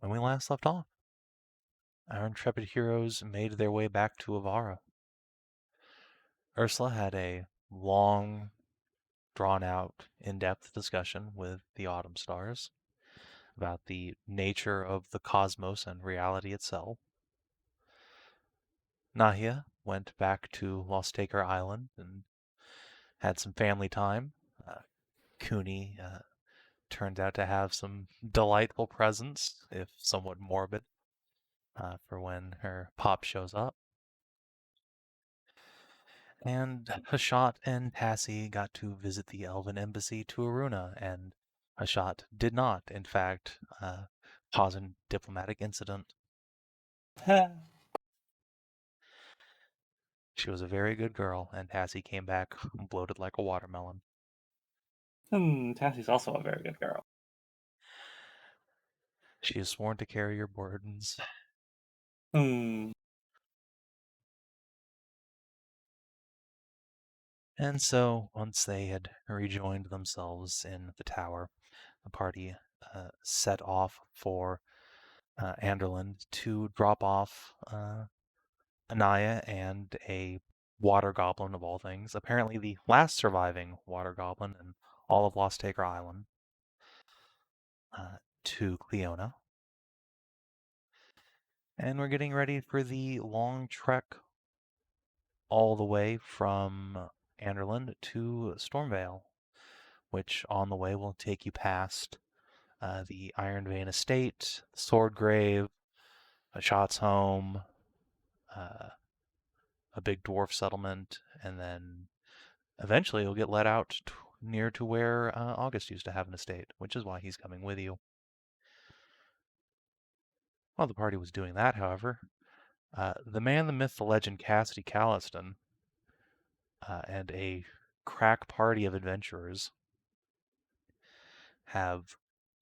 when we last left off. Our intrepid heroes made their way back to Avara. Ursula had a long, drawn-out, in-depth discussion with the Autumn Stars about the nature of the cosmos and reality itself. Nahia went back to Losstaker Island and had some family time. Cooney turned out to have some delightful presents, if somewhat morbid, for when her pop shows up. And Hashat and Tassie got to visit the Elven Embassy to Aruna, and Hashat did not, in fact, cause a diplomatic incident. She was a very good girl, and Tassie came back bloated like a watermelon. Tassie's also a very good girl. She is sworn to carry your burdens. Hmm. And so, once they had rejoined themselves in the tower, the party set off for Anderland to drop off Anaya and a water goblin of all things, apparently the last surviving water goblin in all of Losstaker Island, to Cleona. And we're getting ready for the long trek all the way from Anderland to Stormvale, which on the way will take you past the Iron Vein Estate, the Swordgrave, a Shot's Home, a big dwarf settlement, and then eventually you'll get let out near to where August used to have an estate, which is why he's coming with you. While the party was doing that, however, the man, the myth, the legend, Cassidy Calliston, and a crack party of adventurers have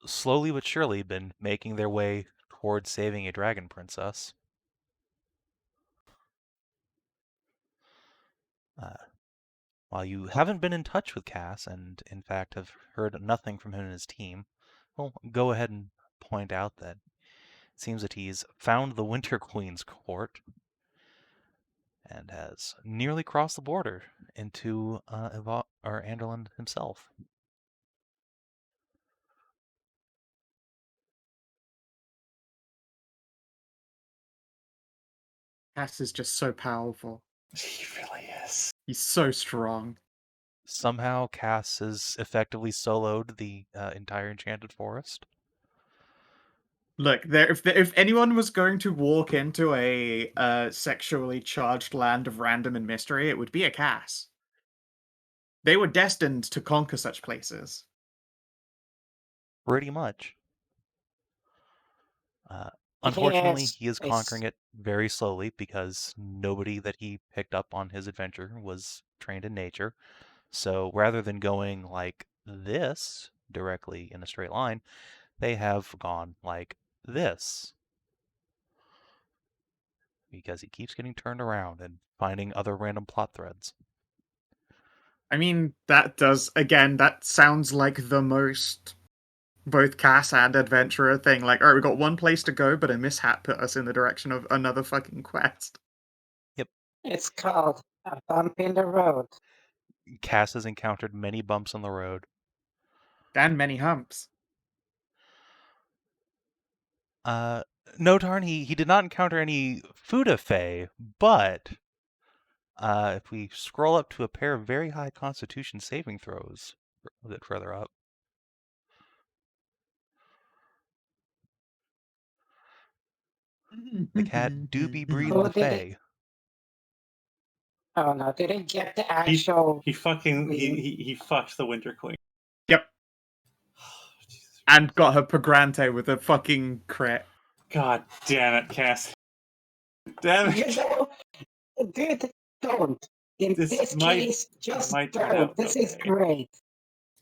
slowly but surely been making their way towards saving a dragon princess. While you haven't been in touch with Cass, and in fact have heard nothing from him and his team, well, go ahead and point out that it seems that he's found the Winter Queen's court and has nearly crossed the border into Anderland himself. Cass is just so powerful. He really is. He's so strong. Somehow Cass has effectively soloed the entire Enchanted Forest. Look, if anyone was going to walk into a sexually charged land of random and mystery, it would be a Cass. They were destined to conquer such places. Pretty much. Unfortunately, Yes, he is conquering it very slowly because nobody that he picked up on his adventure was trained in nature. So rather than going like this directly in a straight line, they have gone like this. Because he keeps getting turned around and finding other random plot threads. I mean, that sounds like the most both Cass and adventurer thing. Like, alright, we got one place to go, but a mishap put us in the direction of another fucking quest. Yep. It's called a bump in the road. Cass has encountered many bumps on the road. And many humps. No, Tarn, he did not encounter any Fuda-Fae, but if we scroll up to a pair of very high constitution saving throws a bit further up, the cat Doobie breed Who the did Fae. Oh no, didn't get the actual. He fucked the Winter Queen. Yep. And got her Pagrante with a fucking crit. God damn it, Cass. Damn it. You know, dude, don't. In this case, just don't. This is great.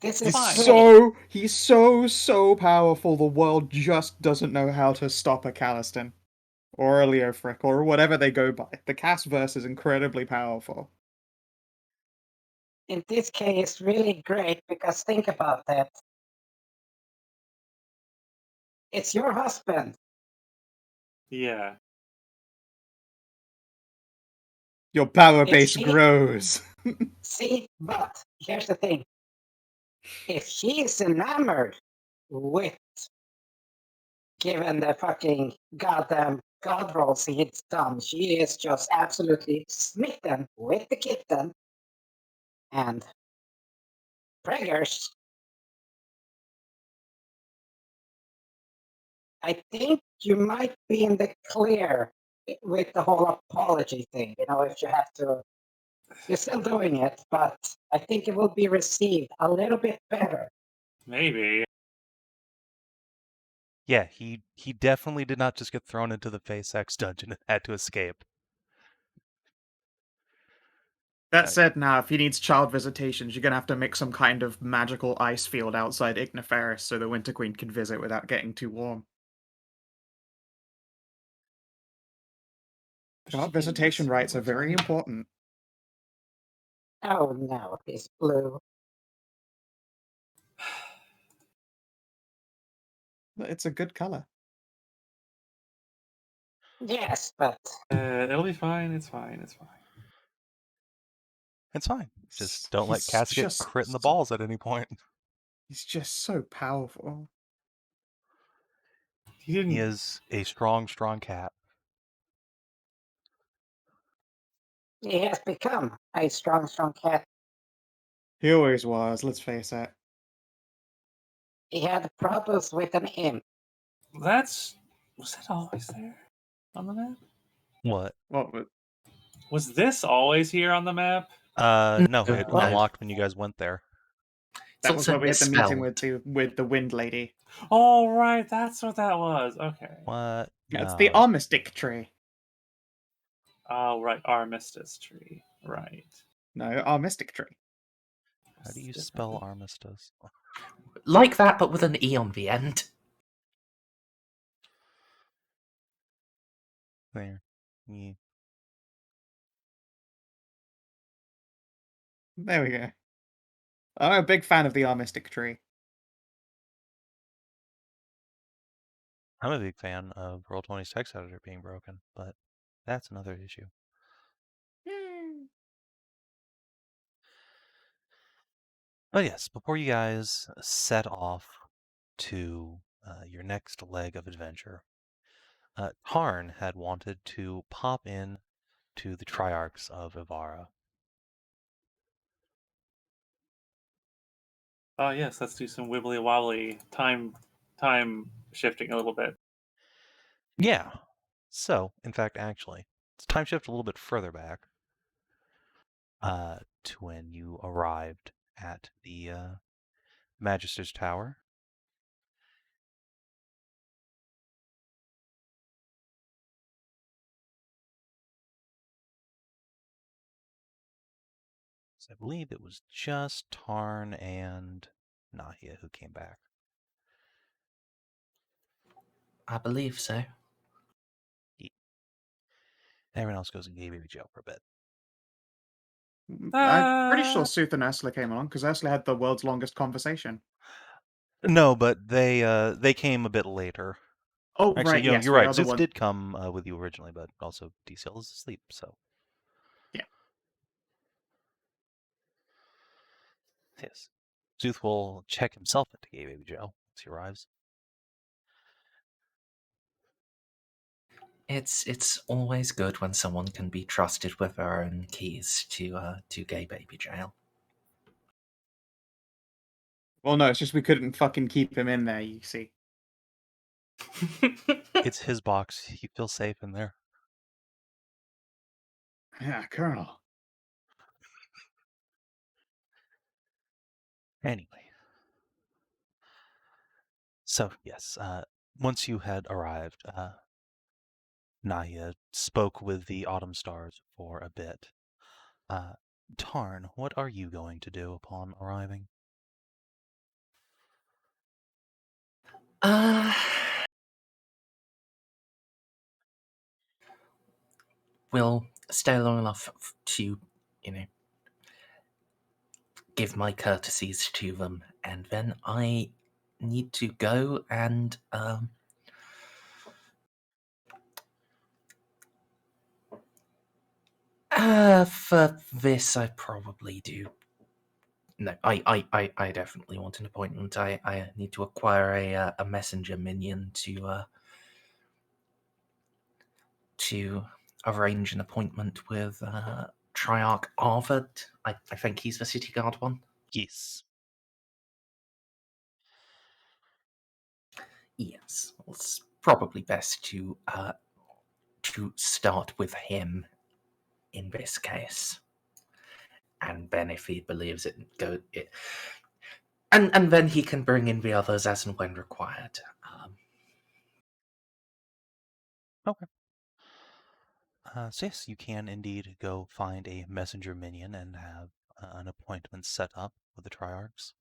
This is great. He's so powerful, the world just doesn't know how to stop a Calliston. Or a Leofric, or whatever they go by. The Cassverse is incredibly powerful. In this case, really great, because think about that. It's your husband. Yeah. Your power base grows. See, but here's the thing. If she is enamored with, given the fucking goddamn god rolls he's done, she is just absolutely smitten with the kitten and preggers. I think you might be in the clear with the whole apology thing. You know, if you have to, you're still doing it, but I think it will be received a little bit better. Maybe. Yeah, he definitely did not just get thrown into the Phase X dungeon and had to escape. That said, now if he needs child visitations, you're gonna have to make some kind of magical ice field outside Igniferis so the Winter Queen can visit without getting too warm. Child visitation rights are very important. Oh no, he's blue. It's a good color. Yes, but It'll be fine. It's fine. It's fine. It's fine. Just don't let He's Cass get just crit in the balls at any point. He's just so powerful. He didn't. He is a strong, strong cat. he has become a strong, strong cat. He always was, let's face it. He had problems with an imp. Was that always there on the map? What? Was this always here on the map? No, it No. unlocked when you guys went there. That It's was also when we had the meeting misspelled. with the Wind Lady. Oh, right. That's what that was. Okay. What? Yeah, it's the No. Armistice tree. Oh, right. Armistice tree. Right. No, Armistice tree. How do you spell armistice? Like that, but with an E on the end. There. Yeah. There we go. I'm a big fan of the Armistice tree. I'm a big fan of Roll20's text editor being broken, but that's another issue. But yes, before you guys set off to your next leg of adventure, Tarn had wanted to pop in to the Triarchs of Ivara. Oh, yes. Let's do some wibbly wobbly time shifting a little bit. Yeah. So, in fact, actually, let's time shift a little bit further back to when you arrived at the Magister's Tower. So I believe it was just Tarn and Nahia who came back. I believe so. Yeah. Everyone else goes and gay baby jail for a bit. I'm pretty sure Szooth and Ursula came along because Ursula had the world's longest conversation. No, but they came a bit later. Oh, Actually, right, yes, you're we right. are the Zeus one. did come with you originally, but also DCL is asleep, so. Yeah. Yes. Szooth will check himself into gay baby jail once he arrives. It's always good when someone can be trusted with their own keys to gay baby jail. Well, no, it's just we couldn't fucking keep him in there, you see. It's his box. He feels safe in there. Yeah, Colonel. Anyway. So, yes, once you had arrived, Nahia spoke with the Autumn Stars for a bit. Tarn, what are you going to do upon arriving? We'll stay long enough to, give my courtesies to them, and then I need to go and For this, I probably do. No, I definitely want an appointment. I need to acquire a messenger minion to arrange an appointment with Triarch Arvid. I think he's the city guard one. Yes. Yes, it's probably best to start with him in this case, and then if he believes it, and then he can bring in the others as and when required. Okay. So yes, you can indeed go find a messenger minion and have an appointment set up with the Triarchs.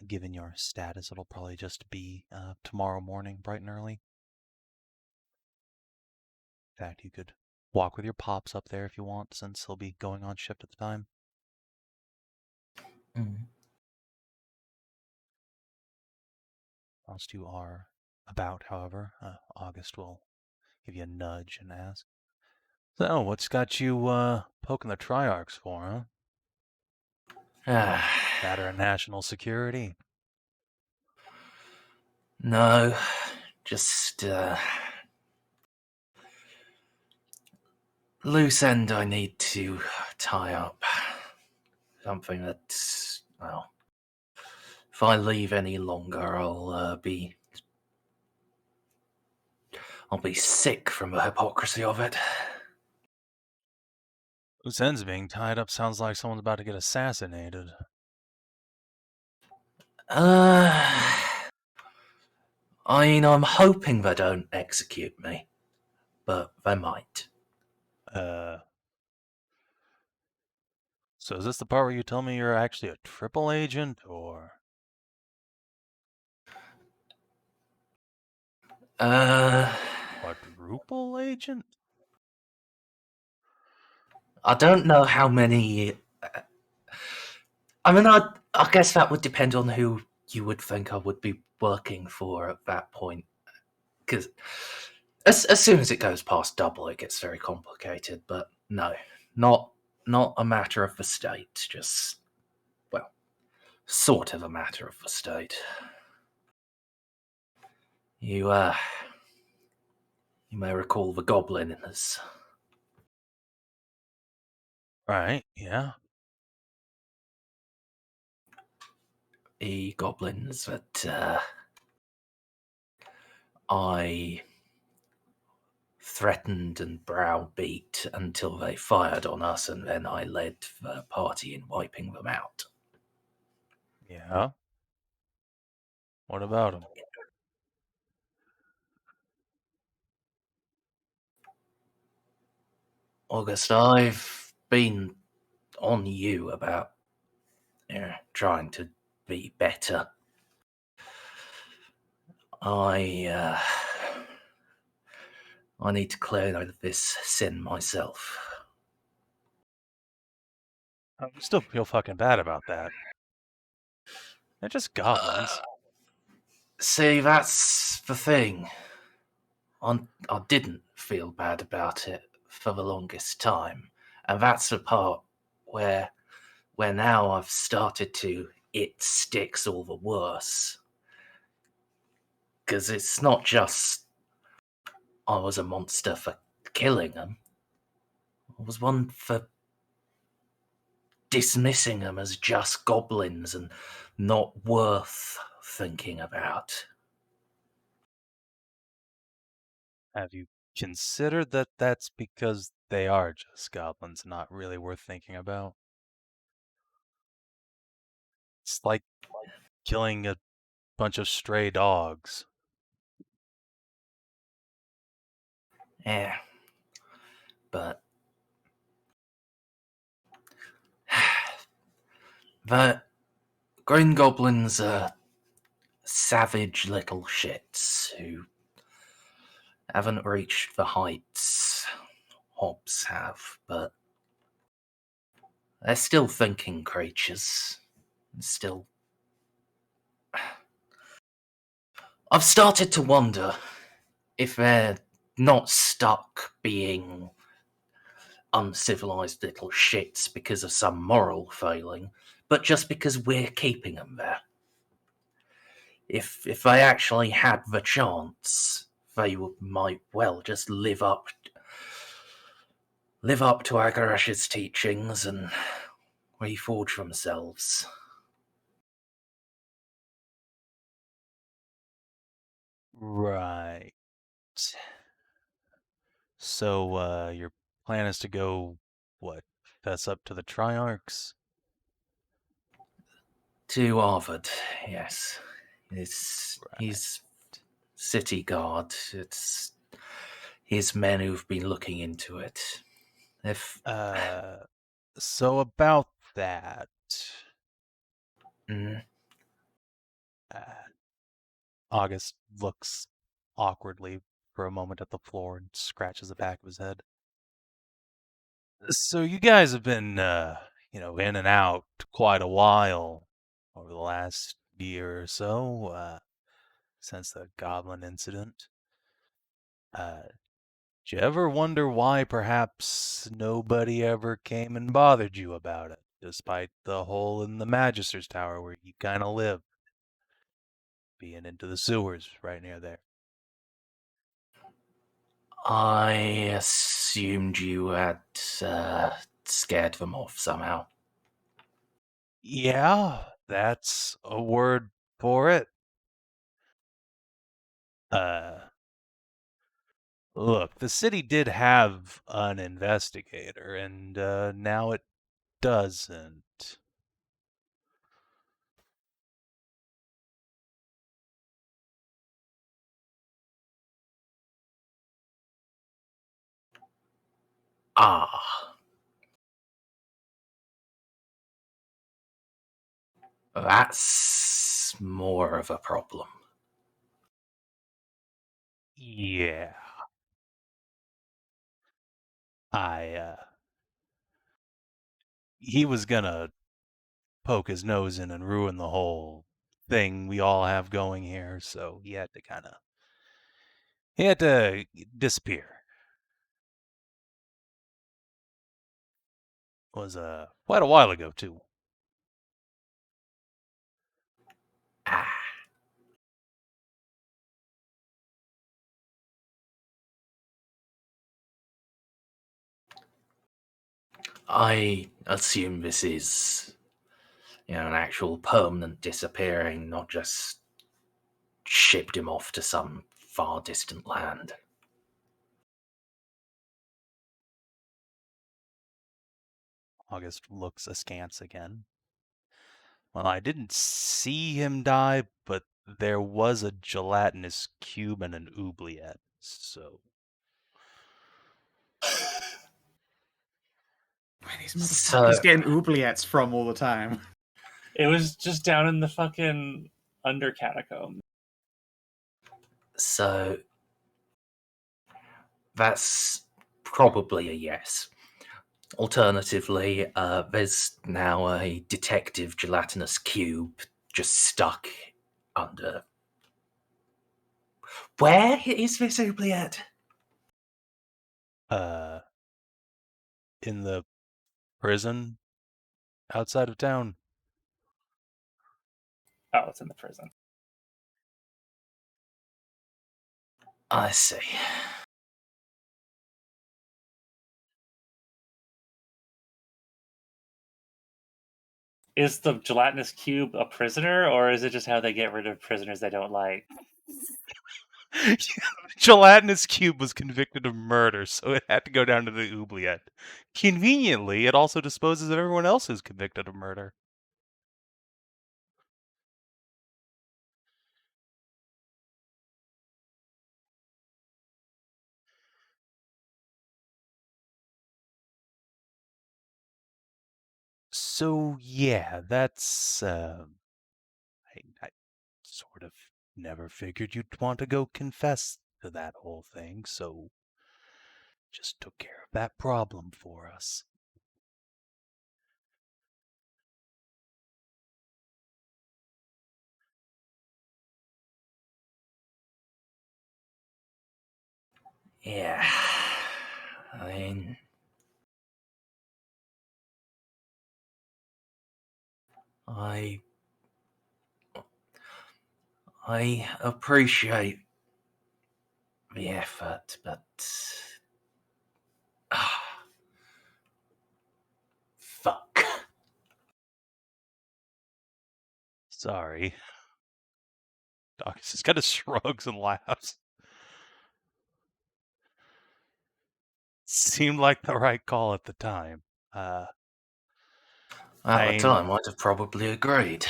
Given your status, it'll probably just be tomorrow morning, bright and early. In fact, you could walk with your pops up there if you want, since he'll be going on shift at the time. Whilst you are about, however, August will give you a nudge and ask, "So, what's got you poking the Triarchs for, huh? Matter of national security?" No, just loose end I need to tie up. Something that's, well, if I leave any longer, I'll be sick from the hypocrisy of it. Loose ends being tied up sounds like someone's about to get assassinated. I mean, I'm hoping they don't execute me, but they might. So is this the part where you tell me you're actually a triple agent, or? Quadruple agent? I don't know how many. I mean, I guess that would depend on who you would think I would be working for at that point. Because as soon as it goes past double, it gets very complicated. But no, not a matter of the state. Just, well, sort of a matter of the state. You may recall the goblin in this. Right, yeah. The goblins that I threatened and browbeat until they fired on us, and then I led the party in wiping them out. Yeah? What about him? August, I've been on you about trying to be better. I need to clear this sin myself. I still feel fucking bad about that. They're just goblins. See, that's the thing. I didn't feel bad about it for the longest time, and that's the part where now I've started to, it sticks all the worse. Because it's not just I was a monster for killing them. I was one for dismissing them as just goblins and not worth thinking about. Have you considered that that's because they are just goblins, not really worth thinking about? It's like killing a bunch of stray dogs. Yeah. But the green goblins are savage little shits who haven't reached the heights Hobbs have, but they're still thinking creatures. Still. I've started to wonder if they're not stuck being uncivilized little shits because of some moral failing, but just because we're keeping them there. If they actually had the chance, they might well just live up to Agarash's teachings and reforge themselves. Right. So, your plan is to go, what, fess up to the Triarchs? To Harvard, yes. Right. He's city guard. It's his men who've been looking into it. If So about that, mm, uh, August looks awkwardly for a moment at the floor and scratches the back of his head. So you guys have been, in and out quite a while over the last year or so, since the goblin incident. Did you ever wonder why perhaps nobody ever came and bothered you about it, despite the hole in the Magister's Tower where you kind of live, being into the sewers right near there? I assumed you had scared them off somehow. Yeah, that's a word for it. Look, the city did have an investigator, and now it doesn't. Ah, that's more of a problem. Yeah. He was gonna poke his nose in and ruin the whole thing we all have going here, so he had to disappear. It was quite a while ago too. Ah, I assume this is, an actual permanent disappearing, not just shipped him off to some far distant land. August looks askance again. Well, I didn't see him die, but there was a gelatinous cube and an oubliette, so Where are these So- motherfuckers getting oubliettes from all the time? It was just down in the fucking under catacomb. So that's probably a yes. Alternatively, there's now a detective gelatinous cube just stuck under. Where is this oubliette? In the prison outside of town. Oh, it's in the prison. I see. Is the gelatinous cube a prisoner, or is it just how they get rid of prisoners they don't like? Gelatinous cube was convicted of murder, so it had to go down to the oubliette. Conveniently, it also disposes of everyone else who's convicted of murder. So yeah, that's I sort of never figured you'd want to go confess to that whole thing, so just took care of that problem for us. Yeah. I mean, I appreciate the effort, but fuck. Sorry. Dawkins just kind of shrugs and laughs. Seemed like the right call at the time. At I- the time, I'd have probably agreed.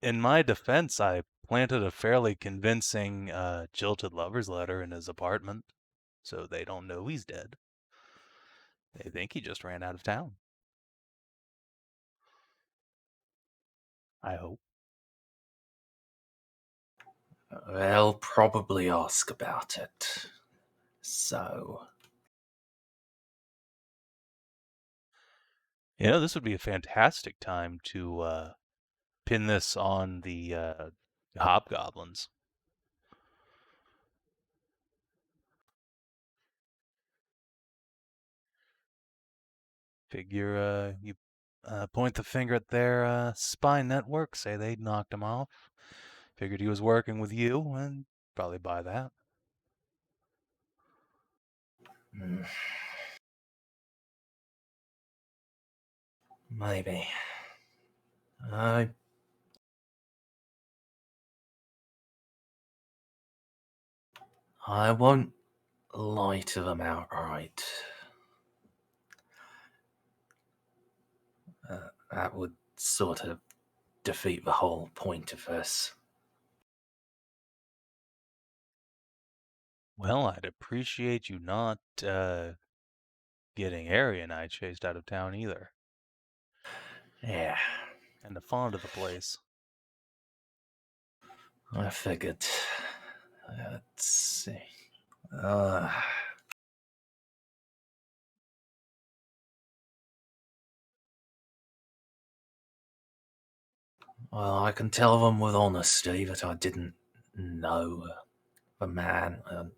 In my defense, I planted a fairly convincing jilted lover's letter in his apartment, so they don't know he's dead. They think he just ran out of town. I hope. They'll probably ask about it. So, You know, this would be a fantastic time to pin this on the hobgoblins. Figure you point the finger at their spy network, say they'd knocked him off. Figured he was working with you, and probably buy that. maybe. I won't lie to them outright. That would sort of defeat the whole point of this. Well, I'd appreciate you not getting Harry and I chased out of town either. Yeah, And fond of the place. I figured. Let's see. Well, I can tell them with honesty that I didn't know the man and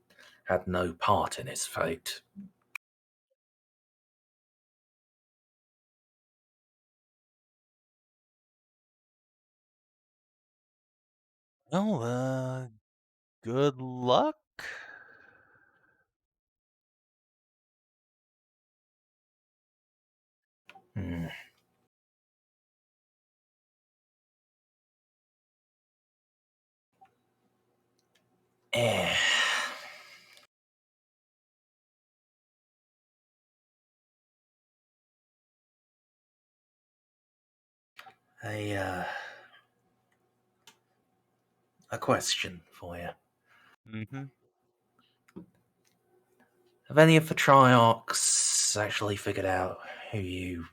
had no part in his fate. Well, good luck. Hmm. Eh. A question for you. Mm-hmm. Have any of the Triarchs actually figured out who you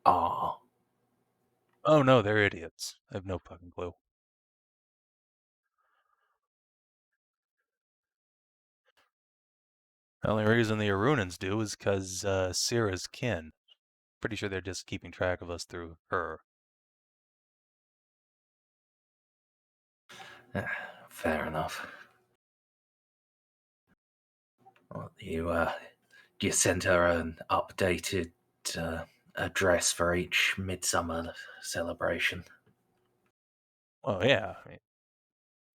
are? Oh no, they're idiots. I have no fucking clue. The only reason the Arunans do is because Syrah's kin. Pretty sure they're just keeping track of us through her. Fair enough. Well, you sent her an updated address for each midsummer celebration. Oh yeah, I mean,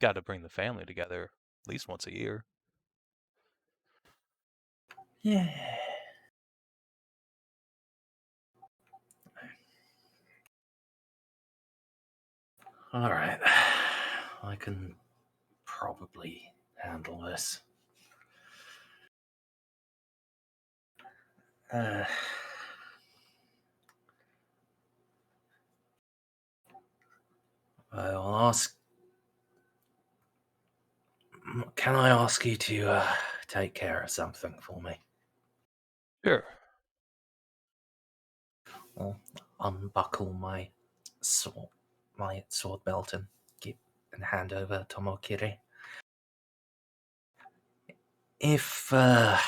got to bring the family together at least once a year. Yeah. All right. I can probably handle this. I'll ask. Can I ask you to take care of something for me? Sure. I'll unbuckle my sword belt and hand over Tomokiri. If I've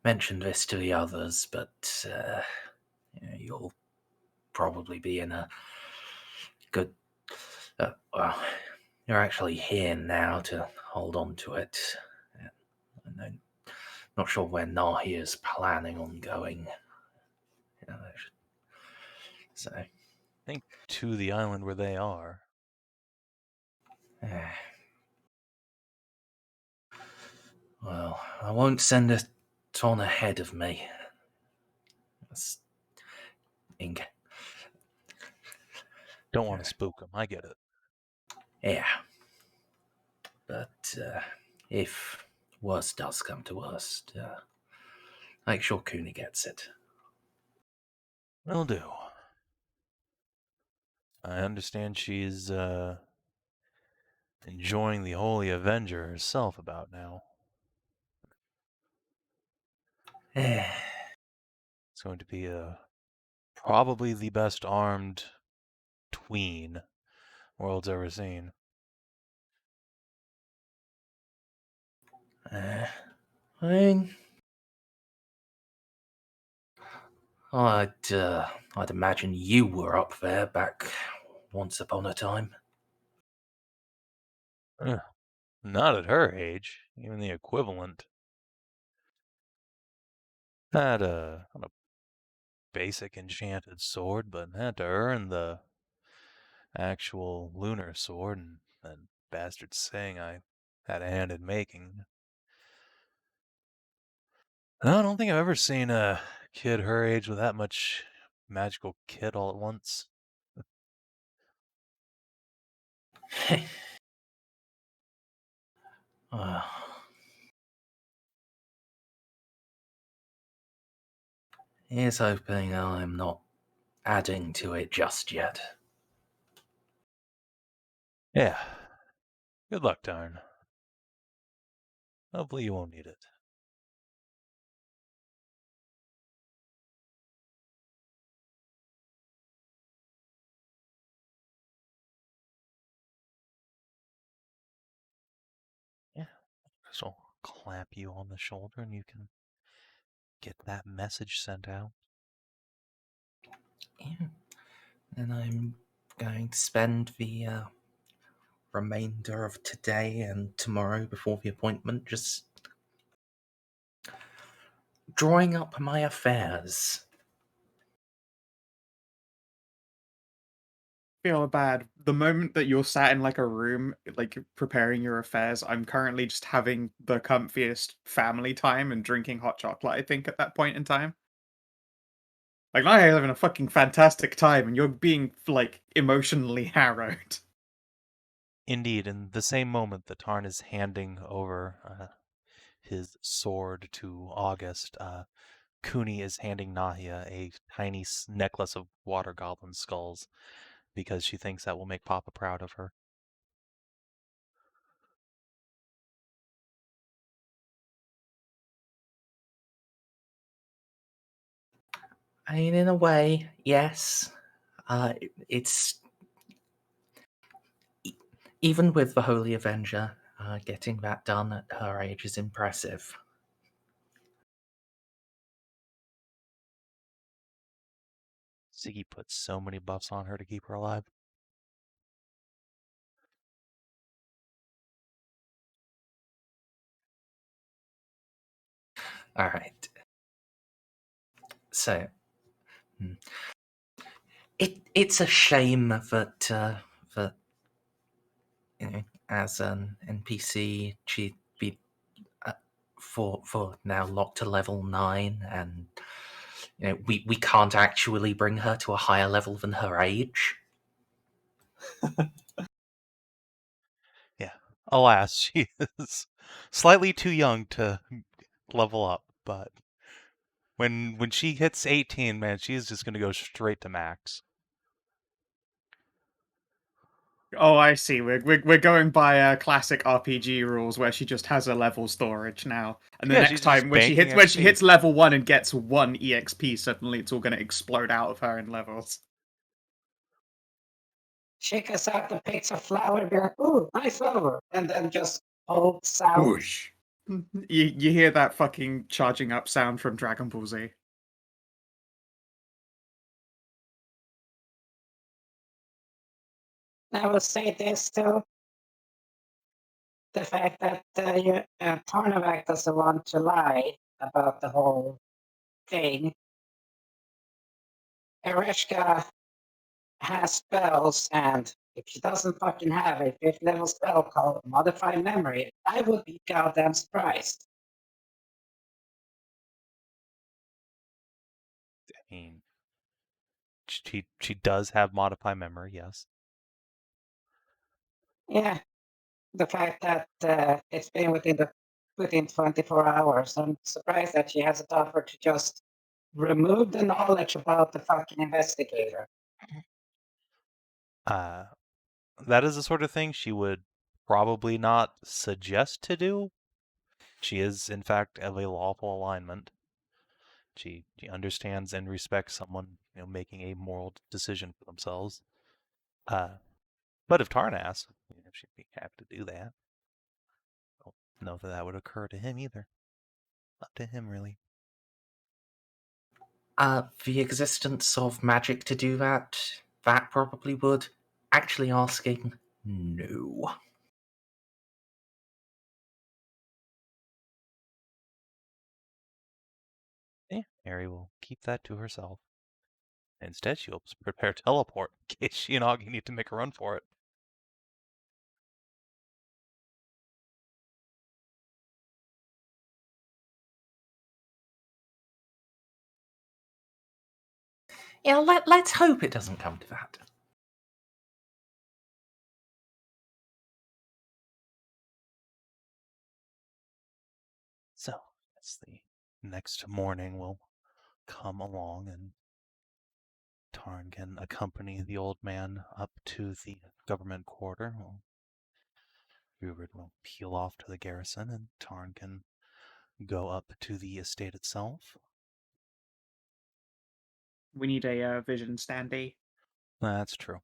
mentioned this to the others, but you'll probably be in a good. Well, you're actually here now to hold on to it. And not sure where Nahia is planning on going. So, I think to the island where they are. well, I won't send a ton ahead of me. That's Ink. Don't want to spook them. I get it. Yeah. But if worst does come to worst, make sure Cooney gets it. Will do. I understand she's enjoying the Holy Avenger herself about now. It's going to be probably the best armed tween world's ever seen. I mean, I'd imagine you were up there back once upon a time. Not at her age, even the equivalent. Had not a basic enchanted sword, but had to earn the actual lunar sword, and that bastard saying I had a hand in making. No, I don't think I've ever seen a kid her age with that much magical kit all at once. Here's hoping I'm not adding to it just yet. Yeah. Good luck, Tarn. Hopefully you won't need it. Yeah. She'll clap you on the shoulder and you can get that message sent out. Yeah. And I'm going to spend the remainder of today and tomorrow before the appointment just drawing up my affairs. Feel bad. The moment that you're sat in like a room, like preparing your affairs, I'm currently just having the comfiest family time and drinking hot chocolate, I think, at that point in time. Like, now you're having a fucking fantastic time and you're being, like, emotionally harrowed. Indeed, in the same moment that Tarn is handing over his sword to August, Cooney is handing Nahia a tiny necklace of water goblin skulls because she thinks that will make Papa proud of her. I mean, in a way, yes. It's even with the Holy Avenger, getting that done at her age is impressive. Ziggy put so many buffs on her to keep her alive. All right. So, it's a shame that that as an NPC she'd be for now locked to level 9, and we can't actually bring her to a higher level than her age. Yeah. Alas, she is slightly too young to level up, but when she hits 18, man, she's just going to go straight to max. Oh, I see. We're going by classic RPG rules where she just has a level storage now, and the Yeah, next she's just time banking when she XP. hits level 1 and gets 1 EXP, suddenly it's all going to explode out of her in levels. She goes out and picks a flower and be like, ooh, nice flower. And then just holds out. Whoosh. You hear that fucking charging up sound from Dragon Ball Z. I will say this though. the fact that Tarnavak doesn't want to lie about the whole thing. Ereshka has spells, and if she doesn't fucking have a 5th level spell called Modify Memory, I would be goddamn surprised. I mean, she does have modify memory, yes. Yeah, the fact that it's been within 24 hours, I'm surprised that she hasn't offered to just remove the knowledge about the fucking investigator. That is the sort of thing she would probably not suggest to do. She is, in fact, of a lawful alignment. She understands and respects someone, making a moral decision for themselves. But if Tarn asks, she'd be happy to do that. I don't know if that would occur to him either. Up to him, really. The existence of magic to do that probably would. Actually asking, no. Yeah, Mary will keep that to herself. Instead, she'll prepare teleport in case she and Augie need to make a run for it. Yeah, let's hope it doesn't come to that. So, as the next morning will come along and Tarn can accompany the old man up to the government quarter. Rupert will peel off to the garrison, and Tarn can go up to the estate itself. We need a vision standee. That's true.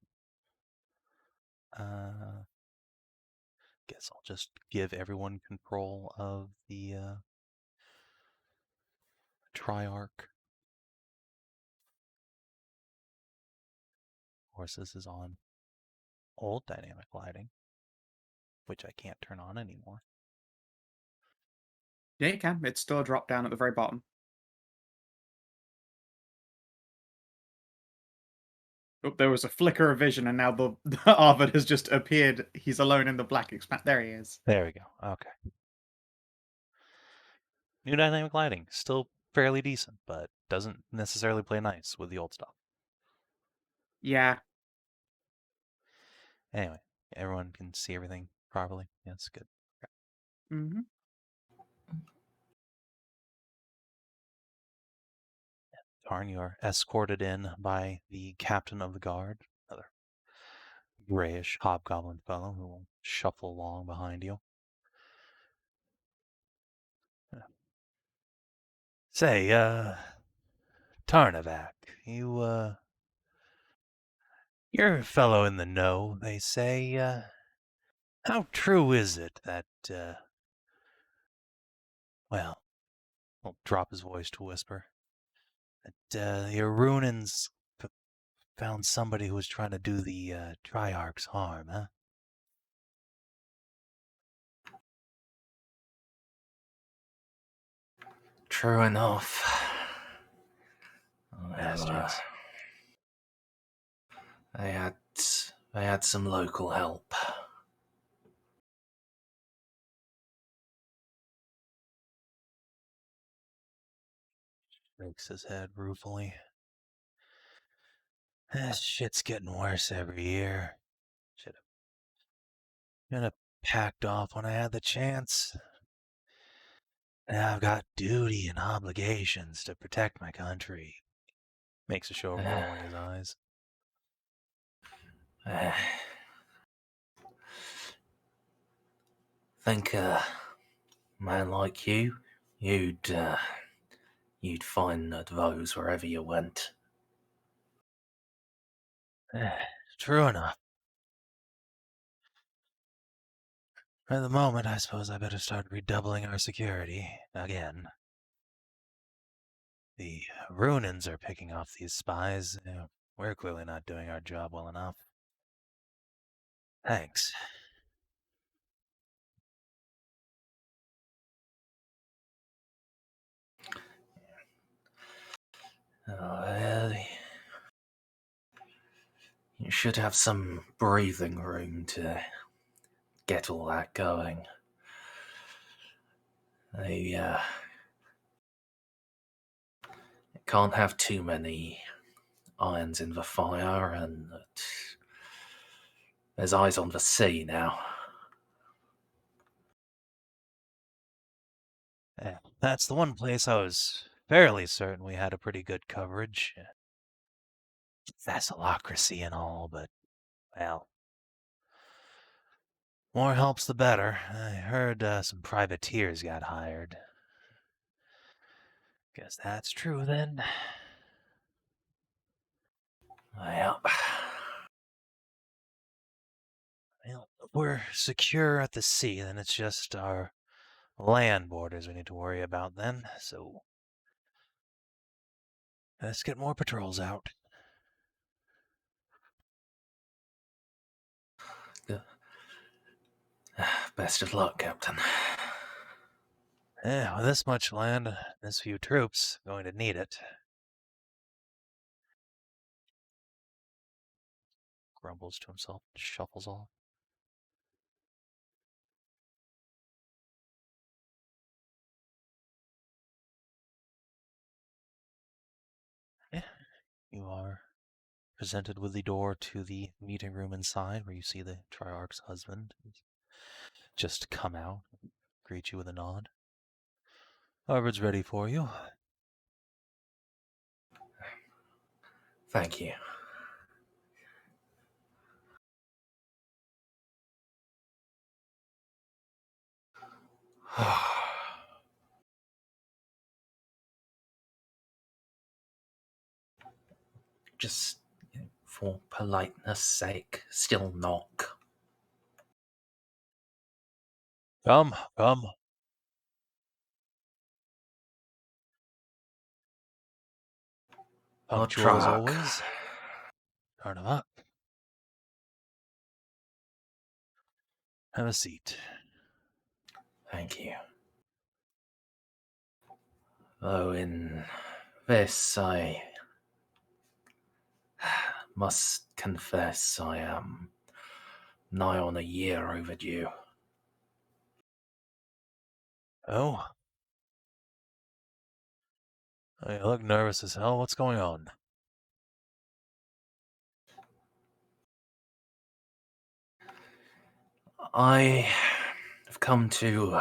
Guess I'll just give everyone control of the Triarch. Of course, this is on old dynamic lighting, which I can't turn on anymore. Yeah, you can. It's still a drop down at the very bottom. Oh, there was a flicker of vision, and now the Arvid has just appeared. He's alone in the black expanse. There he is. There we go. Okay. New dynamic lighting, still fairly decent, but doesn't necessarily play nice with the old stuff. Yeah. Anyway, everyone can see everything properly. Yeah, that's good. Mm-hmm. Tarn, you are escorted in by the captain of the guard, another grayish hobgoblin fellow who will shuffle along behind you. Say, Tarnavak, you're a fellow in the know, they say. How true is it that, well, he'll drop his voice to a whisper, that your Runins found somebody who was trying to do the Triarch's harm, huh? True enough. Bastards. They had some local help. Shakes his head ruefully. This shit's getting worse every year. Should have packed off when I had the chance. Now I've got duty and obligations to protect my country. Makes a show of rolling his eyes. Think a man like you'd find those wherever you went. True enough. At the moment, I suppose I better start redoubling our security again. The Runins are picking off these spies. We're clearly not doing our job well enough. Thanks. Well, you should have some breathing room to get all that going. They can't have too many irons in the fire, and there's eyes on the sea now. Yeah, that's the one place I was fairly certain we had a pretty good coverage. Thessalocracy and all, but, well, more helps the better. I heard some privateers got hired. Guess that's true then. Well, Well, if we're secure at the sea, then it's just our land borders we need to worry about then, so let's get more patrols out. best of luck, Captain. Yeah, with this much land, this few troops, going to need it. Grumbles to himself, shuffles off. Yeah, you are presented with the door to the meeting room inside, where you see the Triarch's husband just come out, greet you with a nod. Harvard's ready for you. Thank you. Just for politeness' sake, still knock. Come. Punctual as Triarch. always. Tarnavak. Have a seat. Thank you. Though in this I must confess I am nigh on a year overdue. Oh? You look nervous as hell. What's going on? I have come to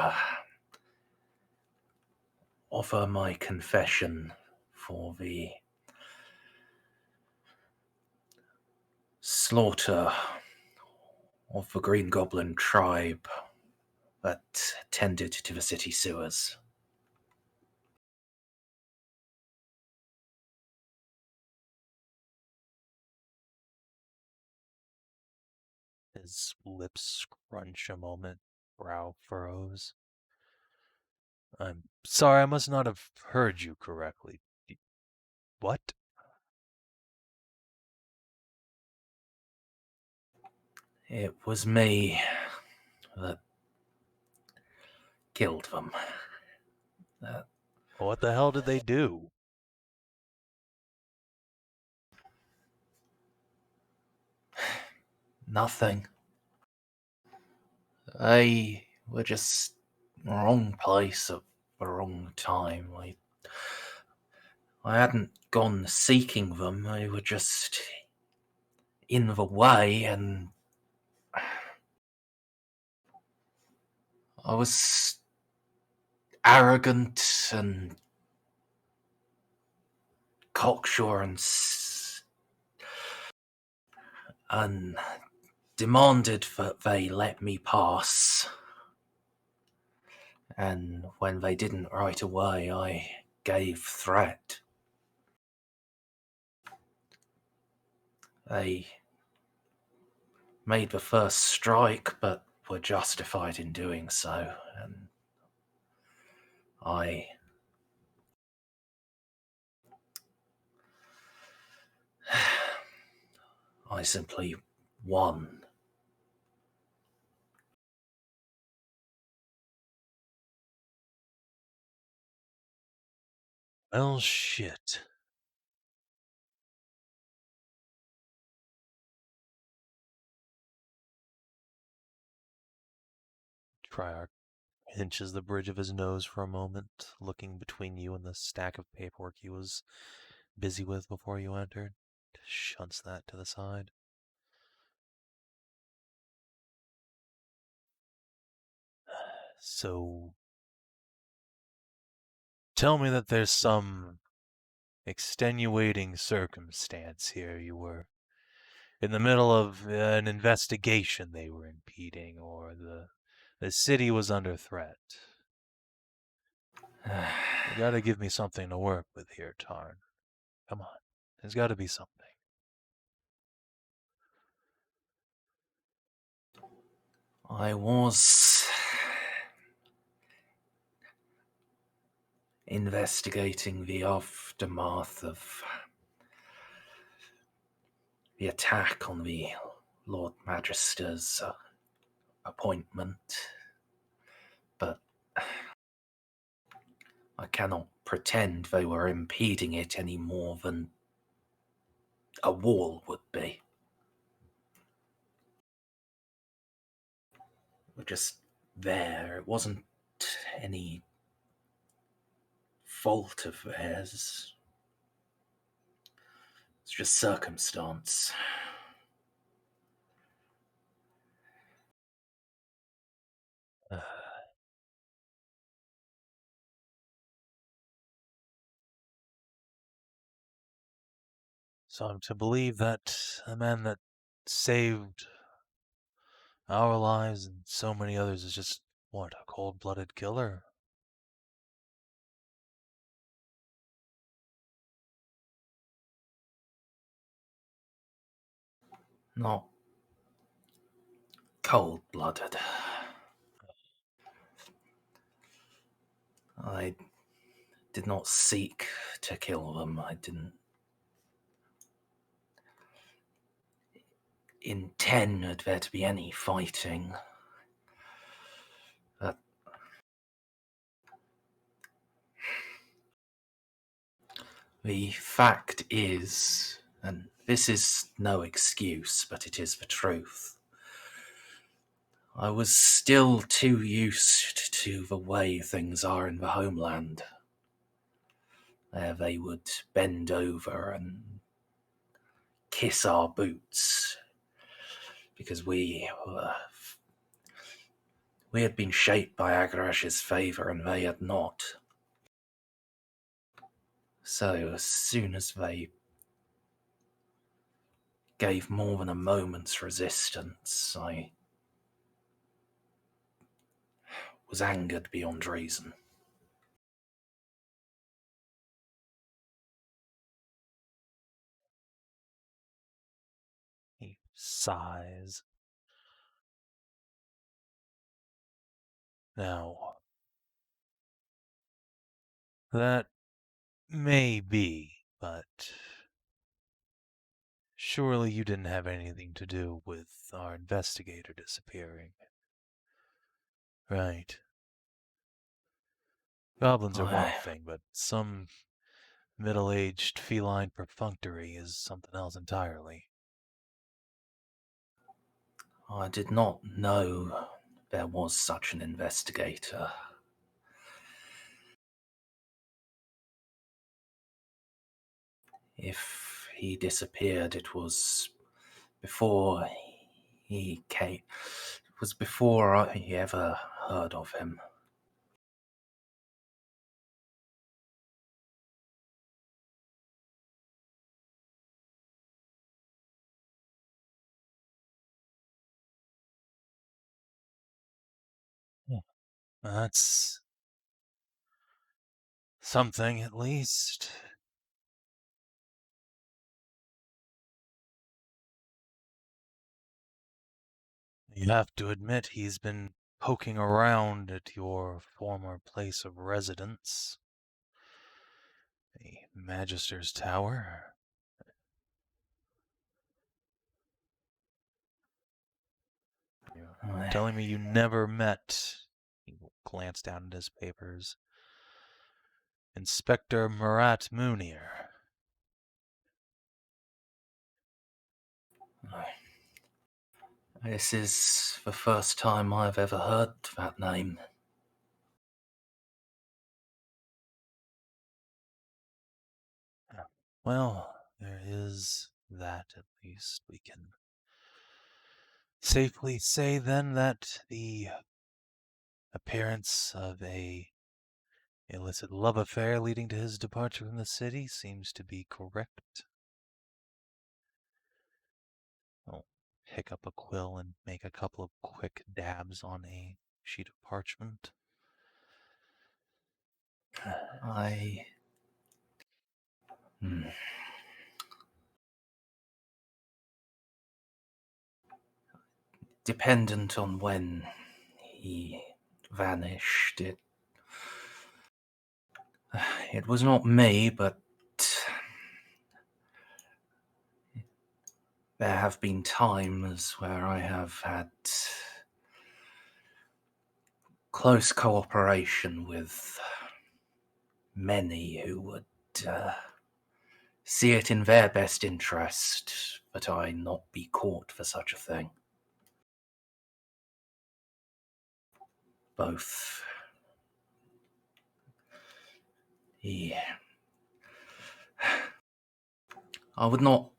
offer my confession for the slaughter of the Green Goblin tribe that tended to the city sewers. His lips scrunch a moment, brow furrows. I'm sorry, I must not have heard you correctly. What? It was me that killed them. What the hell did they do? Nothing. They were just wrong place at the wrong time. I hadn't gone seeking them. They were just in the way, and I was arrogant and cocksure and demanded that they let me pass. And when they didn't right away, I gave threat. They made the first strike, but were justified in doing so, and I simply won. Well, shit. Triarch hinches the bridge of his nose for a moment, looking between you and the stack of paperwork he was busy with before you entered. Shunts that to the side. So, tell me that there's some extenuating circumstance here. You were in the middle of an investigation they were impeding, or the city was under threat. You gotta give me something to work with here, Tarn. Come on. There's gotta be something. I was investigating the aftermath of the attack on the Lord Magister's appointment, but I cannot pretend they were impeding it any more than a wall would be. We're just there. It wasn't any fault of theirs. It's just circumstance. So I'm to believe that the man that saved our lives and so many others is just, what, a cold-blooded killer? Not cold-blooded. I did not seek to kill them. I didn't intend there to be any fighting. The fact is, and this is no excuse, but it is the truth, I was still too used to the way things are in the homeland, where they would bend over and kiss our boots, because we had been shaped by Agrash's favour and they had not. So as soon as they gave more than a moment's resistance, I was angered beyond reason. He sighs. Now, that may be, but surely you didn't have anything to do with our investigator disappearing. Right. Goblins are one thing, but some middle-aged feline perfunctory is something else entirely. I did not know there was such an investigator. If he disappeared, it was before he came. It was before I ever heard of him. That's something, at least. You have to admit he's been poking around at your former place of residence, the Magister's Tower. You're telling me you never met, he glanced down at his papers, Inspector Murat Munir. This is the first time I've ever heard that name. Well, there is that at least. We can safely say then that the appearance of a illicit love affair leading to his departure from the city seems to be correct. I'll pick up a quill and make a couple of quick dabs on a sheet of parchment. Dependent on when he vanished, it was not me, but there have been times where I have had close cooperation with many who would see it in their best interest that I not be caught for such a thing. Both I would not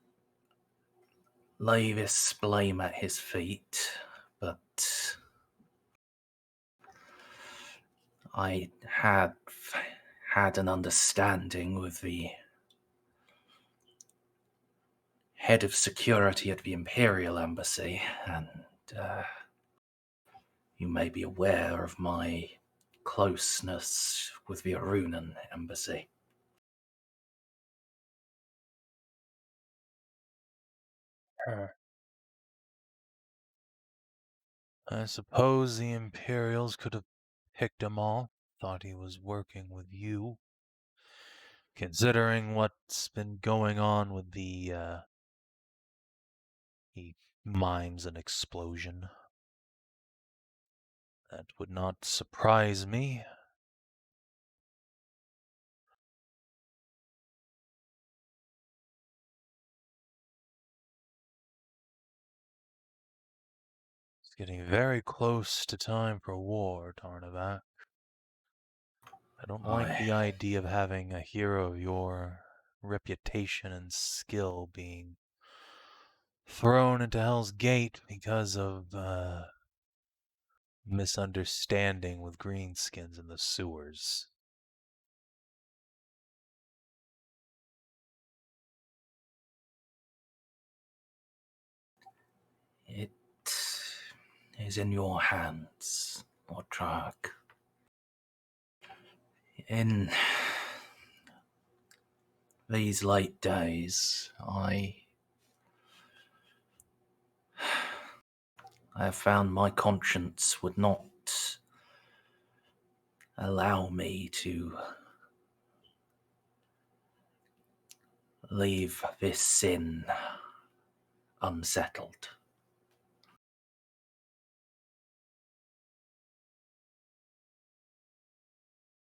lay this blame at his feet, but I had an understanding with the head of security at the Imperial Embassy, and you may be aware of my closeness with the Arunan Embassy. I suppose the Imperials could have picked him off, thought he was working with you. Considering what's been going on with he mimes an explosion. That would not surprise me. It's getting very close to time for war, Tarnavak. I don't like the idea of having a hero of your reputation and skill being thrown into Hell's Gate because of misunderstanding with greenskins in the sewers. It is in your hands, Lord Triarch. In these late days, I have found my conscience would not allow me to leave this sin unsettled.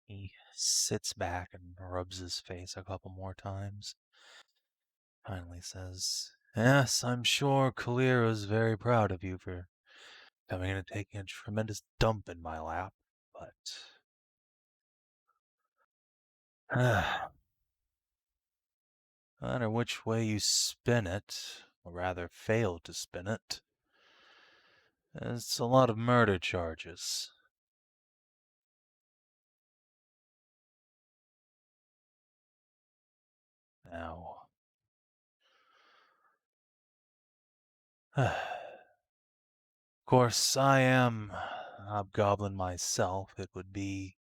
He sits back and rubs his face a couple more times. Finally says, "Yes, I'm sure Kalir was very proud of you for coming in and taking a tremendous dump in my lap, but no matter which way you spin it, or rather fail to spin it, it's a lot of murder charges. Now, of course, I am a hobgoblin myself. It would be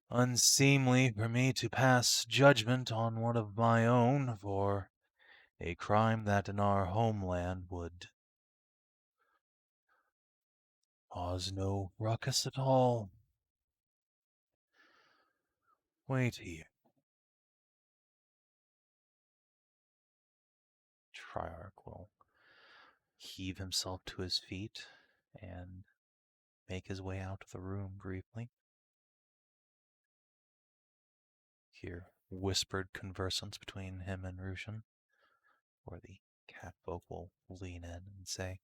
unseemly for me to pass judgment on one of my own for a crime that in our homeland would cause no ruckus at all. Wait here." Triarch will heave himself to his feet and make his way out of the room briefly. Hear whispered conversance between him and Rushan, or the catfolk will lean in and say,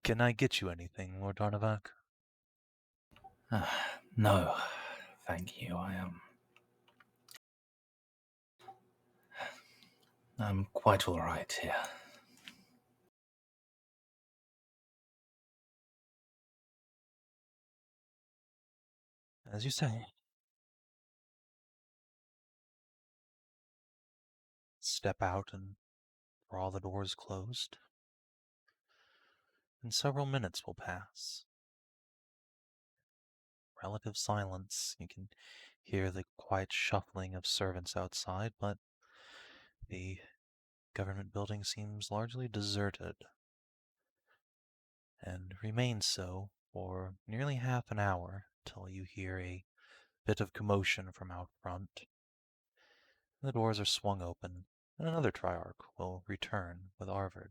"Can I get you anything, Lord Tarnavak?" No, thank you. I'm quite all right here. As you say. Step out and draw the doors closed. And several minutes will pass. Relative silence. You can hear the quiet shuffling of servants outside, but the government building seems largely deserted, and remains so for nearly half an hour till you hear a bit of commotion from out front. The doors are swung open, and another Triarch will return with Arvid,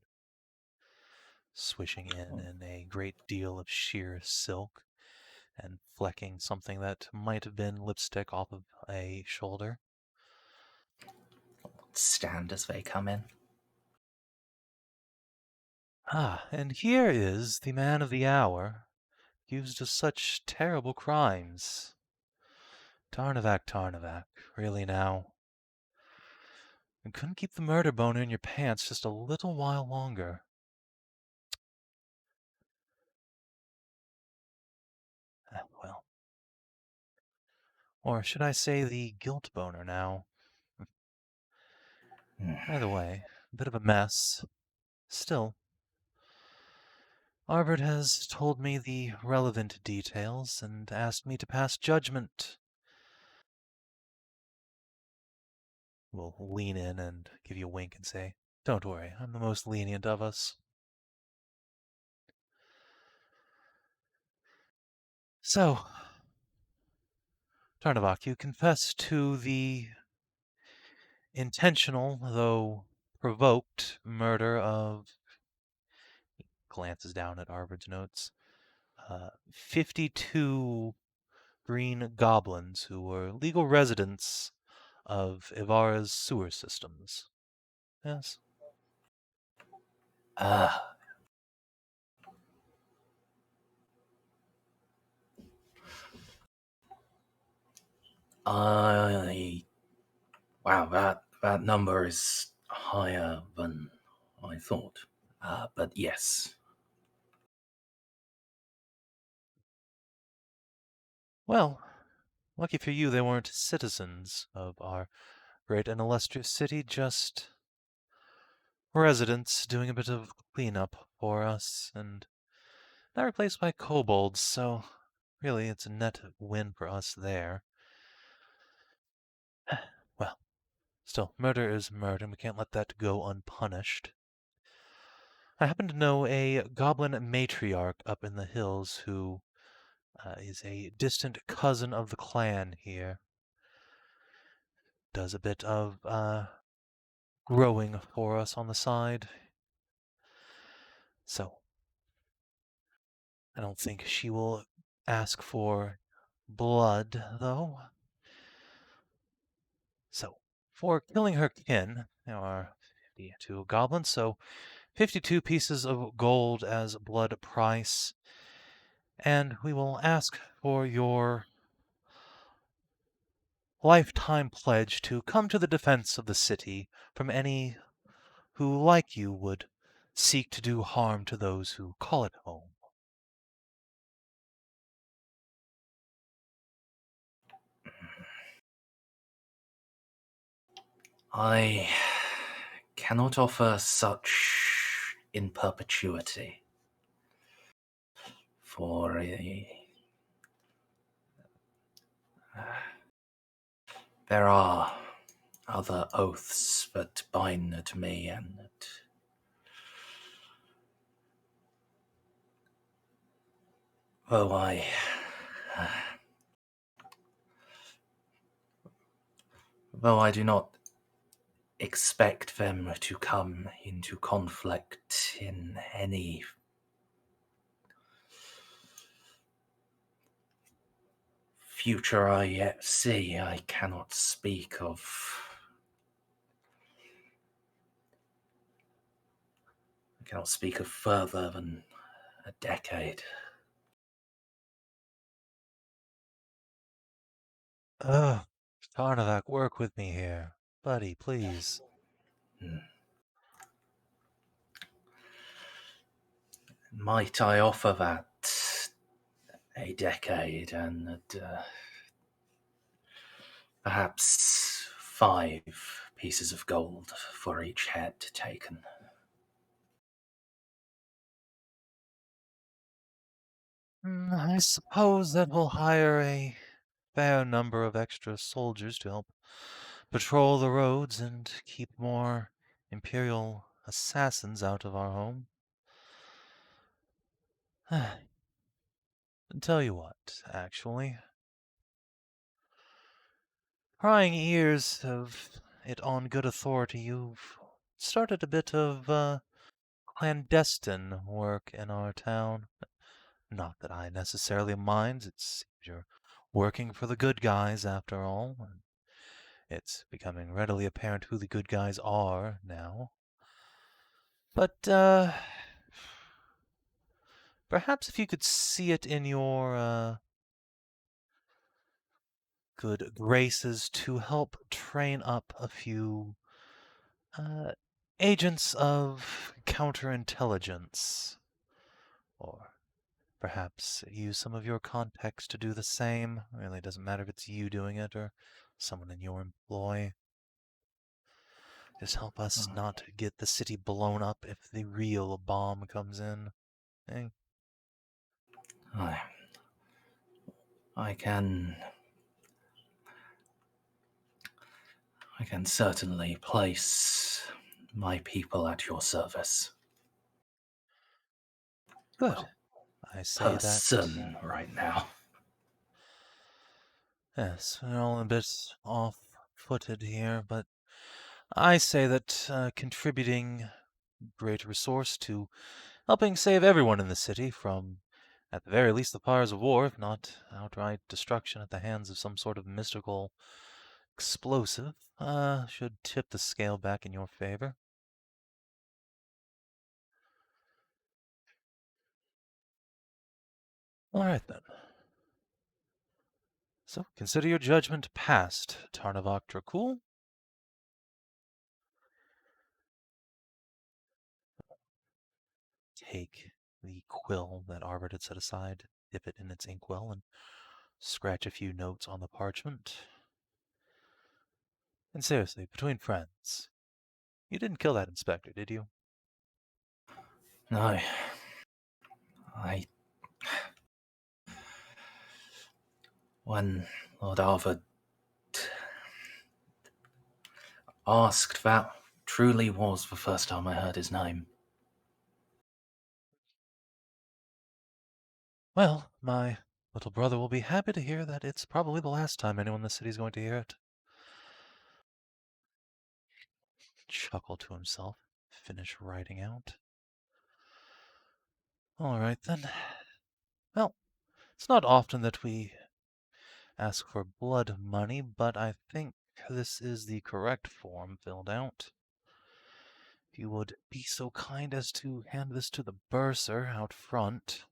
swishing in a great deal of sheer silk and flecking something that might have been lipstick off of a shoulder. Stand as they come in. And here is the man of the hour, accused of such terrible crimes. Tarnavak, really now. You couldn't keep the murder boner in your pants just a little while longer. Well. Or should I say the guilt boner now? Either way, a bit of a mess. Still, Arvid has told me the relevant details and asked me to pass judgment. We'll lean in and give you a wink and say, "Don't worry, I'm the most lenient of us." So, Tarnavak, you confess to the intentional, though provoked, murder of, he glances down at Arvid's notes, 52 green goblins who were legal residents of Ivara's sewer systems. Yes? Wow, that number is higher than I thought. But yes. Well, lucky for you they weren't citizens of our great and illustrious city, just residents doing a bit of cleanup for us, and not replaced by kobolds, so really it's a net win for us there. Well, still, murder is murder, and we can't let that go unpunished. I happen to know a goblin matriarch up in the hills who is a distant cousin of the clan here. Does a bit of growing for us on the side. So, I don't think she will ask for blood, though. So, for killing her kin, there are 52 goblins, so 52 pieces of gold as blood price. And we will ask for your lifetime pledge to come to the defense of the city from any who, like you, would seek to do harm to those who call it home. I cannot offer such in perpetuity. For there are other oaths that bind me, and though I do not expect them to come into conflict in any future I yet see, I cannot speak of cannot speak of further than a decade. Tarnavak, work with me here. Buddy, please. Might I offer that a decade and perhaps 5 pieces of gold for each head taken? I suppose that we'll hire a fair number of extra soldiers to help patrol the roads and keep more Imperial assassins out of our home. Tell you what, actually. Prying ears have it on good authority you've started a bit of clandestine work in our town. Not that I necessarily mind. It seems you're working for the good guys after all. It's becoming readily apparent who the good guys are now. But, perhaps if you could see it in your, good graces to help train up a few, agents of counterintelligence. Or perhaps use some of your contacts to do the same. It really doesn't matter if it's you doing it or someone in your employ. Just help us not get the city blown up if the real bomb comes in. Eh? I can certainly place my people at your service. Good. Well, I say person that. right now. Yes, we're all a bit off-footed here, but I say that contributing great resource to helping save everyone in the city from, at the very least, the fires of war, if not outright destruction at the hands of some sort of mystical explosive, should tip the scale back in your favor. All right, then. So, consider your judgment passed, Tarnavak Dracul. Take the quill that Arvid had set aside, dip it in its inkwell, and scratch a few notes on the parchment. And seriously, between friends, you didn't kill that inspector, did you? No. When Lord Arvid asked, that truly was the first time I heard his name. Well, my little brother will be happy to hear that it's probably the last time anyone in the city is going to hear it. Chuckle to himself, finish writing out. All right, then. Well, it's not often that we ask for blood money, but I think this is the correct form filled out. If you would be so kind as to hand this to the bursar out front,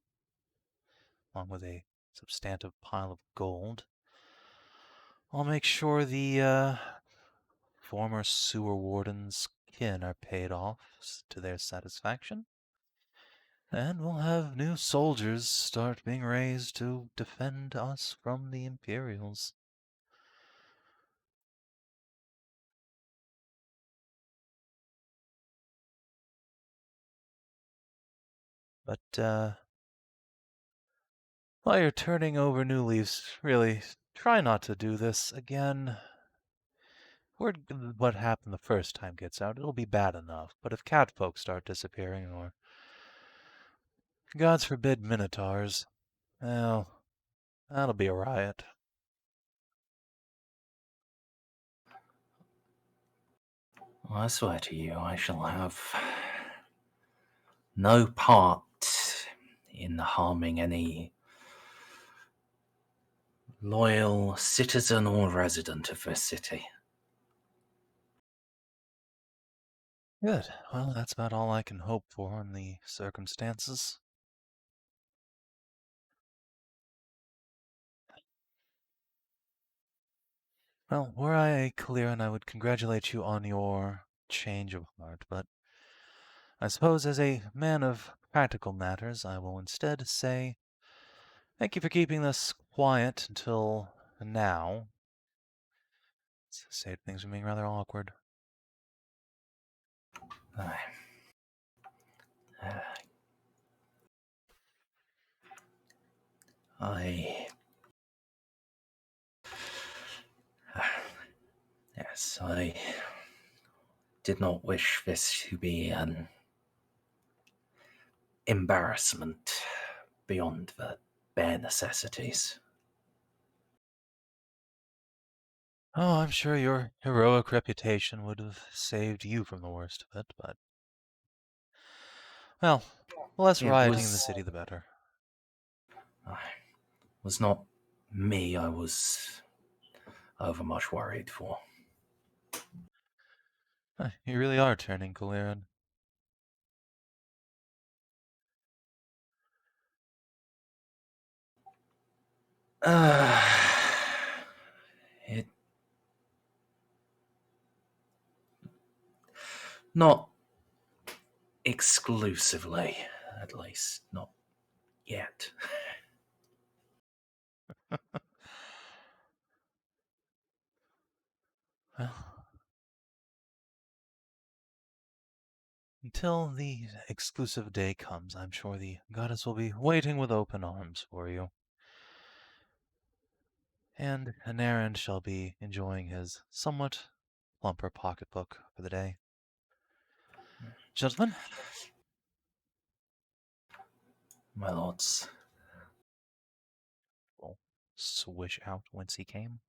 along with a substantive pile of gold, I'll make sure the former sewer warden's kin are paid off to their satisfaction. And we'll have new soldiers start being raised to defend us from the Imperials. But, while you're turning over new leaves, really, try not to do this again. Word what happened the first time gets out, it'll be bad enough. But if catfolk start disappearing, or, gods forbid, minotaurs, well, that'll be a riot. I swear to you, I shall have no part in harming any loyal citizen or resident of this city. Good. Well, that's about all I can hope for in the circumstances. Well, were I clear, and I would congratulate you on your change of heart, but I suppose as a man of practical matters, I will instead say thank you for keeping this quiet until now. Save things from being rather awkward. Yes, I did not wish this to be an embarrassment beyond the bare necessities. Oh, I'm sure your heroic reputation would have saved you from the worst of it, but... Well, the less It rioting in the was- city, the better. Was not me I was overmuch worried for. You really are turning Kaliran. It not exclusively, at least not yet. Well, until the exclusive day comes, I'm sure the goddess will be waiting with open arms for you. And Anaran shall be enjoying his somewhat plumper pocketbook for the day. Gentlemen, My lords, will swish out whence he came.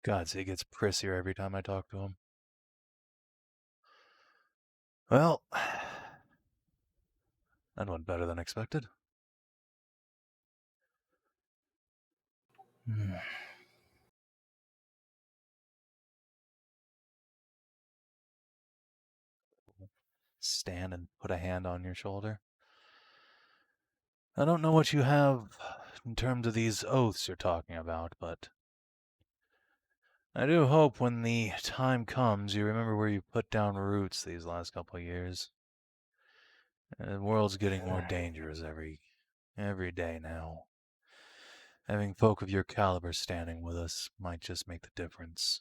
God, he gets prissier every time I talk to him. Well, that went better than expected. Stand and put a hand on your shoulder. I don't know what you have in terms of these oaths you're talking about, but I do hope when the time comes you remember where you put down roots these last couple of years. The world's getting more dangerous every day now. Having folk of your caliber standing with us might just make the difference.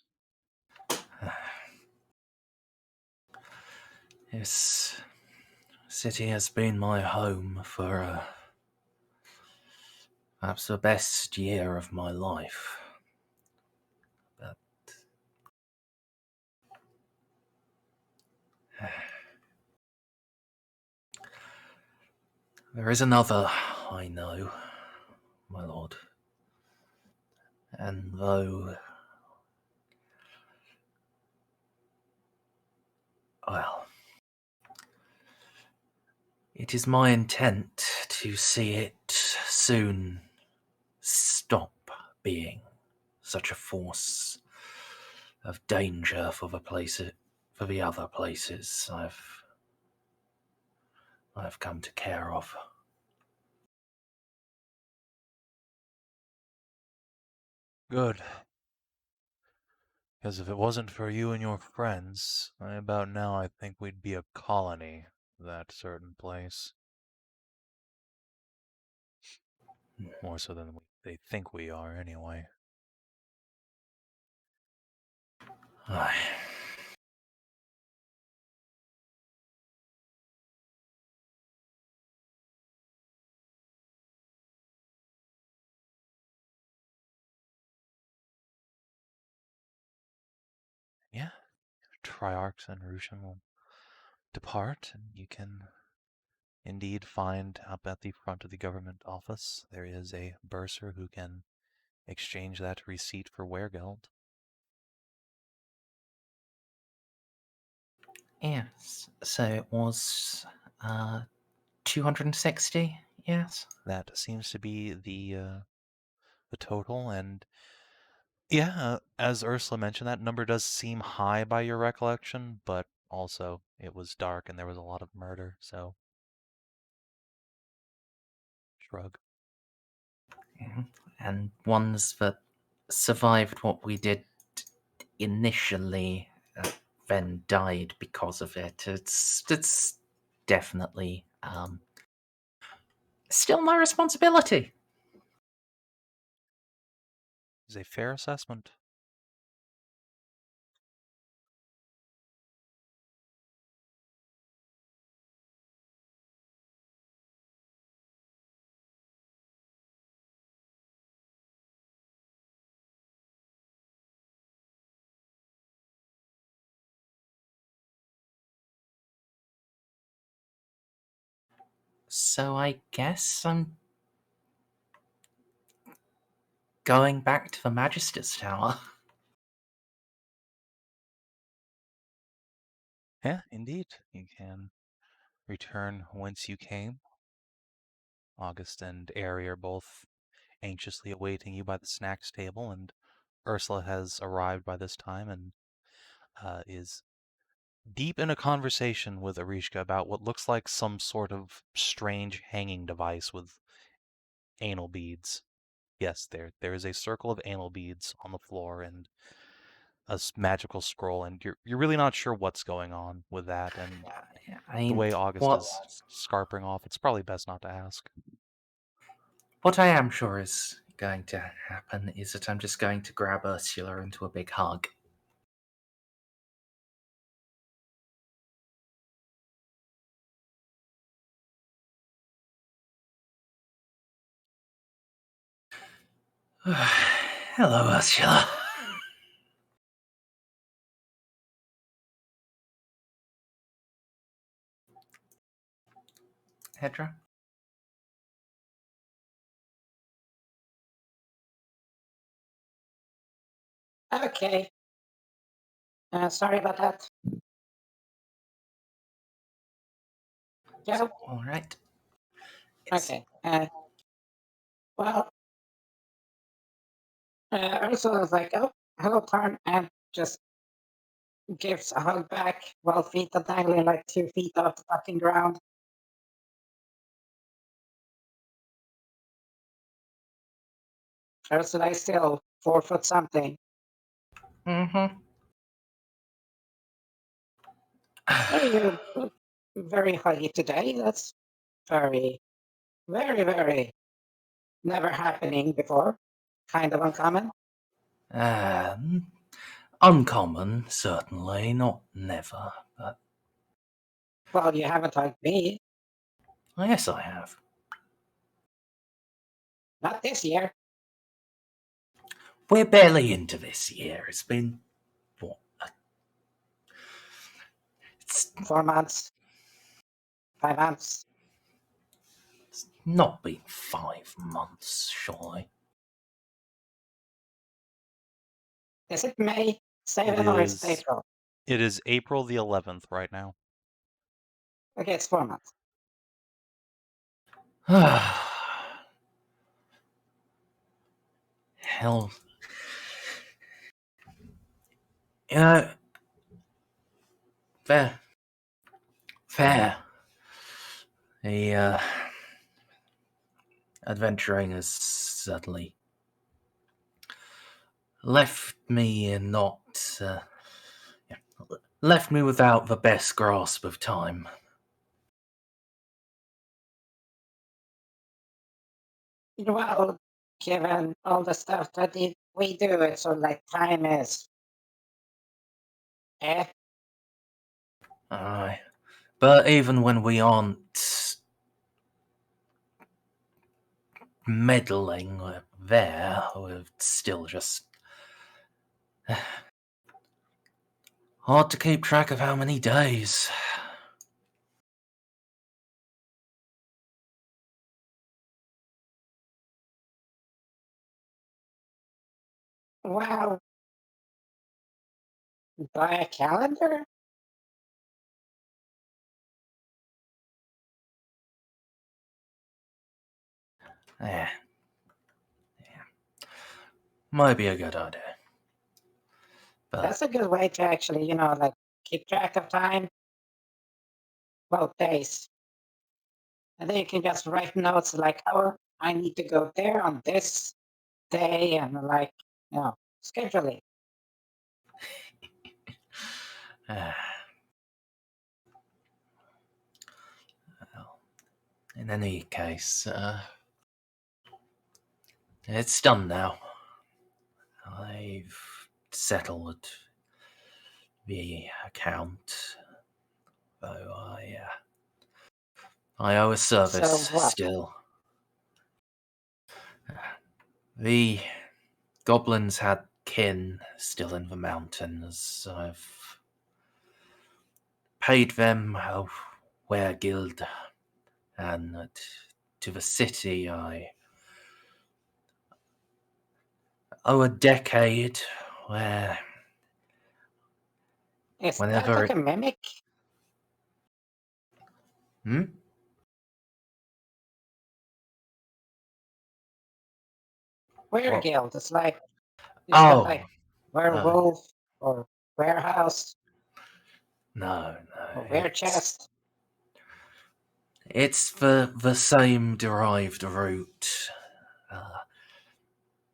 This city has been my home for perhaps the best year of my life. But there is another I know, my lord. And though, well, it is my intent to see it soon stop being such a force of danger for the other places I've come to care of. Good. Because if it wasn't for you and your friends, about now I think we'd be a colony of that certain place. More so than they think we are, anyway. Aye. Yeah, Triarchs and Rushan will depart, and you can indeed find up at the front of the government office there is a bursar who can exchange that receipt for weregeld. Yes, so it was 260 Yes. That seems to be the total, and yeah, as Ursula mentioned, that number does seem high by your recollection, but also it was dark and there was a lot of murder, so shrug. And ones that survived what we did initially, then died because of it. It's definitely still my responsibility. It's a fair assessment. So I guess I'm going back to the Magister's Tower. Yeah, indeed. You can return whence you came. August and Aerie are both anxiously awaiting you by the snacks table, and Ursula has arrived by this time and is deep in a conversation with Arishka about what looks like some sort of strange hanging device with anal beads. Yes, there is a circle of anal beads on the floor and a magical scroll, and you're really not sure what's going on with that. And I the mean, way August what, is scarpering off, it's probably best not to ask. what I am sure is going to happen is that I'm just going to grab Ursula into a big hug. Hello, Ursula. Hedrah? Okay. Sorry about that. Yeah. All right. Okay. Well, Ursula was like, "Oh, hello, Tarn," and just gives a hug back while feet are dangling like 2 feet off the fucking ground. Ursula is still 4 foot something. Mm-hmm. Oh, you very huggy today. That's very, very, very never happening before. Kind of uncommon. Uncommon, certainly, not never, but Well, you haven't hugged me. yes, I have. Not this year. We're barely into this year. It's been, what? It's 4 months. 5 months. not been 5 months, surely. Is it May 7 or is it April? It is April the 11th right now. Okay, it's 4 months. Hell. You know, fair. The adventuring has certainly left me left me without the best grasp of time. Well, given all the stuff that we do, it's sort of like time is. Eh? Aye. But even when we aren't meddling there, we're still just hard to keep track of how many days. Well, by a calendar? Yeah. Might be a good idea. But That's a good way to actually, like keep track of time. Well, days. And then you can just write notes like, oh, I need to go there on this day, and like, schedule it. Well, in any case, it's done now. I've settled the account, though I owe a service So what? still. The goblins had kin still in the mountains. I've paid them a were guild, and to the city I owe a decade where Is that whenever like it... a mimic? Hmm? What? Guild. It's like, is that Oh, like werewolf or warehouse no, or it's chest? it's the same derived root,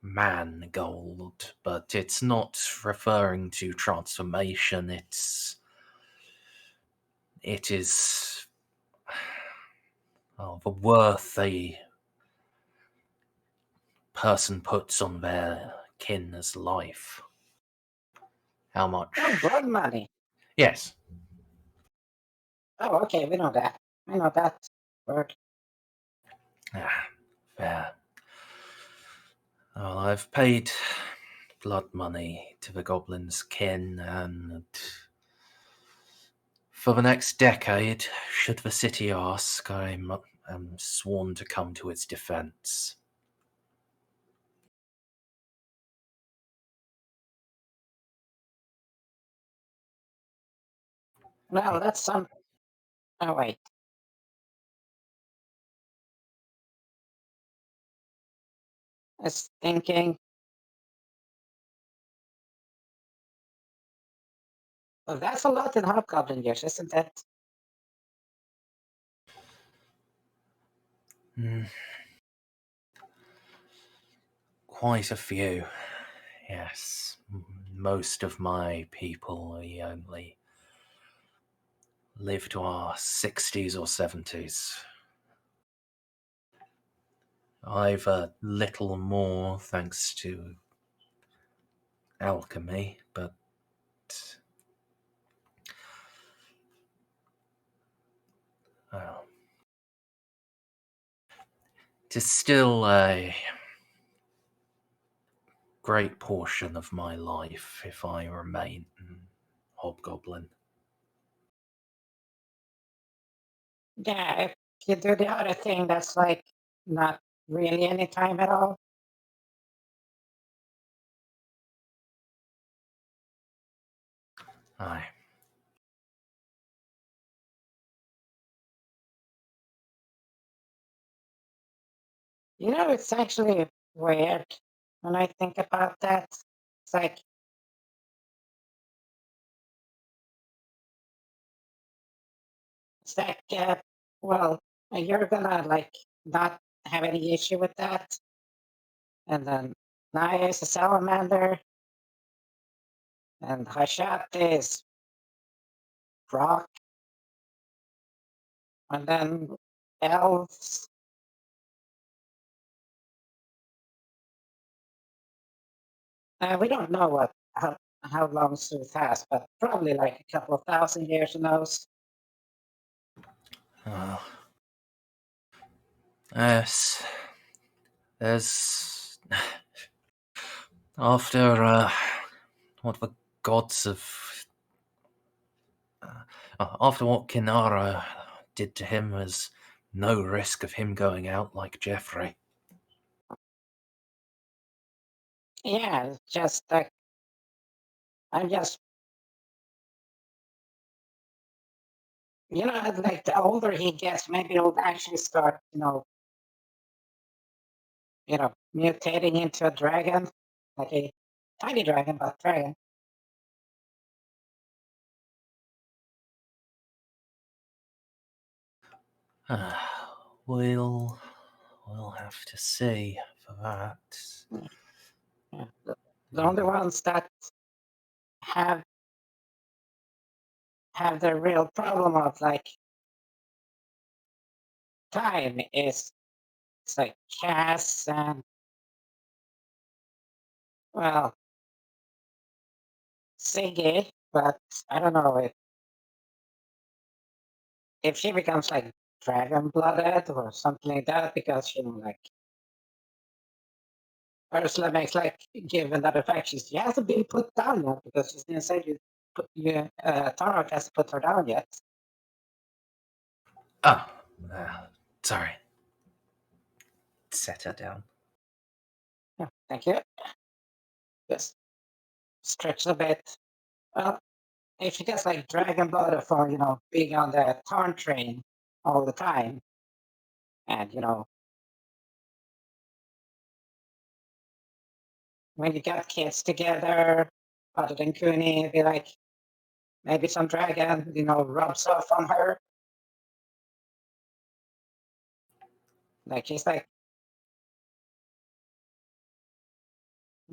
man gold, but it's not referring to transformation. It is the worth a person puts on their kin's life. How much? Oh, blood money. Yes. Oh, okay, we know that. I know that word. Fair. Well, I've paid blood money to the goblin's kin, and for the next decade, should the city ask, I'm sworn to come to its defense. Well, that's some. Oh, wait. I was thinking. Well, that's a lot in Hobgoblin years, isn't it? Quite a few, yes. Most of my people only live to our 60s or 70s. I've a little more thanks to alchemy, but well, it is still a great portion of my life if I remain Hobgoblin. Yeah, if you do the other thing, that's like not really any time at all. Aye. It's actually weird when I think about that. It's like, well, you're gonna like not have any issue with that. And then Nahia is a salamander, and Hashat is rock, and then elves. We don't know how long Szooth has, but probably like a couple of thousand years, who knows? Yes. There's... After what the gods of... after what Kinara did to him, there's no risk of him going out like Jeffrey. Yeah, it's just like I'm just like the older he gets, maybe he'll actually start, mutating into a dragon, like a tiny dragon, but dragon. We'll have to see for that. Yeah. The only ones that have the real problem of like time is it's like Cass and well Siggy, but I don't know if she becomes like dragon blooded or something like that because like Ursula makes like given that effect she hasn't been put down yet because she's didn't say Tarnavak hasn't put her down yet. Oh, sorry. Set her down. Yeah, thank you. Just stretch a bit. Well, if she gets like dragon blood for being on the Tarn train all the time, and when you got kids together, other than Cooney, it'd be like maybe some dragon, rubs off on her. Like she's like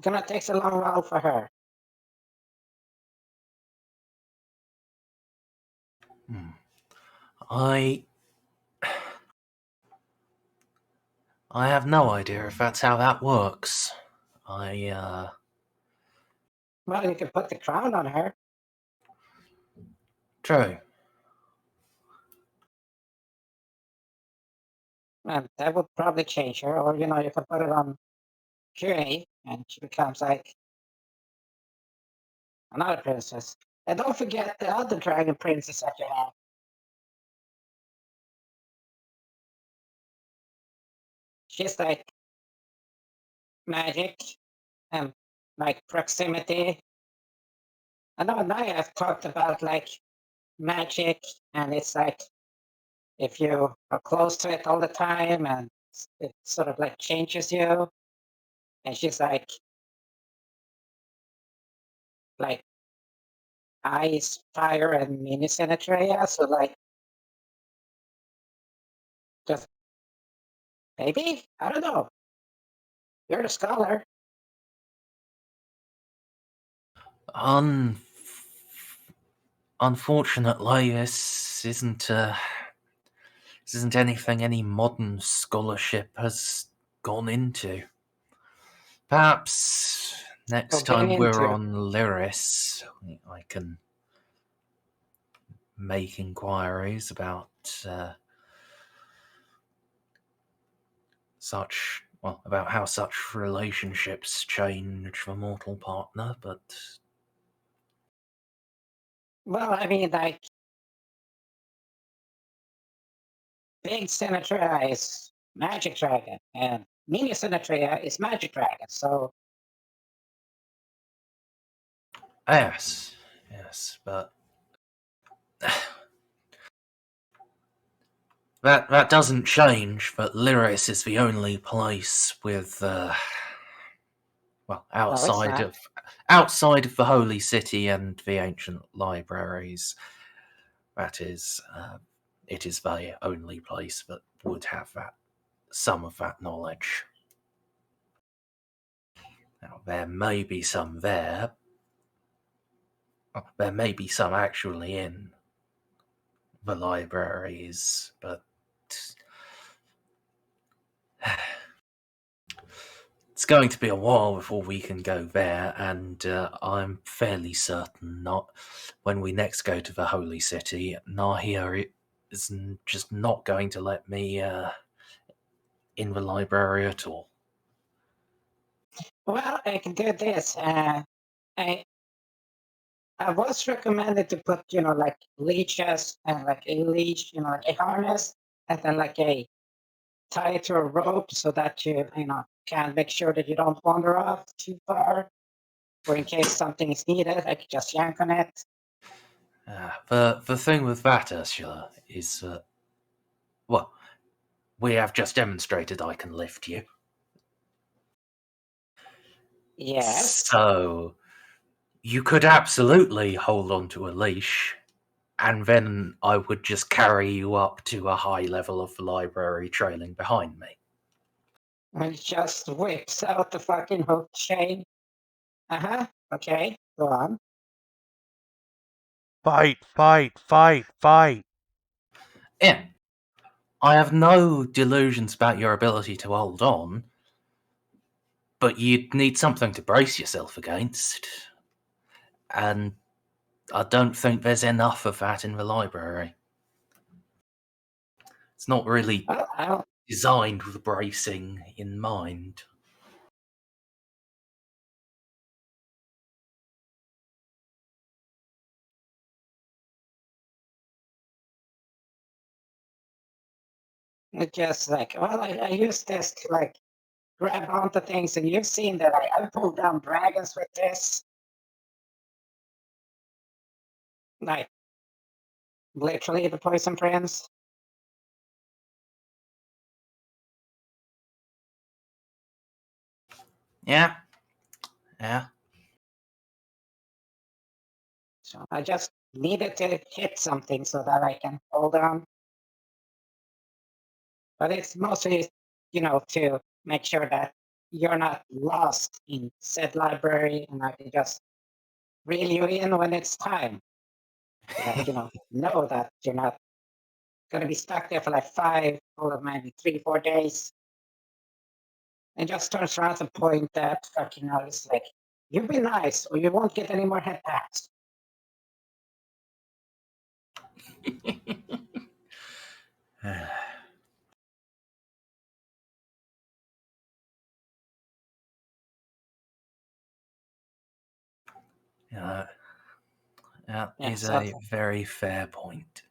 gonna take a long while for her. I have no idea if that's how that works. Well, you could put the crown on her. True. And that would probably change her. Or, you can put it on Curie and she becomes like another princess. And don't forget the other dragon princess that you have. She's like magic and like proximity. I know Nahia have talked about like magic, and it's like if you are close to it all the time and it sort of like changes you. And she's like ice, fire, and mini Sinatria. So like just maybe? I don't know. You're the scholar. Unfortunately, this isn't anything any modern scholarship has gone into. Perhaps next time we're on Lyris, I can make inquiries about about how such relationships change the mortal partner, but well, I mean, like big Sinatria is magic dragon, and mini Sinatria is magic dragon. So yes, but that doesn't change that Lyris is the only place with outside of the Holy City and the ancient libraries. That is, it is the only place that would have some of that knowledge. Now, there may be some there. There may be some actually in the libraries, but it's going to be a while before we can go there, and I'm fairly certain not when we next go to the Holy City. Nahia is just not going to let me in the library at all. well, I can do this. I was recommended to put, like leeches and like a leash, like a harness, and then like a tie it to a rope so that you can make sure that you don't wander off too far, or in case something is needed, I could just yank on it. The thing with that, Ursula, is we have just demonstrated I can lift you. Yes. So, you could absolutely hold on to a leash, and then I would just carry you up to a high level of the library trailing behind me. And just whips out the fucking hook chain. Okay, go on. Fight, fight, fight, fight. Yeah. I have no delusions about your ability to hold on, but you'd need something to brace yourself against. And I don't think there's enough of that in the library. It's not really Well, I'll designed with bracing in mind. just like, well, I use this to like grab onto things, and you've seen that I pulled down dragons with this. Like, literally the Poison Prince. Yeah. So I just needed to hit something so that I can hold on. But it's mostly, to make sure that you're not lost in said library, and I can just reel you in when it's time. So that, know that you're not going to be stuck there for like 5 or maybe 3-4 days. And just turns around and point that fucking out. It's like, you be nice or you won't get any more head pats. That Yeah, is so a very fair point.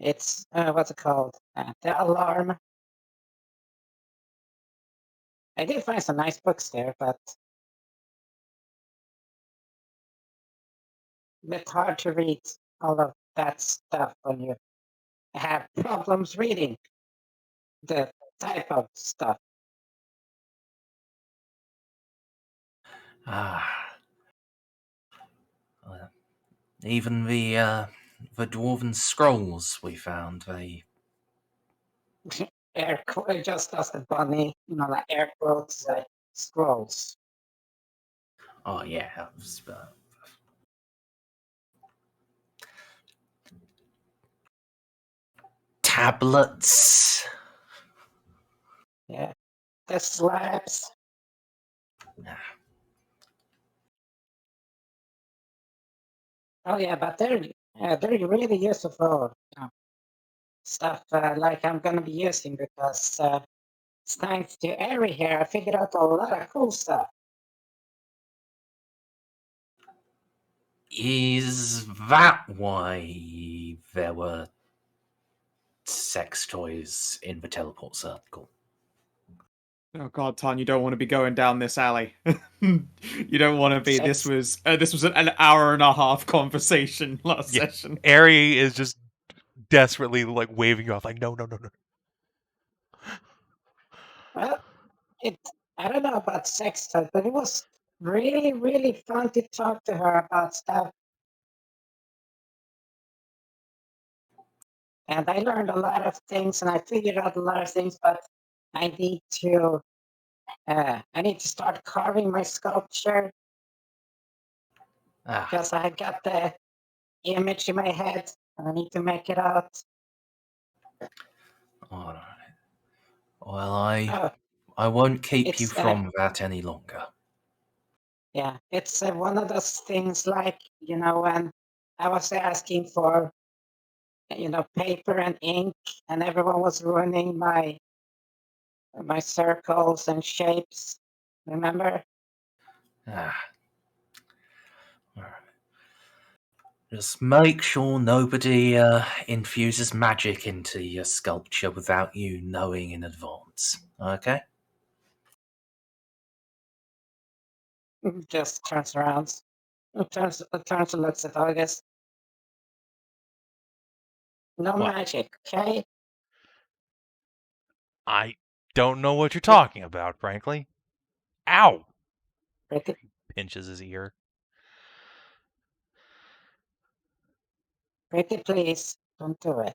it's, what's it called? The Alarm. I did find some nice books there, but it's hard to read all of that stuff when you have problems reading the type of stuff. Well, even the dwarven scrolls we found, they... Just as the bunny, like air quotes, like scrolls. Oh yeah, that was, tablets. Yeah, the slabs. Oh yeah, but they're really useful. Stuff like I'm gonna be using because thanks to Ari here, I figured out a lot of cool stuff. Is that why there were sex toys in the teleport circle? Oh god, Tarn, you don't want to be going down this alley. You don't want to be. This was an hour and a half conversation last session. Ari is just desperately like waving you off, like no. Well, I don't know about sex stuff, but it was really, really fun to talk to her about stuff. And I learned a lot of things, and I figured out a lot of things, but I need to start carving my sculpture because I got the image in my head, and I need to make it out. All right. Well, I won't keep you from that any longer. Yeah, it's one of those things like, when I was asking for, paper and ink, and everyone was ruining my circles and shapes. Remember? All right. Just make sure nobody infuses magic into your sculpture without you knowing in advance, okay? Just turns around. Turns and looks at August. No What? magic, okay? I don't know what you're talking about, frankly. Ow! Pretty, Pinches his ear. pretty please, don't do it.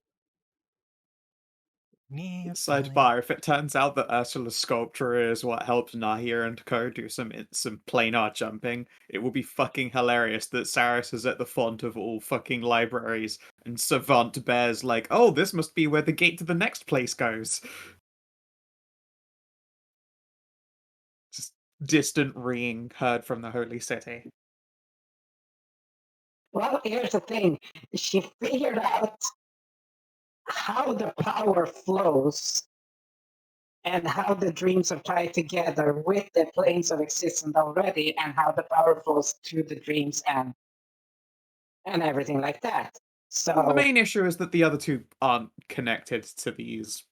Yeah, fine. Sidebar: if it turns out that Ursula's sculpture is what helped Nahia and Co do some planar jumping, it will be fucking hilarious that Saris is at the font of all fucking libraries, and Savant Bear's like, oh, this must be where the gate to the next place goes. Just distant ringing heard from the holy city. Well, here's the thing. She figured out how the power flows and how the dreams apply together with the planes of existence already, and how the power flows to the dreams and everything like that. Well, the So main issue is that the other two aren't connected to these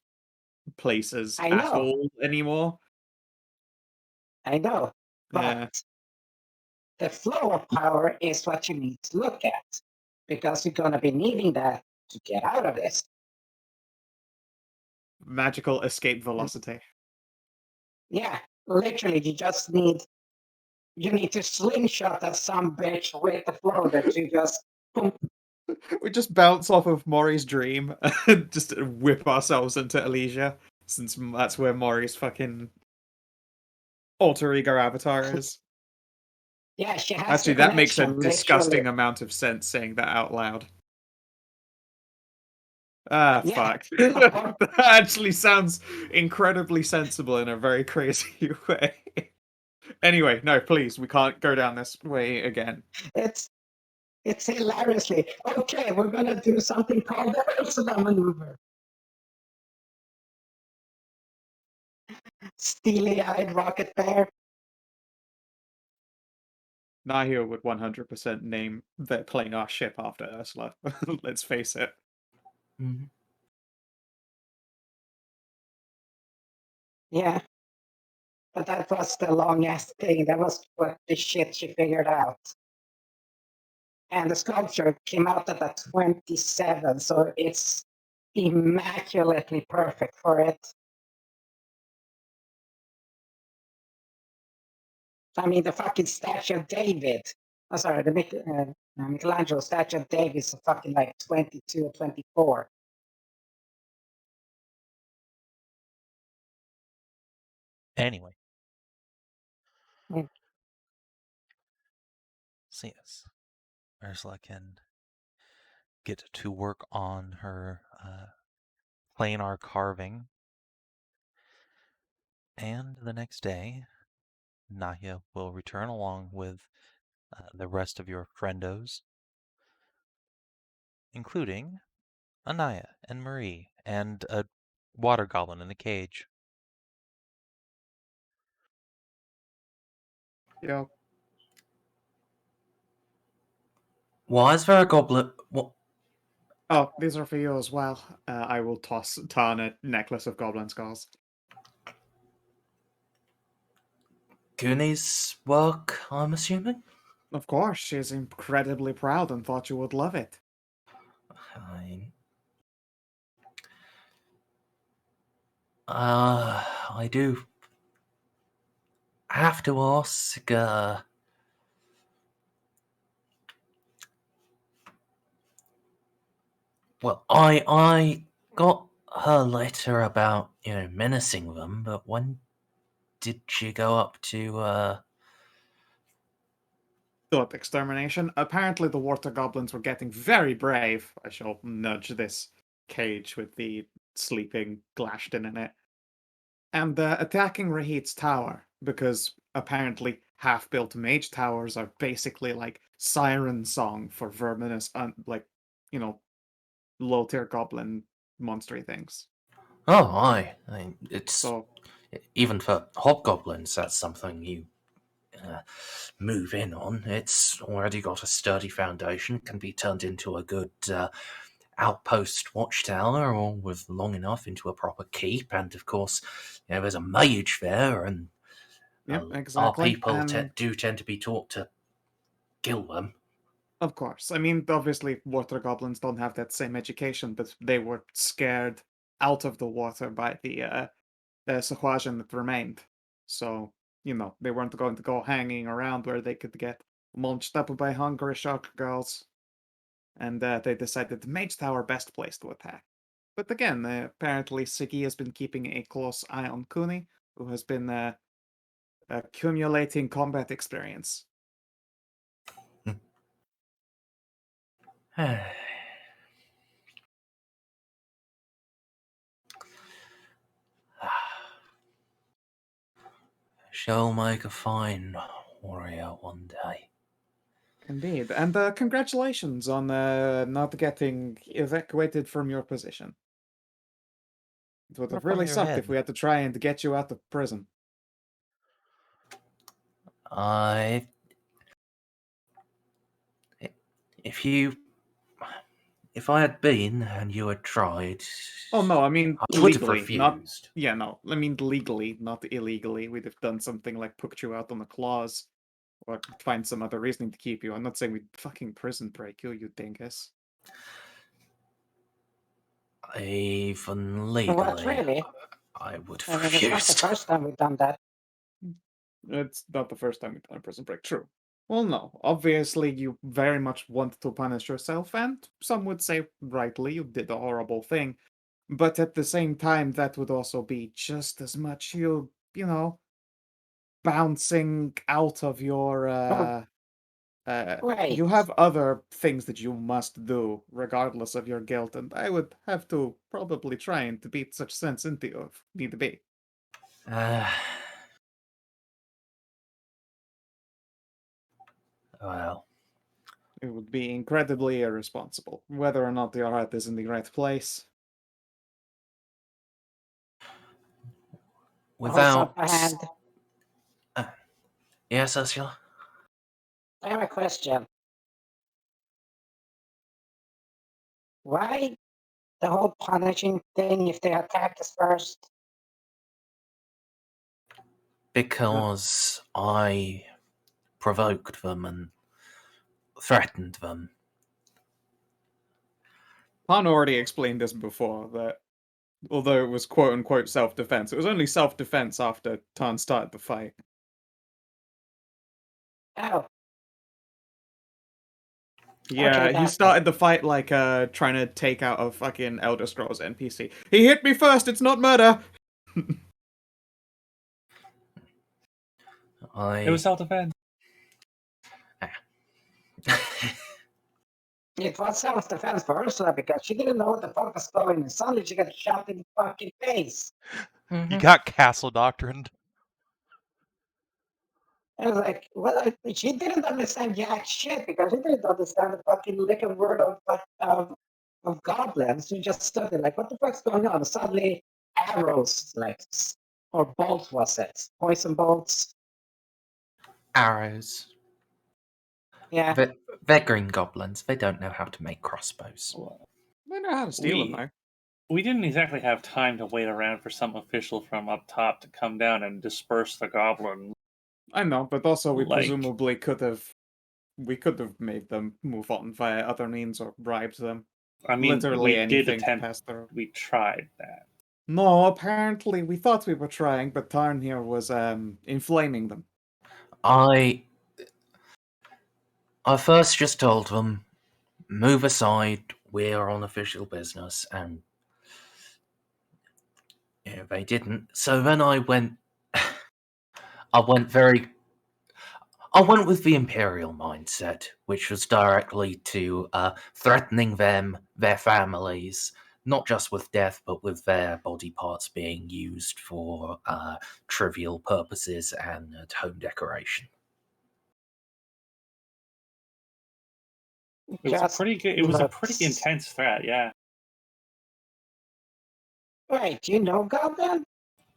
places I at know. all anymore. I know, but Yeah. the flow of power is what you need to look at, because you're going to be needing that to get out of this. Magical escape velocity. Yeah, literally, you need to slingshot at some bitch with the flow that you just boom. We just bounce off of Mori's dream and just whip ourselves into Elysia, since that's where Mori's fucking alter ego avatar is. Yeah, she has Actually, the that makes a connection, disgusting literally. amount of sense saying that out loud. Ah, Yeah. fuck. That actually sounds incredibly sensible in a very crazy way. Anyway, no, please, we can't go down this way again. It's hilariously okay. We're gonna do something called the Ursula maneuver. Steely-eyed rocket bear. Nahia would 100% name their planar ship after Ursula. Let's face it. Mhm. Yeah, but that was the long ass thing. That was what the shit she figured out. And the sculpture came out at a 27, so it's immaculately perfect for it. I mean, the fucking statue of David. Oh, sorry, the Michelangelo statue of David is fucking like 22 or 24. Anyway. Mm. So yes, Ursula can get to work on her planar carving. And the next day, Nahia will return along with the rest of your friendos, including Anaya and Marie and a water goblin in a cage. Yep. Why is there a goblin? What? Oh, these are for you as well. I will toss Tarn a necklace of goblin skulls. Goonies work, I'm assuming? Of course, she's incredibly proud and thought you would love it. I do have to ask, well, I got her letter about, menacing them, but when did she go up to, Thought extermination. Apparently, the water goblins were getting very brave. I shall nudge this cage with the sleeping Glashton in it. And attacking Rahit's tower, because apparently half-built mage towers are basically like siren song for verminous, low-tier goblin monstery things. Oh, I mean, it's So, even for hobgoblins. That's something you move in on. It's already got a sturdy foundation. Can be turned into a good outpost watchtower, or with long enough into a proper keep. And of course, there's a mage there, and yep, our exactly. people And do tend to be taught to kill them. of course, I mean, obviously, water goblins don't have that same education, but they were scared out of the water by the Sahuagin that remained. So, they weren't going to go hanging around where they could get munched up by hungry shark girls. And they decided the Mage Tower best place to attack. But again, apparently Sigi has been keeping a close eye on Kuni, who has been accumulating combat experience. Shall make a fine warrior one day. Indeed. And congratulations on not getting evacuated from your position. It would Or have from really your sucked head. if we had to try and get you out of prison. If I had been and you had tried, Oh no, I mean I would have legally, not refused. yeah, no. I mean legally, not illegally. We'd have done something like put you out on a clause, or find some other reasoning to keep you. I'm not saying we'd fucking prison break you, you dingus. Even What, legally, really? I would I have mean, it's not the refused. first time we've done that. It's not the first time we've done a prison break. True. Well, no. Obviously, you very much want to punish yourself, and some would say rightly you did a horrible thing. But at the same time, that would also be just as much bouncing out of your Wait. you have other things that you must do regardless of your guilt, and I would have to probably try and to beat such sense into you if need to be. Well, It would be incredibly irresponsible, whether or not your heart is in the right place. without. Also, Yes, Ursula? I have a question. Why the whole punishing thing if they attack us first? Because I provoked them and threatened them. Han already explained this before, that although it was quote-unquote self-defense, it was only self-defense after Tarn started the fight. Oh, Yeah, Okay, he started the fight like trying to take out a fucking Elder Scrolls NPC. He hit me first, it's not murder! It was self-defense. it was self-defense for Ursula because she didn't know what the fuck was going on. Suddenly she got shot in the fucking face. You got castle doctrined. I was like, well, she didn't understand jack shit because she didn't understand the fucking liquor word of goblins. She just stood there like, what the fuck's going on? And suddenly, arrows, or bolts was it? Poison bolts? Arrows. Yeah. They're green goblins. They don't know how to make crossbows. I know how to steal them, though. We didn't exactly have time to wait around for some official from up top to come down and disperse the goblins. I know, but also we Like- presumably could have made them move on via other means or bribed them. I mean, Literally we anything did to attempt. pass through. We tried that. No, apparently we thought we were trying, but Tarn here was inflaming them. I first just told them, move aside, we're on official business, and yeah, they didn't. So then I went with the Imperial mindset, which was directly to threatening them, their families, not just with death, but with their body parts being used for trivial purposes and home decoration. It was a pretty good. It was a pretty intense threat. Yeah. Wait, do you know Goblin?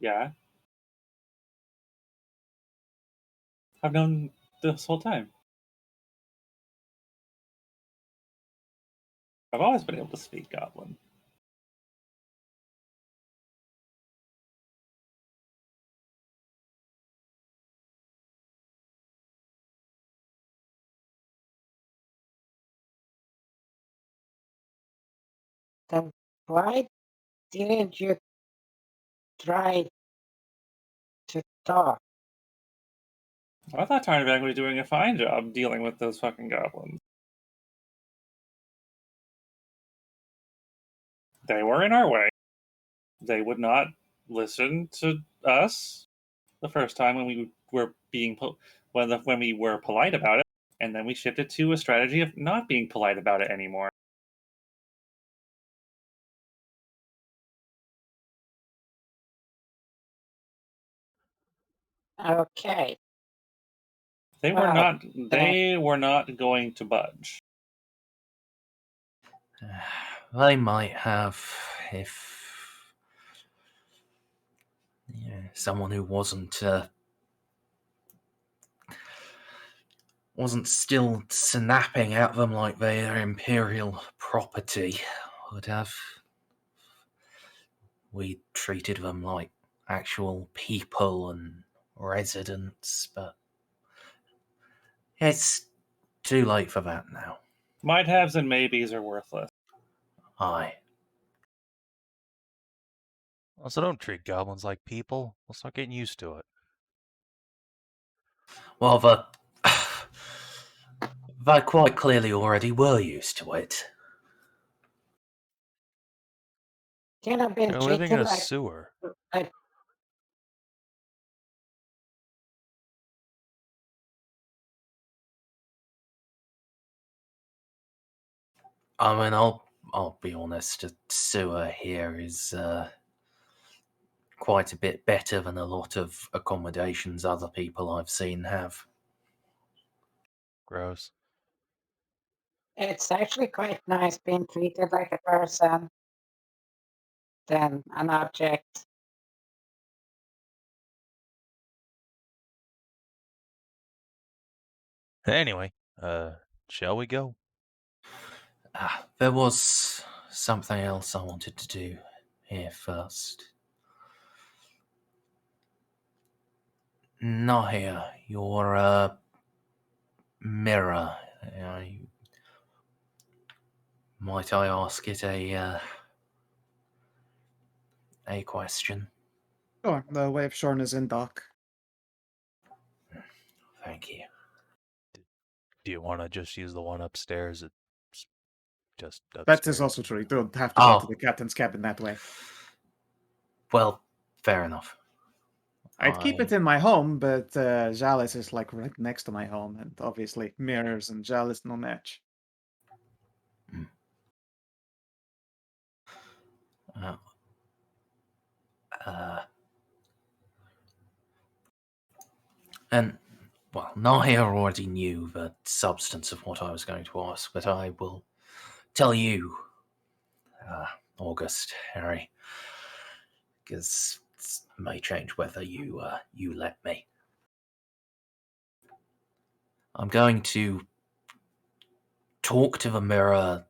Yeah. I've known this whole time. I've always been able to speak Goblin. Then why didn't you try talk. I thought Tarnavak was doing a fine job dealing with those fucking goblins. They were in our way. They would not listen to us the first time when we were being when we were polite about it, and then we shifted to a strategy of not being polite about it anymore. Okay. They were Well, not. They were not going to budge. They might have if someone who wasn't still snapping at them like they're imperial property would have. We treated them like actual people and residents, but it's too late for that now. Might haves and maybes are worthless. Aye. Also, don't treat goblins like people. We'll start getting used to it. Well, they quite clearly already were used to it. Can have been They're living in treated a like sewer. I mean, I'll be honest. A sewer here is quite a bit better than a lot of accommodations other people I've seen have. Gross. It's actually quite nice being treated like a person than an object. Anyway, shall we go? There was something else I wanted to do here first. Nahia, your mirror. Might I ask it a question? Sure, the wave shorn is in dock. Thank you. Do you want to just use the one upstairs? It's just upstairs. That is also true. You don't have to go to the captain's cabin that way. Well, fair enough. I'd keep it in my home, but Jalis is like right next to my home, and obviously mirrors and Jalis no match. And, well, Nahia already knew the substance of what I was going to ask, but I will tell you, August, Harry, because it may change whether you let me. I'm going to talk to the mirror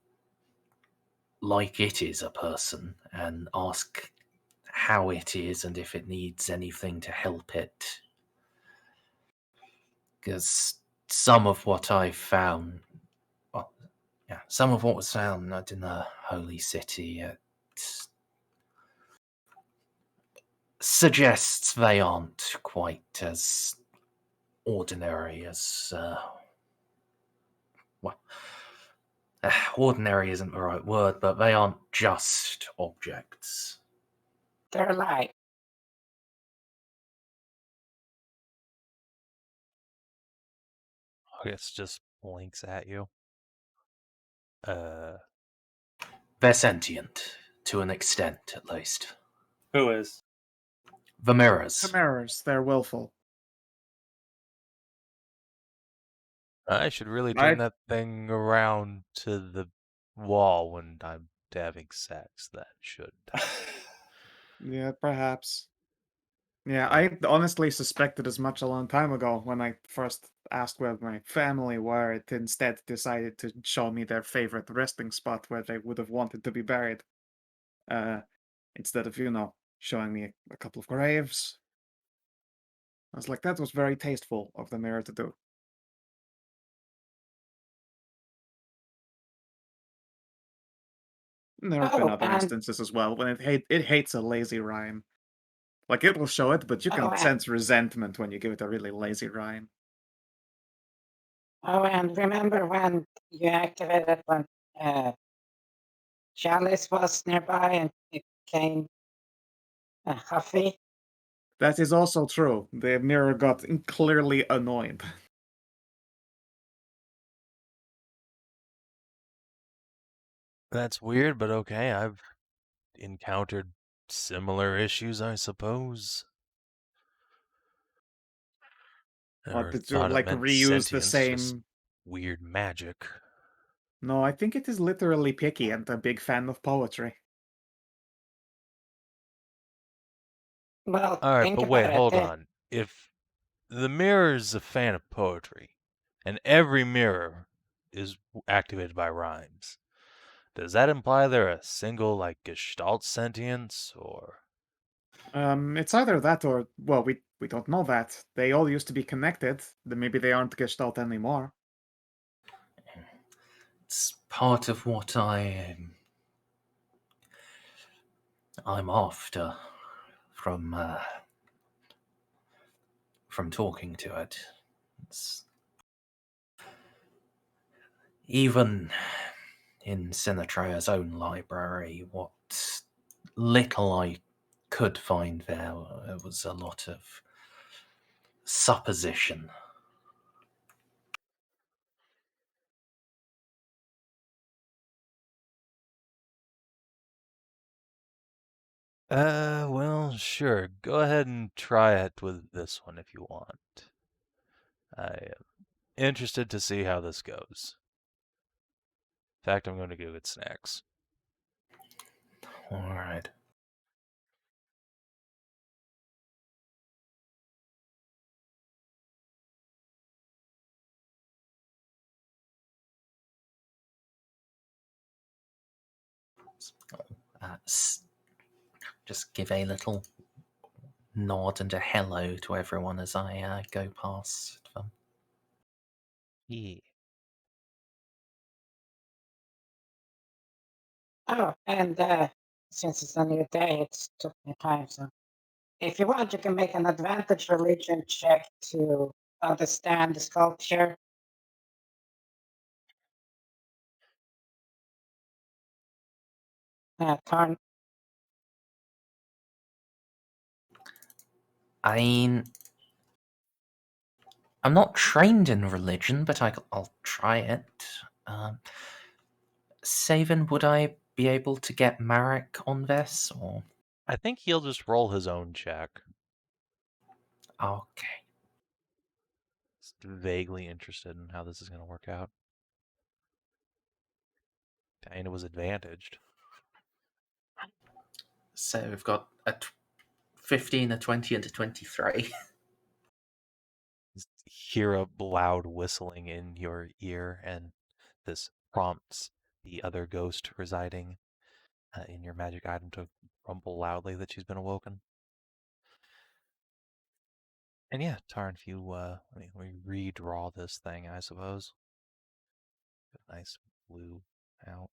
like it is a person and ask how it is and if it needs anything to help it. Because some of what I found, some of what was found in the Holy City, it suggests they aren't quite as ordinary as, ordinary isn't the right word, but they aren't just objects. They're alive. August just blinks at you. They're sentient, to an extent, at least. Who is? The mirrors. The mirrors, they're willful. I should really turn that thing around to the wall when I'm having sex. That should. Yeah, perhaps. Yeah, I honestly suspected as much a long time ago when I first asked where my family were. It instead decided to show me their favorite resting spot where they would have wanted to be buried. Instead of, showing me a couple of graves. I was like, that was very tasteful of the mirror to do. And there have been other instances as well when it hates a lazy rhyme. Like, it will show it, but you can Oh, sense resentment when you give it a really lazy rhyme. Oh, and remember when you activated when Chalice was nearby and it became huffy? That is also true. The mirror got clearly annoyed. That's weird, but okay. I've encountered similar issues, I suppose. Never Did you, thought it like, meant reuse the sentience, just same... weird magic. No, I think it is literally picky and a big fan of poetry. Well, Alright, think but wait, about hold it. on. If the mirror is a fan of poetry, and every mirror is activated by rhymes, does that imply they're a single, like, gestalt sentience, or... It's either that or, well, we don't know that. They all used to be connected. Then maybe they aren't Gestalt anymore. It's part of what I'm after from talking to it. It's, even in Sinatrea's own library, what little I could find there was a lot of supposition. Well, sure. Go ahead and try it with this one if you want. I am interested to see how this goes. In fact, I'm going to go get snacks. Alright. Just give a little nod and a hello to everyone as I go past them. Yeah. Oh, and since it's a new day, it's took me time, so if you want, you can make an advantage religion check to understand the sculpture. Tarn. I'm not trained in religion, but I'll try it. Savin, would I be able to get Marek on this, or...? I think he'll just roll his own check. Okay. Just vaguely interested in how this is going to work out. And it was advantaged. So we've got a 15, a 20, and a 23. Just hear a loud whistling in your ear, and this prompts the other ghost residing in your magic item to rumble loudly that she's been awoken. And yeah, Tarn, if you let me redraw this thing, I suppose. Get a nice blue out.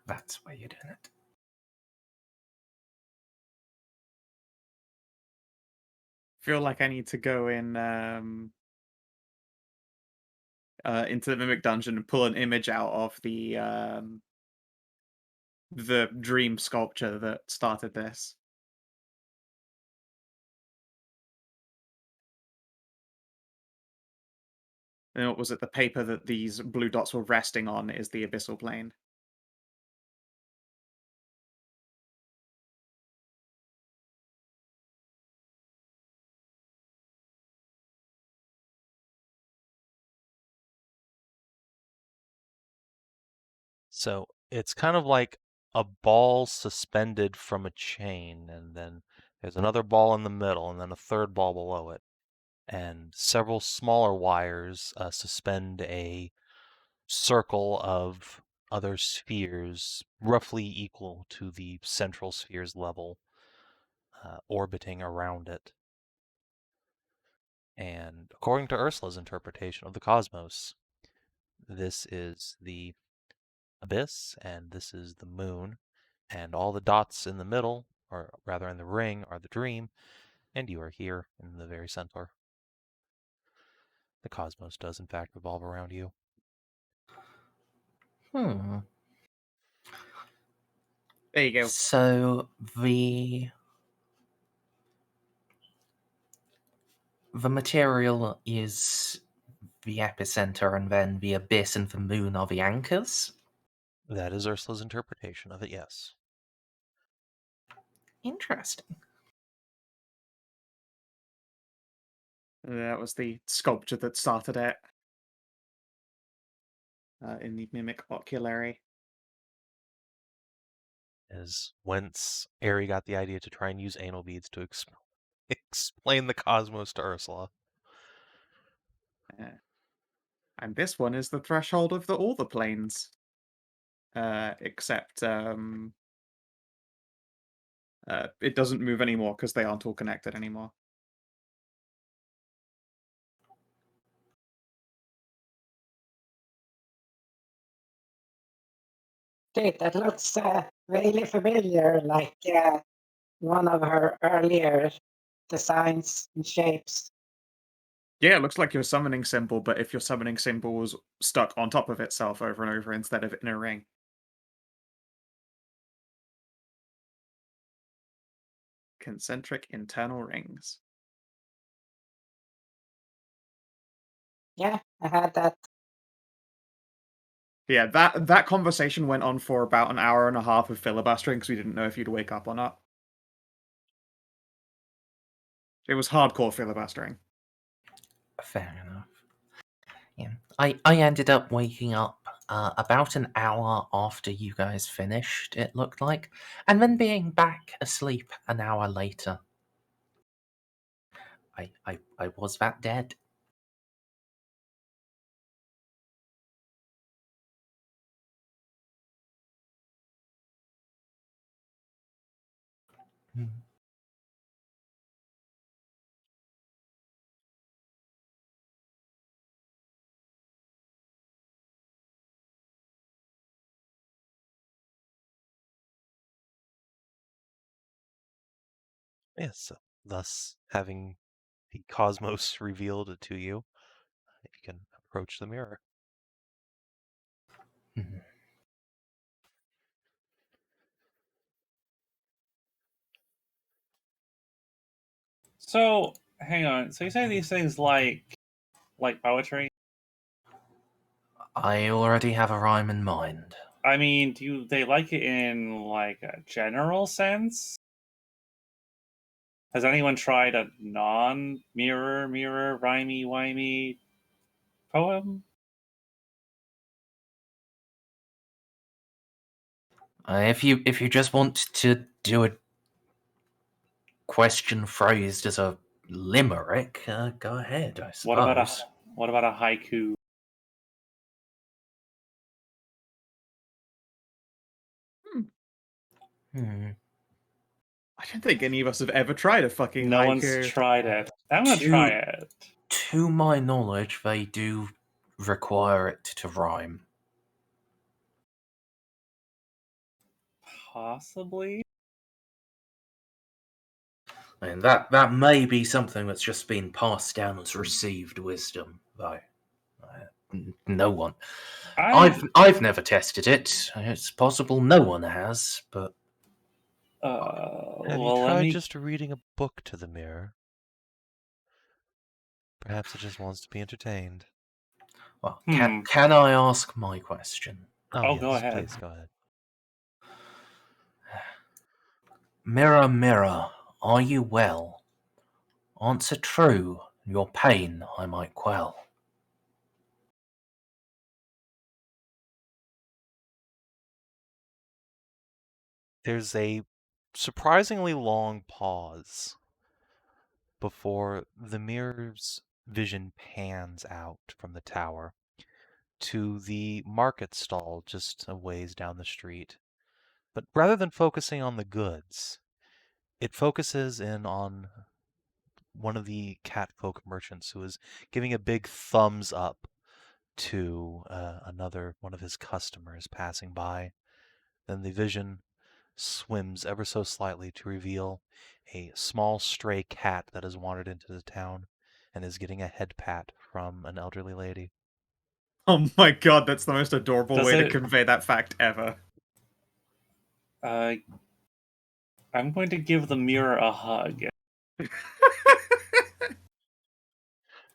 That's where you're doing it. Feel like I need to go in into the Mimic Dungeon and pull an image out of the dream sculpture that started this. And what was it? The paper that these blue dots were resting on is the Abyssal Plane. So it's kind of like a ball suspended from a chain, and then there's another ball in the middle, and then a third ball below it. And several smaller wires suspend a circle of other spheres roughly equal to the central sphere's level, orbiting around it. And according to Ursula's interpretation of the cosmos, this is the abyss, and this is the moon, and all the dots in the middle, or rather in the ring, are the dream, and you are here in the very center. The cosmos does, in fact, revolve around you. There you go. So the material is the epicenter, and then the abyss and the moon are the anchors? That is Ursula's interpretation of it, yes. Interesting. That was the sculpture that started it in the Mimic Oculary. Is whence Aerie got the idea to try and use anal beads to explain the cosmos to Ursula. And this one is the threshold of all the planes. Except it doesn't move anymore because they aren't all connected anymore. Dude, that looks really familiar, like one of her earlier designs and shapes. Yeah, it looks like your summoning symbol, but if your summoning symbol was stuck on top of itself over and over instead of in a ring. Concentric internal rings. Yeah, I had that. Yeah, that conversation went on for about an hour and a half of filibustering because we didn't know if you'd wake up or not. It was hardcore filibustering. Fair enough. Yeah. I ended up waking up about an hour after you guys finished, it looked like, and then being back asleep an hour later. I was that dead. Yes, thus having the cosmos revealed to you, you can approach the mirror. So, hang on. So you say these things like poetry? I already have a rhyme in mind. I mean, do they like it in like a general sense? Has anyone tried a non-mirror, rhymey-wimey poem? If you just want to do a question phrased as a limerick, go ahead, I suppose. What about a haiku? I don't think any of us have ever tried a fucking No haiku. one's tried it. I'm gonna try it. To my knowledge, they do require it to rhyme. Possibly. And that may be something that's just been passed down as received wisdom, though. No one. I've never tested it. It's possible no one has, but Have you tried just reading a book to the mirror? Perhaps it just wants to be entertained. Well, can I ask my question? Oh, yes, go ahead. Please, go ahead. Mirror, mirror, are you well? Answer true, your pain I might quell. There's a surprisingly long pause before the mirror's vision pans out from the tower to the market stall just a ways down the street. But rather than focusing on the goods, it focuses in on one of the catfolk merchants who is giving a big thumbs up to another one of his customers passing by. Then the vision swims ever so slightly to reveal a small stray cat that has wandered into the town and is getting a head pat from an elderly lady. Oh my god, that's the most adorable Does way to it- convey that fact ever. I'm going to give the mirror a hug.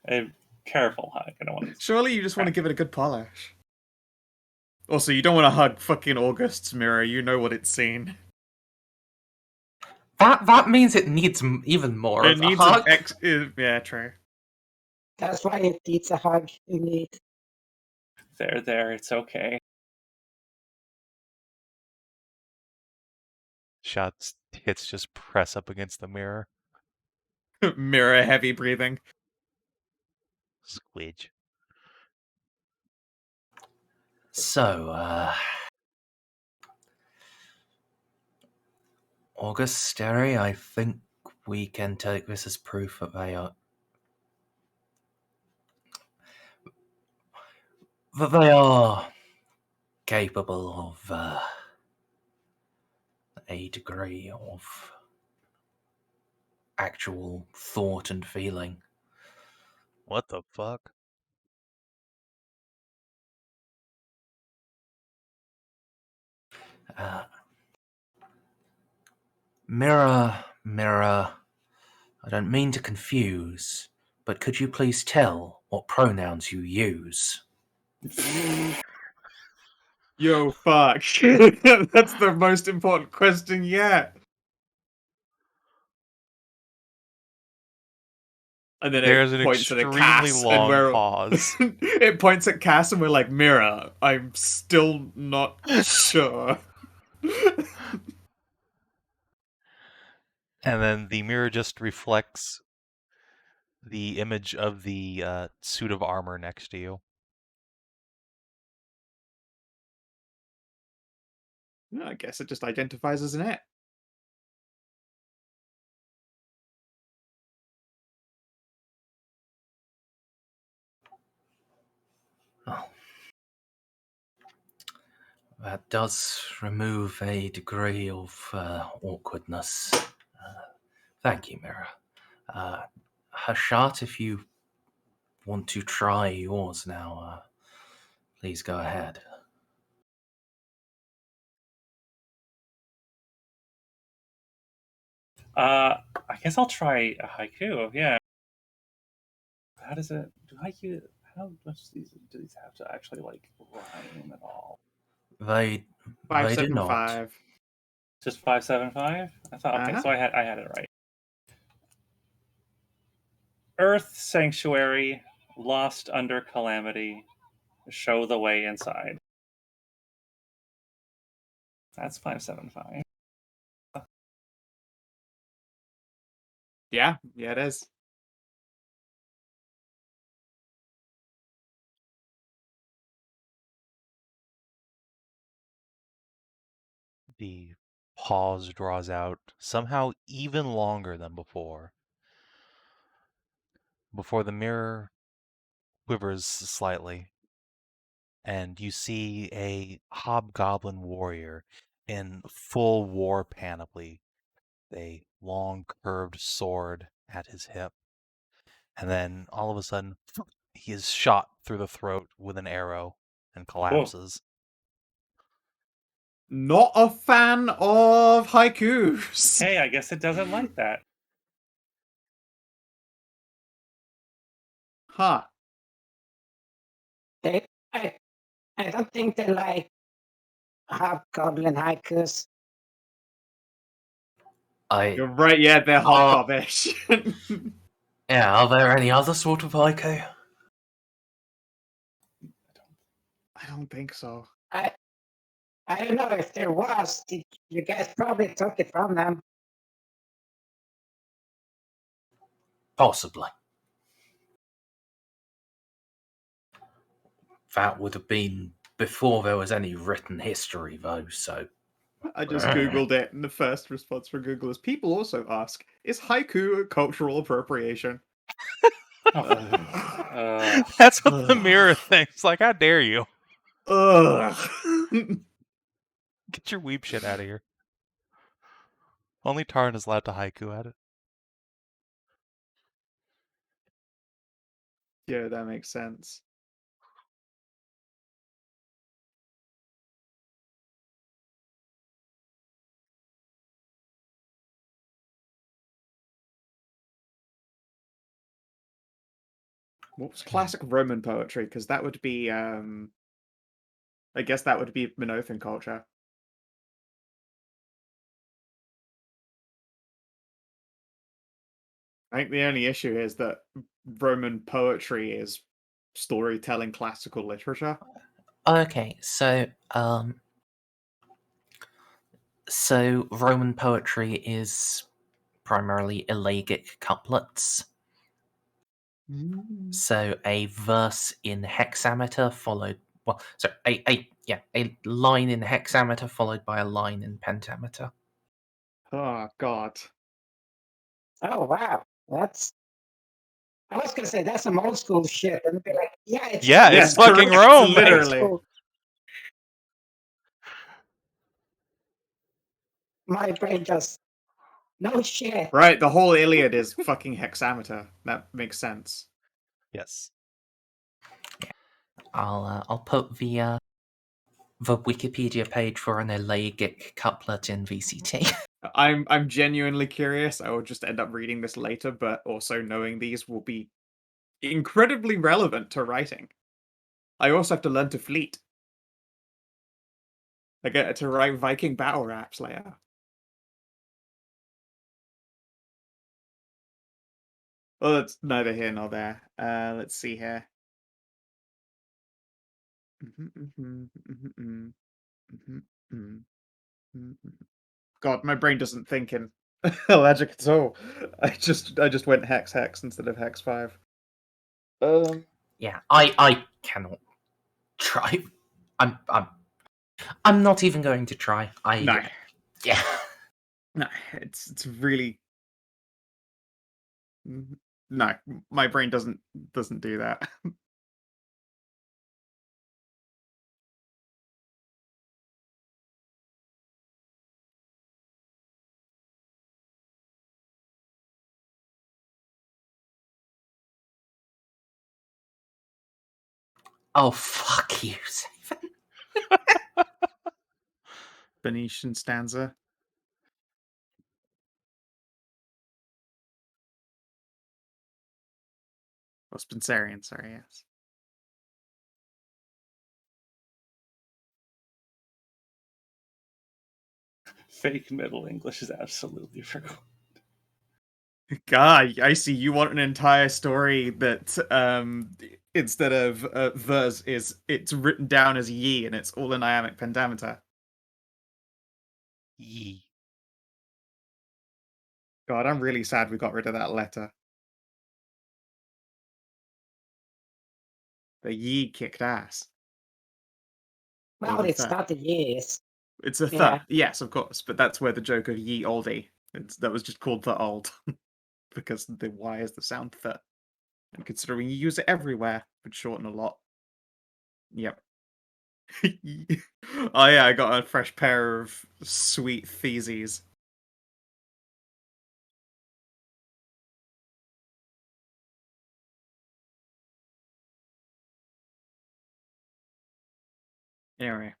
A careful hug. I don't want to. Surely you just want to give it a good polish. Also, you don't want to hug fucking August's mirror. You know what it's seen. That means it needs even more It of a needs hug. yeah, true. That's why it needs a hug. You need. There. It's okay. Shot's hits just press up against the mirror. Mirror heavy breathing. Squidge. So, August, Steri, I think we can take this as proof that they are capable of a degree of actual thought and feeling. What the fuck? Mirror, I don't mean to confuse, but could you please tell what pronouns you use? Yo, fuck. That's the most important question yet. And then There's it an points at a extremely Cass, and long we're pause. it points at Cass, and we're like, Mirror, I'm still not sure. And then the mirror just reflects the image of the suit of armor next to you. I guess it just identifies as an it. Oh. That does remove a degree of awkwardness. Thank you, Mirror. Hashat, if you want to try yours now, please go ahead. I guess I'll try a haiku. Yeah. How does it? How much do these have to actually like rhyme at all? They do not. 575. Just 575. I thought. Okay, Uh-huh. so I had it right. Earth sanctuary, lost under calamity. Show the way inside. That's 575. Yeah, it is. The pause draws out somehow even longer than before. Before the mirror quivers slightly, and you see a hobgoblin warrior in full war panoply, a long curved sword at his hip. And then all of a sudden, he is shot through the throat with an arrow and collapses. Not a fan of haikus. Hey, I guess it doesn't like that. Huh. I don't think they like hobgoblin haikus. You're right, yeah, they're hobgobbish. Yeah, are there any other sort of haiku? I don't think so. I don't know if there was. You guys probably took it from them. Possibly. That would have been before there was any written history, though, so... I just googled it, and the first response from Google is, people also ask, is haiku cultural appropriation? Oh. That's what the mirror thinks. Like, how dare you? Ugh. Get your weep shit out of here. Only Tarn is allowed to haiku at it. Yeah, that makes sense. What's classic Roman poetry? Because that would be, I guess that would be Minothan culture. I think the only issue is that Roman poetry is storytelling classical literature. Okay, so Roman poetry is primarily elegiac couplets. So a verse in hexameter followed, well, so a line in hexameter followed by a line in pentameter. Oh God. Oh wow, that's. I was gonna say that's some old school shit, and be like, yeah, it's Yeah, Roman, it's but fucking it's Rome. old Literally. school. My brain just no shit. Right, the whole Iliad is fucking hexameter. That makes sense. Yes. I'll put the Wikipedia page for an elegiac couplet in VCT. I'm genuinely curious. I will just end up reading this later, but also knowing these will be incredibly relevant to writing. I also have to learn to fleet. I get to write Viking battle raps later. Well, that's neither here nor there. Let's see here. God, my brain doesn't think in logic at all. I just went hex instead of hex 5. Yeah, I cannot try. I'm not even going to try. No. Yeah. No, it's really no. My brain doesn't do that. Oh, fuck you, Savin. Venetian stanza. Or Spencerian, sorry, yes. Fake Middle English is absolutely rude. God, I see you want an entire story that instead of verse it's written down as ye and it's all in iambic pentameter. Yee. God, I'm really sad we got rid of that letter. The ye kicked ass. Well, the it's th. not the years. It's a th. Yeah. Yes, of course, but that's where the joke of ye oldie. That was just called the old. Because the Y is the sound th. And considering you use it everywhere, would shorten a lot. Yep. Oh yeah, I got a fresh pair of sweet theses. Anyway,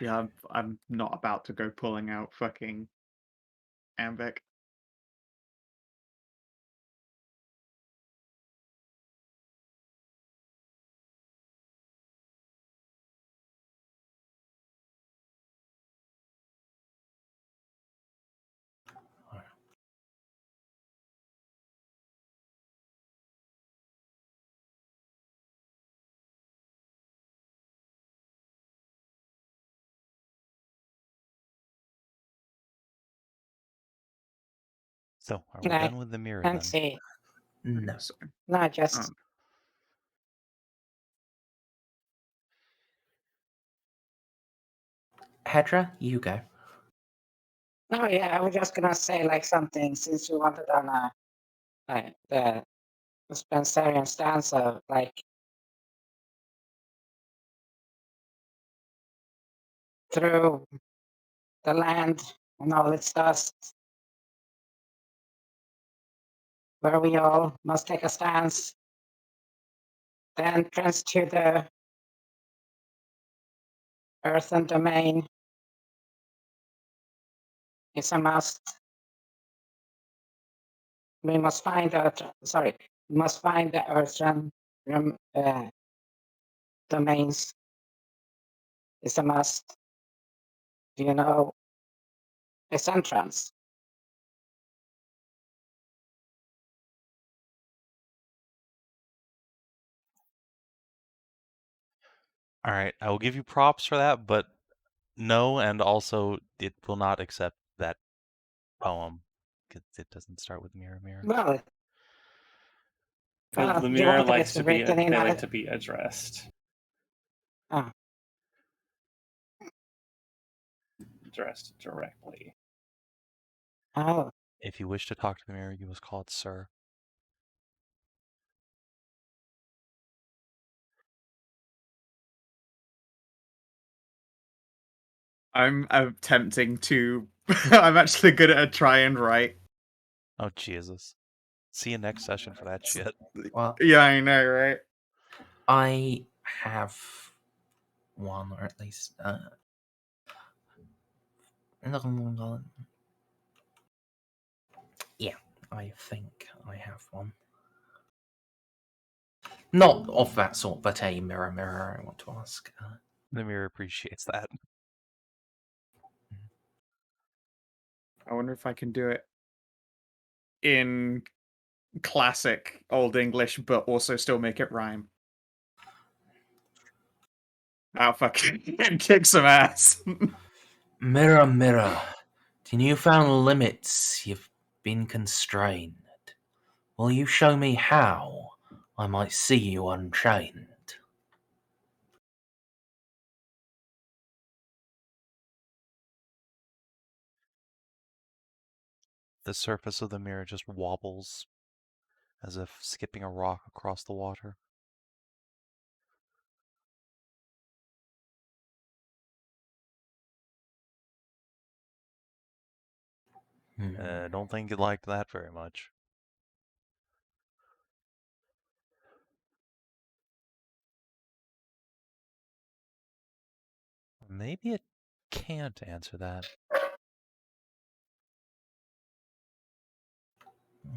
yeah, I'm not about to go pulling out fucking Ambic. So, are we Can I done with the mirror can't then? see. No. So, No, just Hedrah, you go. no. Yeah, I was just gonna say like something since you wanted on the Spencerian stanza, like through the land and all its dust, where we all must take a stance. The entrance to the earthen domain is a must. We must find we must find the earthen domains. Is a must. Do you know its entrance? All right, I will give you props for that, but no, and also it will not accept that poem because it doesn't start with mirror, mirror. Well, Because the you mirror want likes it to be written in they like other. to be addressed. Oh, Addressed directly. oh, If you wish to talk to the mirror, you must call it sir. I'm attempting to. I'm actually good at a try and write. Oh Jesus! See you next session for that shit. Well, Yeah, I know, right? I have one, or at least yeah, I think I have one. Not of that sort, but a mirror, mirror. I want to ask. The mirror appreciates that. I wonder if I can do it in classic Old English, but also still make it rhyme. I'll fucking kick some ass. Mirror, mirror, to newfound limits you've been constrained. Will you show me how I might see you unchained? The surface of the mirror just wobbles, as if skipping a rock across the water. Don't think it liked that very much. Maybe it can't answer that.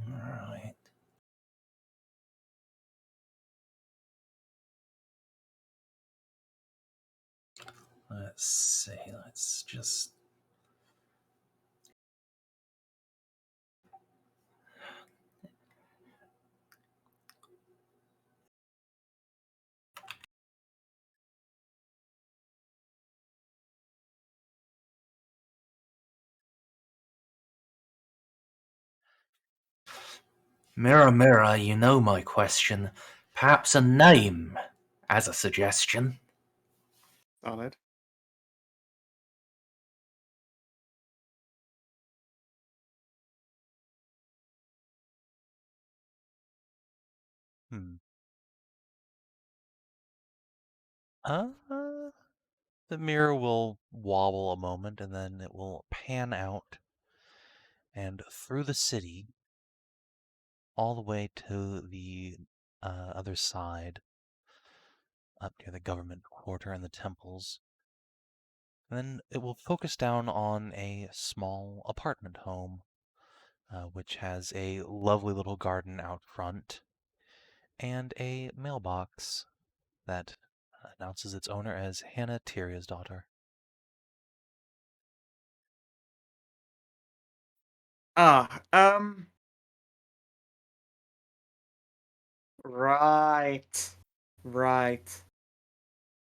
Right. Let's see. Let's just. Mirror, mirror, you know my question. Perhaps a name as a suggestion. Solid. The mirror will wobble a moment and then it will pan out and through the city all the way to the other side, up near the government quarter and the temples. And then it will focus down on a small apartment home, which has a lovely little garden out front and a mailbox that announces its owner as Hannah Tyria's daughter. Right. Right.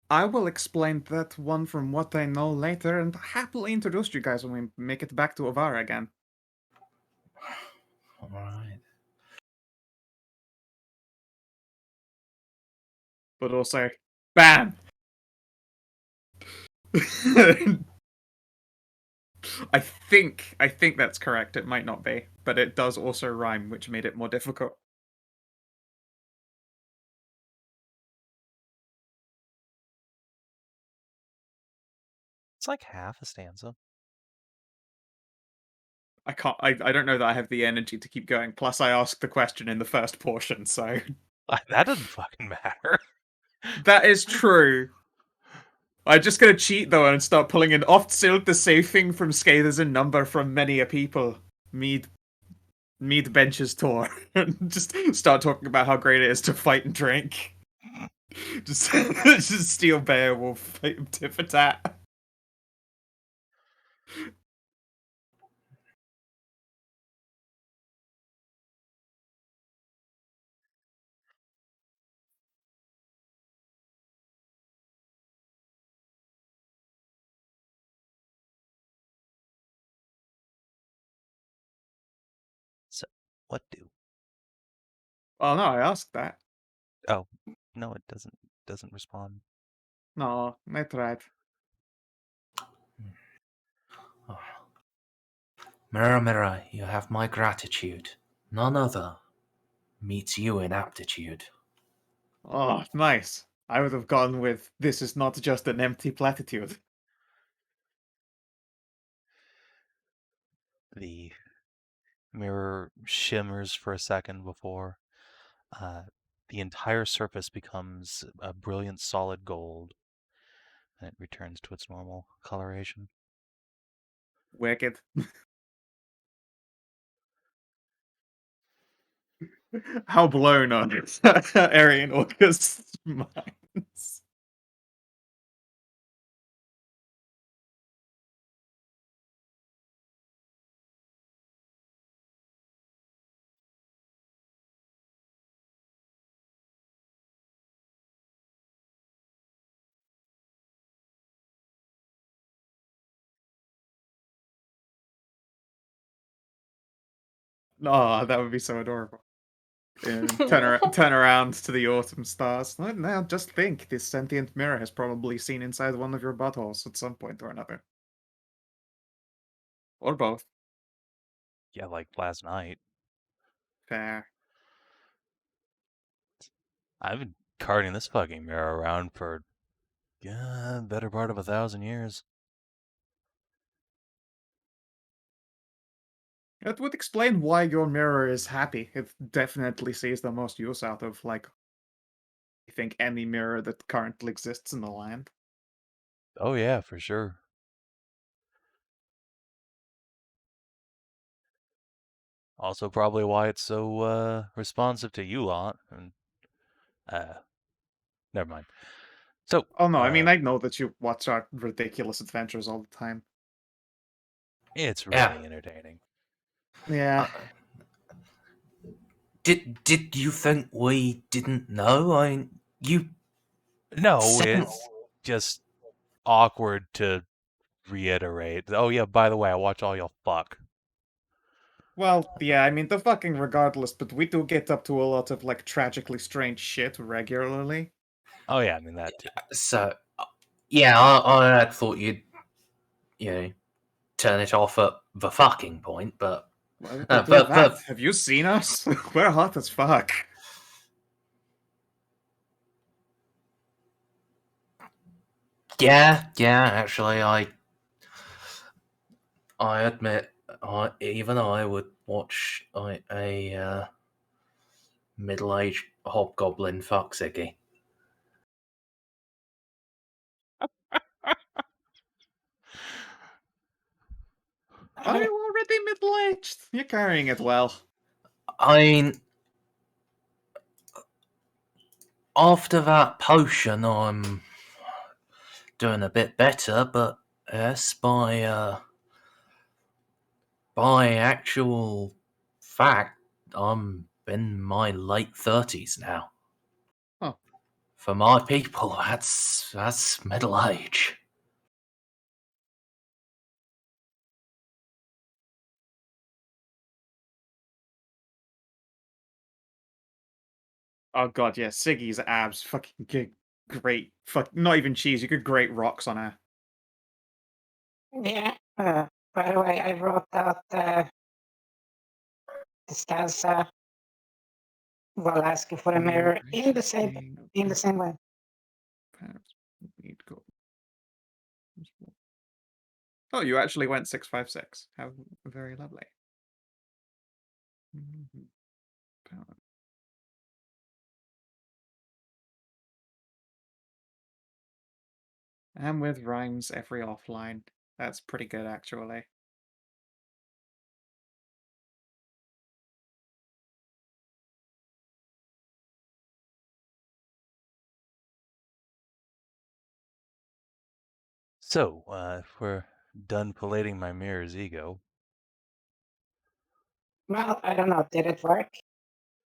I will explain that one from what I know later and happily introduce you guys when we make it back to Avara again. Alright. But also, BAM! I think that's correct. It might not be, but it does also rhyme, which made it more difficult. It's like half a stanza. I can't. I don't know that I have the energy to keep going. Plus, I asked the question in the first portion, so That doesn't fucking matter. that is true. I'm just gonna cheat though and start pulling in oft Szooth the safe thing from scathers in number from many a people. Mead benches tour. Just start talking about how great it is to fight and drink. Just steal Beowulf, fight him tit for tat. So, what do? Oh no, I asked that. Oh, no, it doesn't respond. No, I tried. Oh. Mirror, mirror, you have my gratitude. None other meets you in aptitude. Oh, nice. I would have gone with this is not just an empty platitude. The mirror shimmers for a second before the entire surface becomes a brilliant solid gold, and it returns to its normal coloration. Wicked. How blown on Aryan August's minds. Oh, that would be so adorable. And turn around to the autumn stars. Now, just think, this sentient mirror has probably seen inside one of your buttholes at some point or another. Or both. Yeah, like last night. Fair. I've been carting this fucking mirror around for better part of 1,000 years. That would explain why your mirror is happy. It definitely sees the most use out of, like, I think any mirror that currently exists in the land. Oh yeah, for sure. Also probably why it's so responsive to you lot. And never mind. So Oh no, I mean, I know that you watch our ridiculous adventures all the time. it's Yeah. really entertaining. Yeah. Did you think we didn't know? I mean, you No, sent- it's just awkward to reiterate. Oh yeah, by the way, I watch all y'all fuck. Well, yeah, I mean, the fucking regardless, but we do get up to a lot of, like, tragically strange shit regularly. Oh yeah, I mean that too. So, yeah, I had thought you'd, turn it off at the fucking point, but Why would Uh, they do but- that? but- Have you seen us? We're hot as fuck. yeah, actually, I admit, even I would watch a middle-aged hobgoblin fuck Ziggy. Are you already middle-aged? You're carrying it well. I mean, after that potion, I'm doing a bit better, but yes, by actual fact, I'm in my late 30s now. Huh. For my people, that's middle age. Oh god, yeah, Siggy's abs fucking good. Great. Not even cheese, you could grate rocks on her. Yeah. By the way, I wrote out the stanza while asking for a mirror in the same way. Oh, you actually went 656. How very lovely. Mhm. And with rhymes every offline. That's pretty good, actually. So, if we're done pallating my mirror's ego, Well, I don't know. Did it work?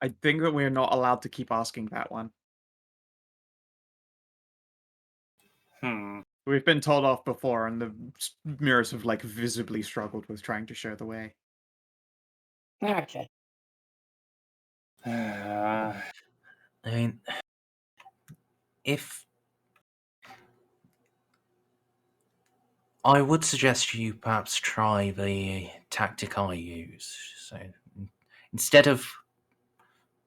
I think that we're not allowed to keep asking that one. We've been told off before, and the mirrors have, like, visibly struggled with trying to show the way. Okay. I mean, if I would suggest you perhaps try the tactic I use. So instead of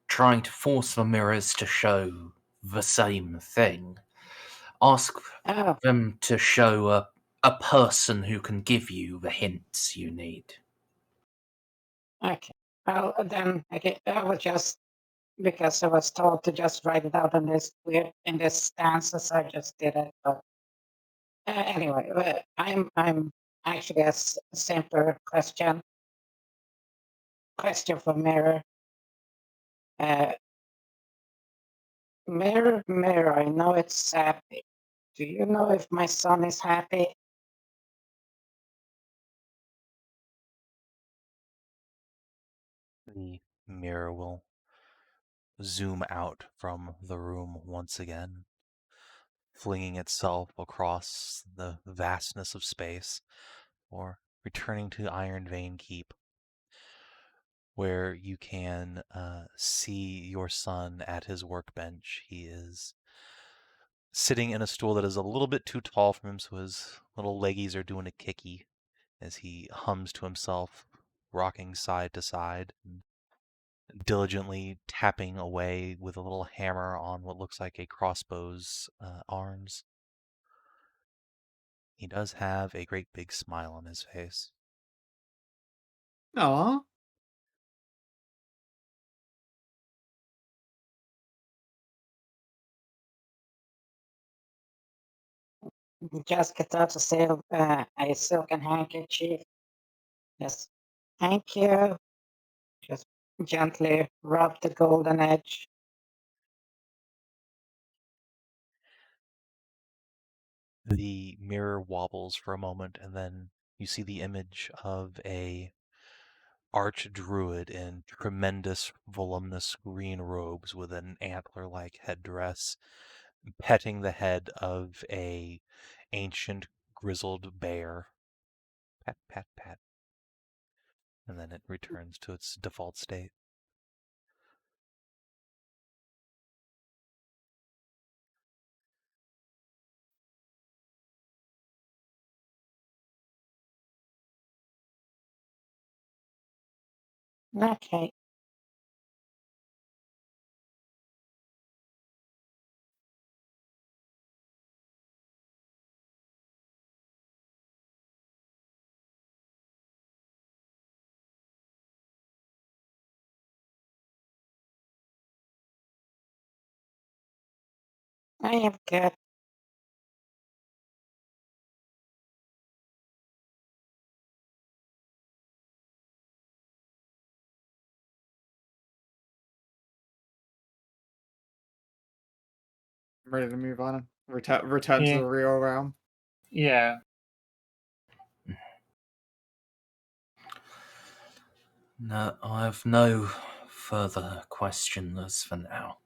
trying to force the mirrors to show the same thing, ask Oh, them to show a person who can give you the hints you need. okay. Well, then I was just because I was told to just write it out in this stances. I just did it. But anyway, I'm actually a simpler question. Question for Mirror. Mirror, mirror. I know it's happy. Do you know if my son is happy? the mirror will zoom out from the room once again, flinging itself across the vastness of space, or returning to Iron Vein Keep, where you can see your son at his workbench. He is sitting in a stool that is a little bit too tall for him, so his little leggies are doing a kicky as he hums to himself, rocking side to side, and diligently tapping away with a little hammer on what looks like a crossbow's arms. He does have a great big smile on his face. Aww. Just get out a silken handkerchief. Yes. Thank you. Just gently rub the golden edge. The mirror wobbles for a moment, and then you see the image of a archdruid in tremendous, voluminous green robes with an antler-like headdress, petting the head of a ancient grizzled bear. Pat, pat, pat. And then it returns to its default state. Okay. I am good. I'm ready to move on. Return to Yeah. the real realm. Yeah. No, I have no further questions for now.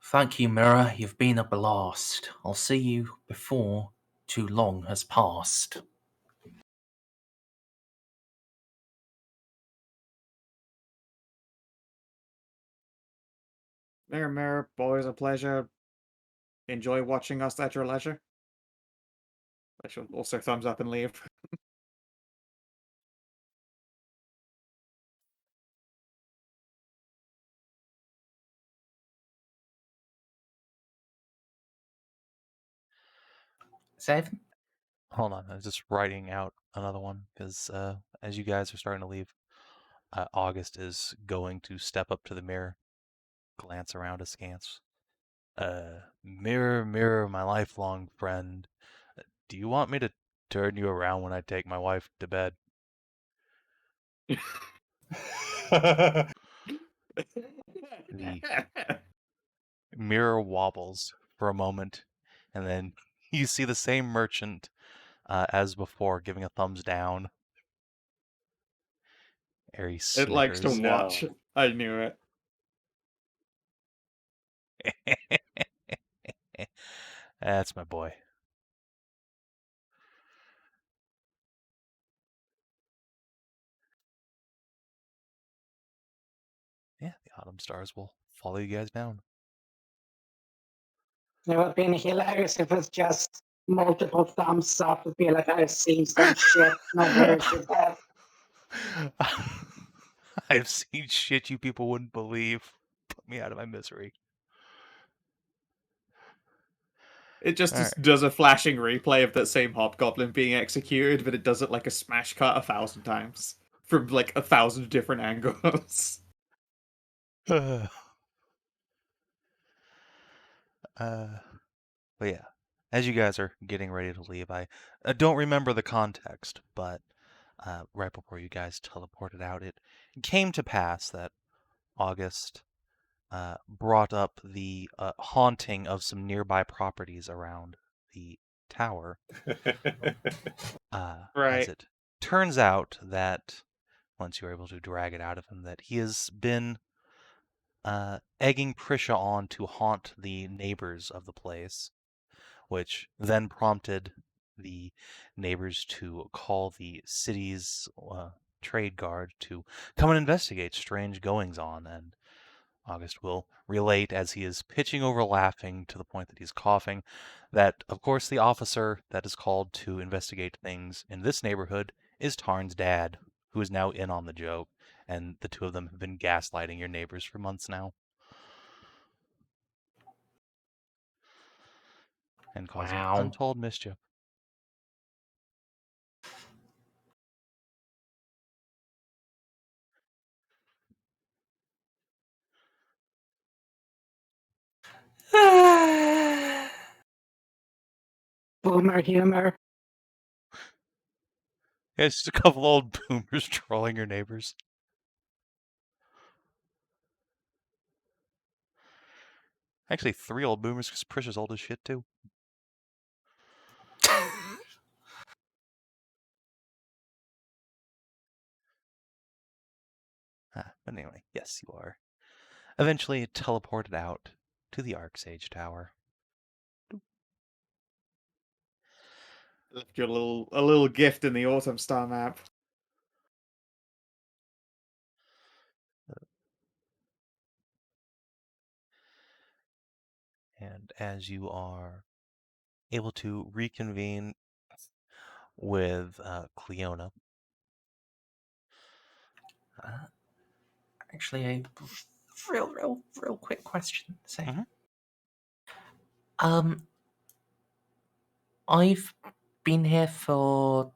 Thank you, Mirror. You've been a blast. I'll see you before too long has passed. Mirror, mirror, always a pleasure. Enjoy watching us at your leisure. I shall also thumbs up and leave. Savin? Hold on, I was just writing out another one because as you guys are starting to leave, August is going to step up to the mirror, glance around askance. Mirror, mirror, my lifelong friend, do you want me to turn you around when I take my wife to bed? The mirror wobbles for a moment, and then you see the same merchant as before giving a thumbs down. He It likes to snickers. watch. No. I knew it. That's my boy. Yeah, the autumn stars will follow you guys down. It would have been hilarious if it's just multiple thumbs up. It'd be like, I've seen some shit nobody should have. I've seen shit you people wouldn't believe. Put me out of my misery. It just Alright. does a flashing replay of that same hobgoblin being executed, but it does it like a smash cut 1,000 times from like 1,000 different angles. But yeah, as you guys are getting ready to leave, I don't remember the context, but right before you guys teleported out, it came to pass that August brought up the haunting of some nearby properties around the tower. As Right. it turns out that once you were able to drag it out of him, that he has been egging Prisha on to haunt the neighbors of the place, which then prompted the neighbors to call the city's trade guard to come and investigate strange goings on. And August will relate as he is pitching over laughing to the point that he's coughing that, of course, the officer that is called to investigate things in this neighborhood is Tarn's dad, who is now in on the joke, and the two of them have been gaslighting your neighbors for months now. And causing Wow. untold mischief. Boomer humor. Yeah, it's just a couple old boomers trolling your neighbors. Actually, 3 old boomers because Prisha's old as shit too. But anyway, yes, you are eventually teleported out to the Arcsage Tower. Left you a little gift in the Autumn Star map. And as you are able to reconvene with Cleona. Actually, a real quick question. So, Mhm. I've been here for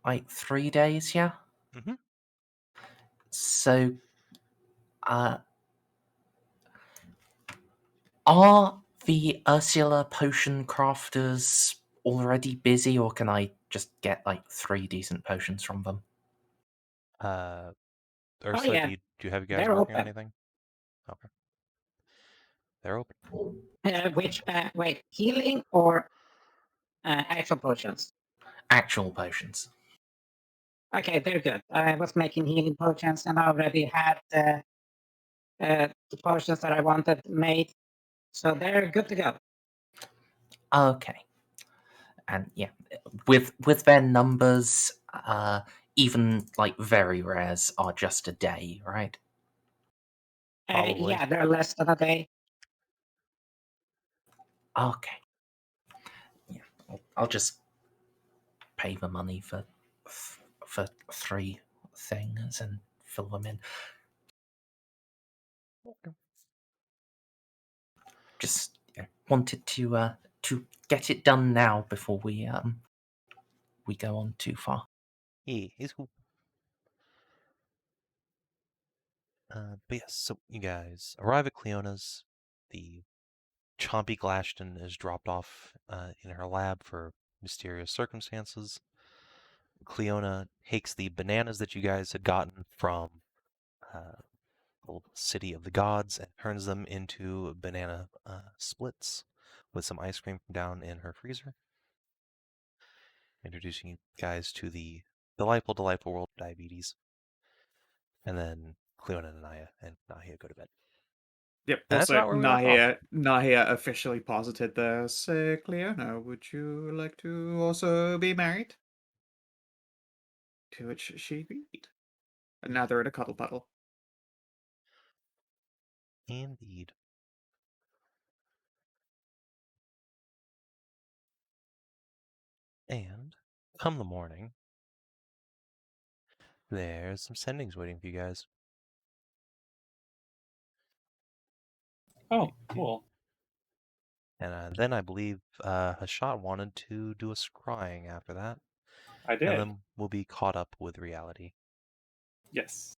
like 3 days, yeah. Mhm. So, are the Ursula potion crafters already busy, or can I just get like 3 decent potions from them? Ursula, yeah. do you have you guys They're working on open. anything? Okay. They're open. Wait, healing or actual potions? Actual potions. Okay, they're good. I was making healing potions and I already had the potions that I wanted made. So they're good to go. Okay. And yeah, with their numbers, even like very rares are just a day, right? Probably. Yeah, they're less than a day. Okay. Yeah, I'll just pay the money for 3 things and fill them in. Just wanted to to get it done now before we go on too far. Yeah, it's cool. But yes, so you guys arrive at Cleona's. The chompy Glashton is dropped off in her lab for mysterious circumstances. Cleona takes the bananas that you guys had gotten from the city of the gods and turns them into banana splits with some ice cream from down in her freezer. Introducing you guys to the delightful, delightful world of diabetes. And then Cleona and Nahia go to bed. Yep. And that's Also, about where we left off. Nahia officially posited the say, Cleona, would you like to also be married? To which she agreed. And now they're in a cuddle puddle. Indeed. And come the morning, there's some sendings waiting for you guys. Oh, cool. And then I believe Hashat wanted to do a scrying after that. I did. And then we'll be caught up with reality. Yes.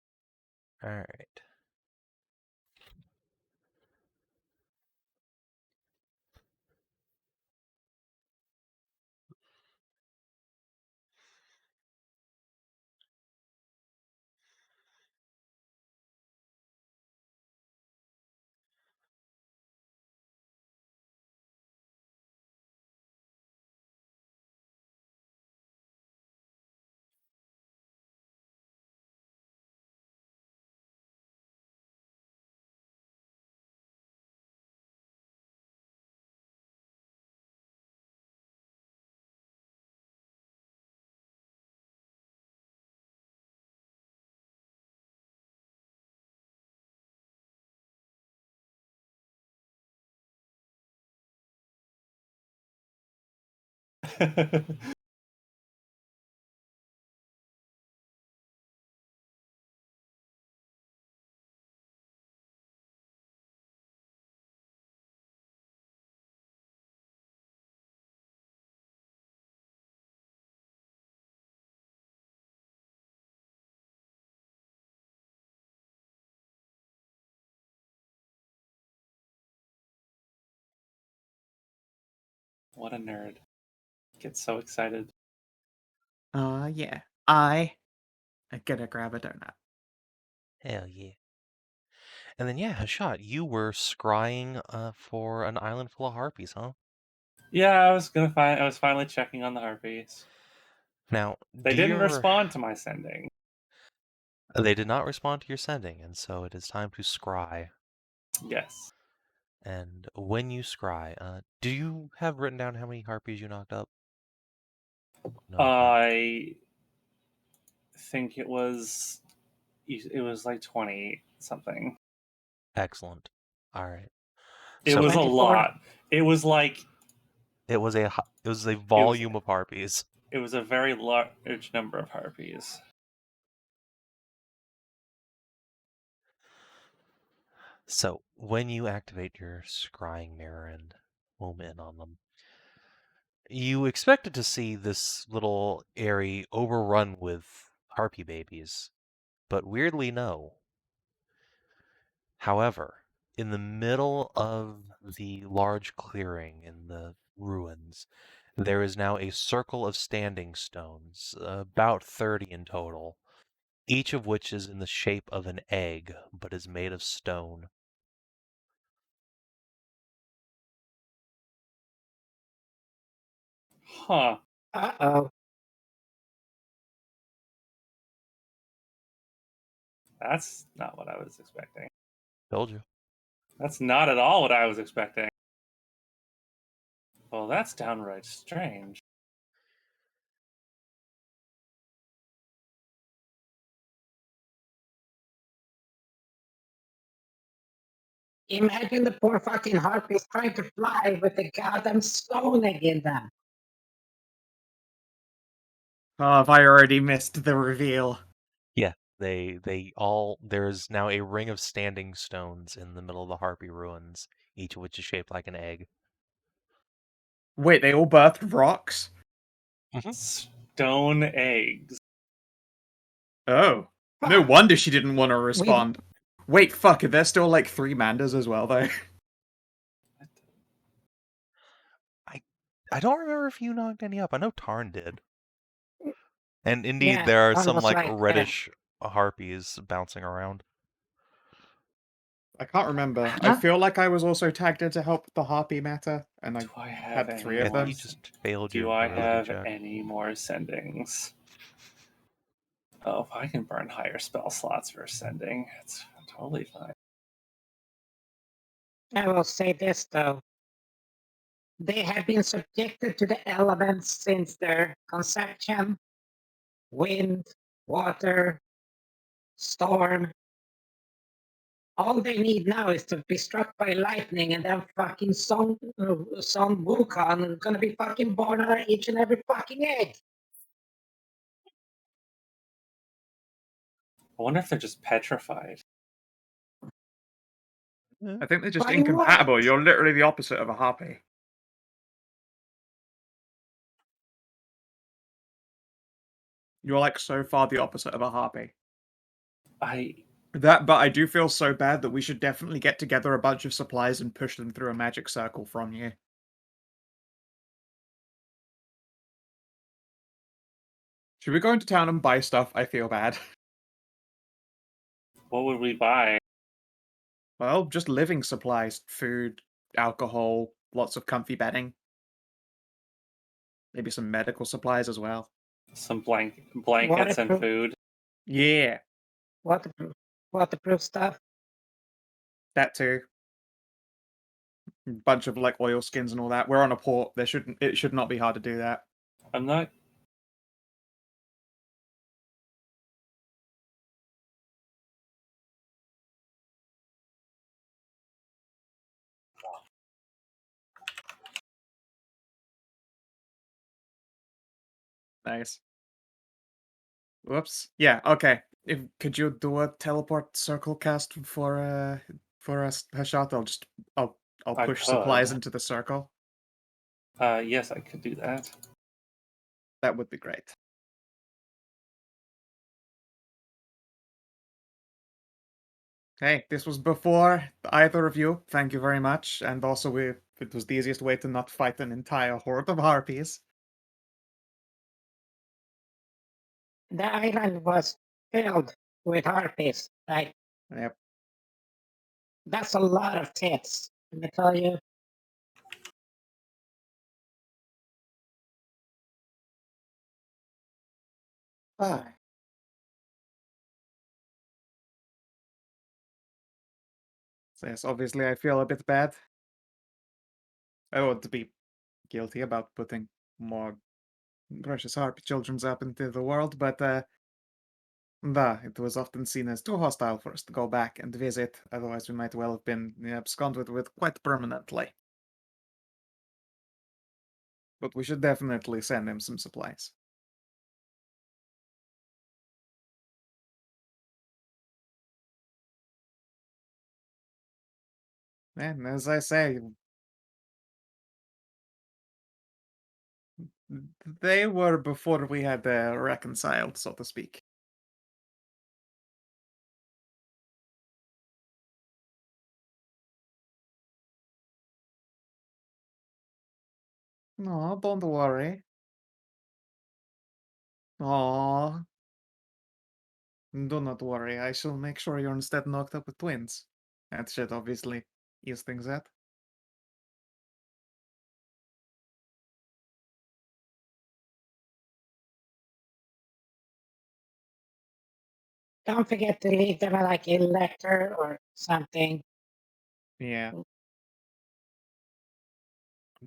Alright. What a nerd. Get so excited. Yeah. I'm gonna grab a donut. Hell yeah. And then, yeah, Hashat, you were scrying for an island full of harpies, huh? Yeah, I was finally checking on the Harpies. Now, They didn't respond to my sending. They did not respond to your sending, and so it is time to scry. Yes. And when you scry, do you have written down how many harpies you knocked up? No. I think it was like 20 something. Excellent. All right. It was a 24. lot. It was like It was a volume of harpies. it was a very large number of Harpies. So when you activate your scrying mirror and home in on them, you expected to see this little area overrun with harpy babies, but weirdly no. However, in the middle of the large clearing in the ruins, there is now a circle of standing stones, about 30 in total, each of which is in the shape of an egg, but is made of stone. Huh. Uh-oh. That's not what I was expecting. Told you. That's not at all what I was expecting. Well, that's downright strange. Imagine the poor fucking harpies trying to fly with the goddamn stone egg in them. Oh, have I already missed the reveal? Yeah, there's now a ring of standing stones in the middle of the harpy ruins, each of which is shaped like an egg. Wait, they all birthed rocks? Stone eggs. Oh. No wonder she didn't want to We- respond. Wait, fuck, are there still like 3 Manders as well, though? I don't remember if you knocked any up. I know Tarn did. And indeed, Yeah, there are Tarn some was like like, reddish harpies bouncing around. I can't remember. Huh? I feel like I was also tagged in to help with the Harpy matter, and I Do I have had 3 any of I more? them. think you just failed Do your I ability have check. any more sendings? Oh, if I can burn higher spell slots for sending, it's totally fine. I will say this though. They have been subjected to the elements since their conception. Wind, water, storm. All they need now is to be struck by lightning, and then fucking some Wukong is gonna be fucking born out of each and every fucking egg. I wonder if they're just petrified. I think they're just By incompatible. what? You're literally the opposite of a Harpy. You're like so far the opposite of a Harpy. But I do feel so bad that we should definitely get together a bunch of supplies and push them through a magic circle from you. Should we go into town and buy stuff? I feel bad. What would we buy? Well, just living supplies, food, alcohol, lots of comfy bedding. Maybe some medical supplies as well. Some blankets and Waterproof. food. Yeah, Waterproof stuff. that too. Bunch of like oil skins and all that. We're on a port. It should not be hard to do that. I'm not. Nice. Whoops. Yeah, okay. Could you do a teleport circle cast for us, Hashat? I'll I push supplies could. into the circle. Yes, I could do that. That would be great. Hey, this was before either of you. Thank you very much. And also, it was the easiest way to not fight an entire horde of harpies. The island was filled with harpies. Like, Yep. that's a lot of tits. Let me tell you. Oh, So yes, obviously I feel a bit bad. I want to be guilty about putting more precious harpy children up into the world, but it was often seen as too hostile for us to go back and visit. Otherwise, we might well have been absconded with quite permanently. But we should definitely send him some supplies. And as I say, they were before we had reconciled, so to speak. No, don't worry. Oh, do not worry. I shall make sure you're instead knocked up with twins. That should obviously ease things up. don't forget to leave them like a letter or something. Yeah.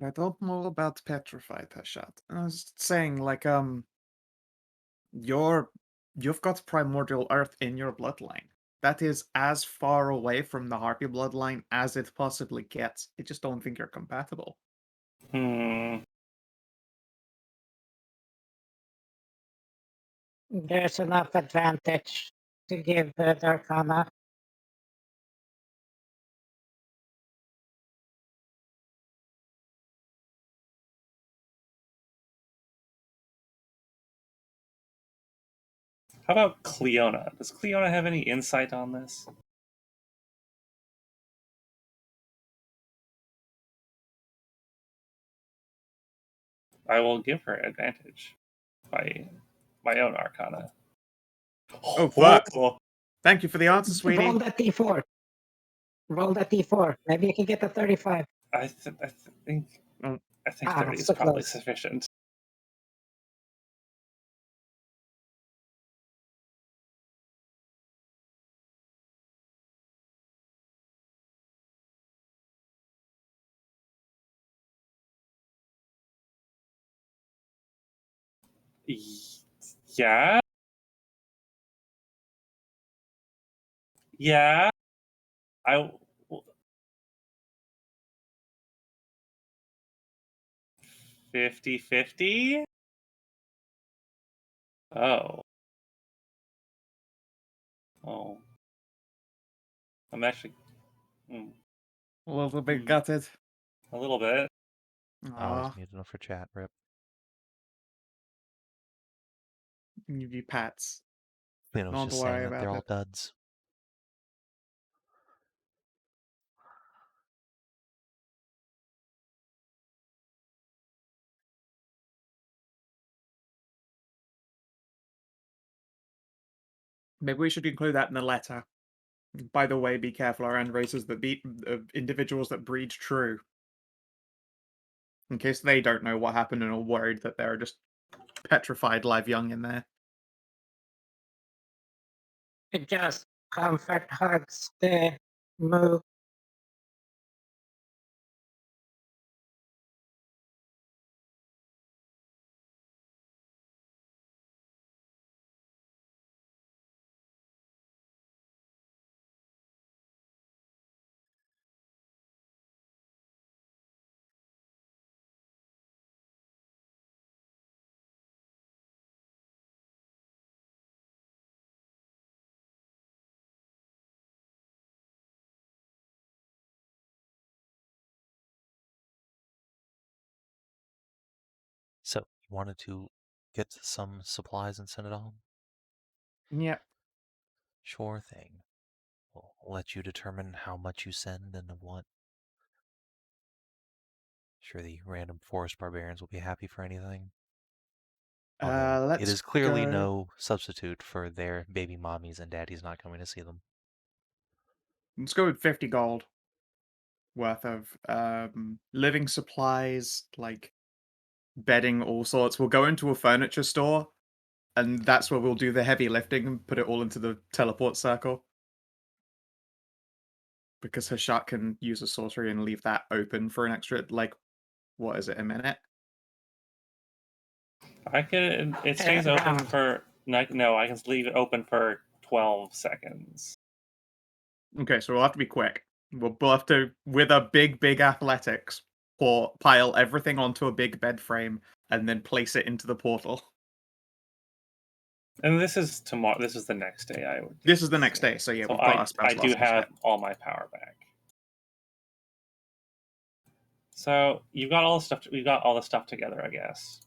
I don't know about petrified, Hashat. I was saying, like, you've got primordial earth in your bloodline. That is as far away from the Harpy bloodline as it possibly gets. I just don't think you're compatible. There's enough advantage to give the Darkana. How about Cleona? Does Cleona have any insight on this? I will give her advantage by my own arcana. Oh, fuck. Oh, Thank you for the answer, sweetie. Roll that d4. Roll that d4. Maybe you can get the 35. I think Oh. I think Ah, 30 is so probably close. sufficient. Yeah. Yeah. I 50-50. Oh. Oh. I'm actually A little bit Hmm. gutted. a little bit. I was Aw, muted enough for chat. Rip. give you pats. Lena was Not to just saying worry that they're about all it. duds. Maybe we should include that in the letter. By the way, be careful around races that beat individuals that breed true. In case they don't know what happened and are worried that they're just petrified live young in there. Just comfort hugs the moo. So, you wanted to get some supplies and send it on? Yep. Sure thing. We'll let you determine how much you send and of what. Sure, the random forest barbarians will be happy for anything. Although it Let's is clearly go. no substitute for their baby mommies and daddies not coming to see them. Let's go with 50 gold worth of living supplies, like bedding, all sorts. We'll go into a furniture store, and that's where we'll do the heavy lifting and put it all into the teleport circle. Because Hashat can use a sorcery and leave that open for an extra, like, what is it, a minute? I can. It stays open for no. I can leave it open for 12 seconds. Okay, so we'll have to be quick. We'll have to, with a big athletics, pile everything onto a big bed frame and then place it into the portal. And this is tomorrow. This is the next day. I would. This is the next day, so yeah, So we've got our spell I do slots and have shit. all my power back. So you've got all the stuff. We've got all the stuff together, I guess.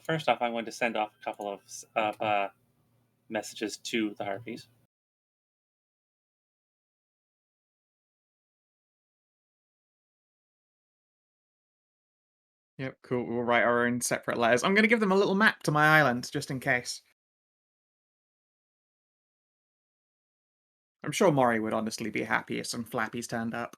First off, I'm going to send off a couple of messages to the Harpies. Yep, cool. We'll write our own separate letters. I'm going to give them a little map to my island, just in case. I'm sure Mori would honestly be happy if some flappies turned up.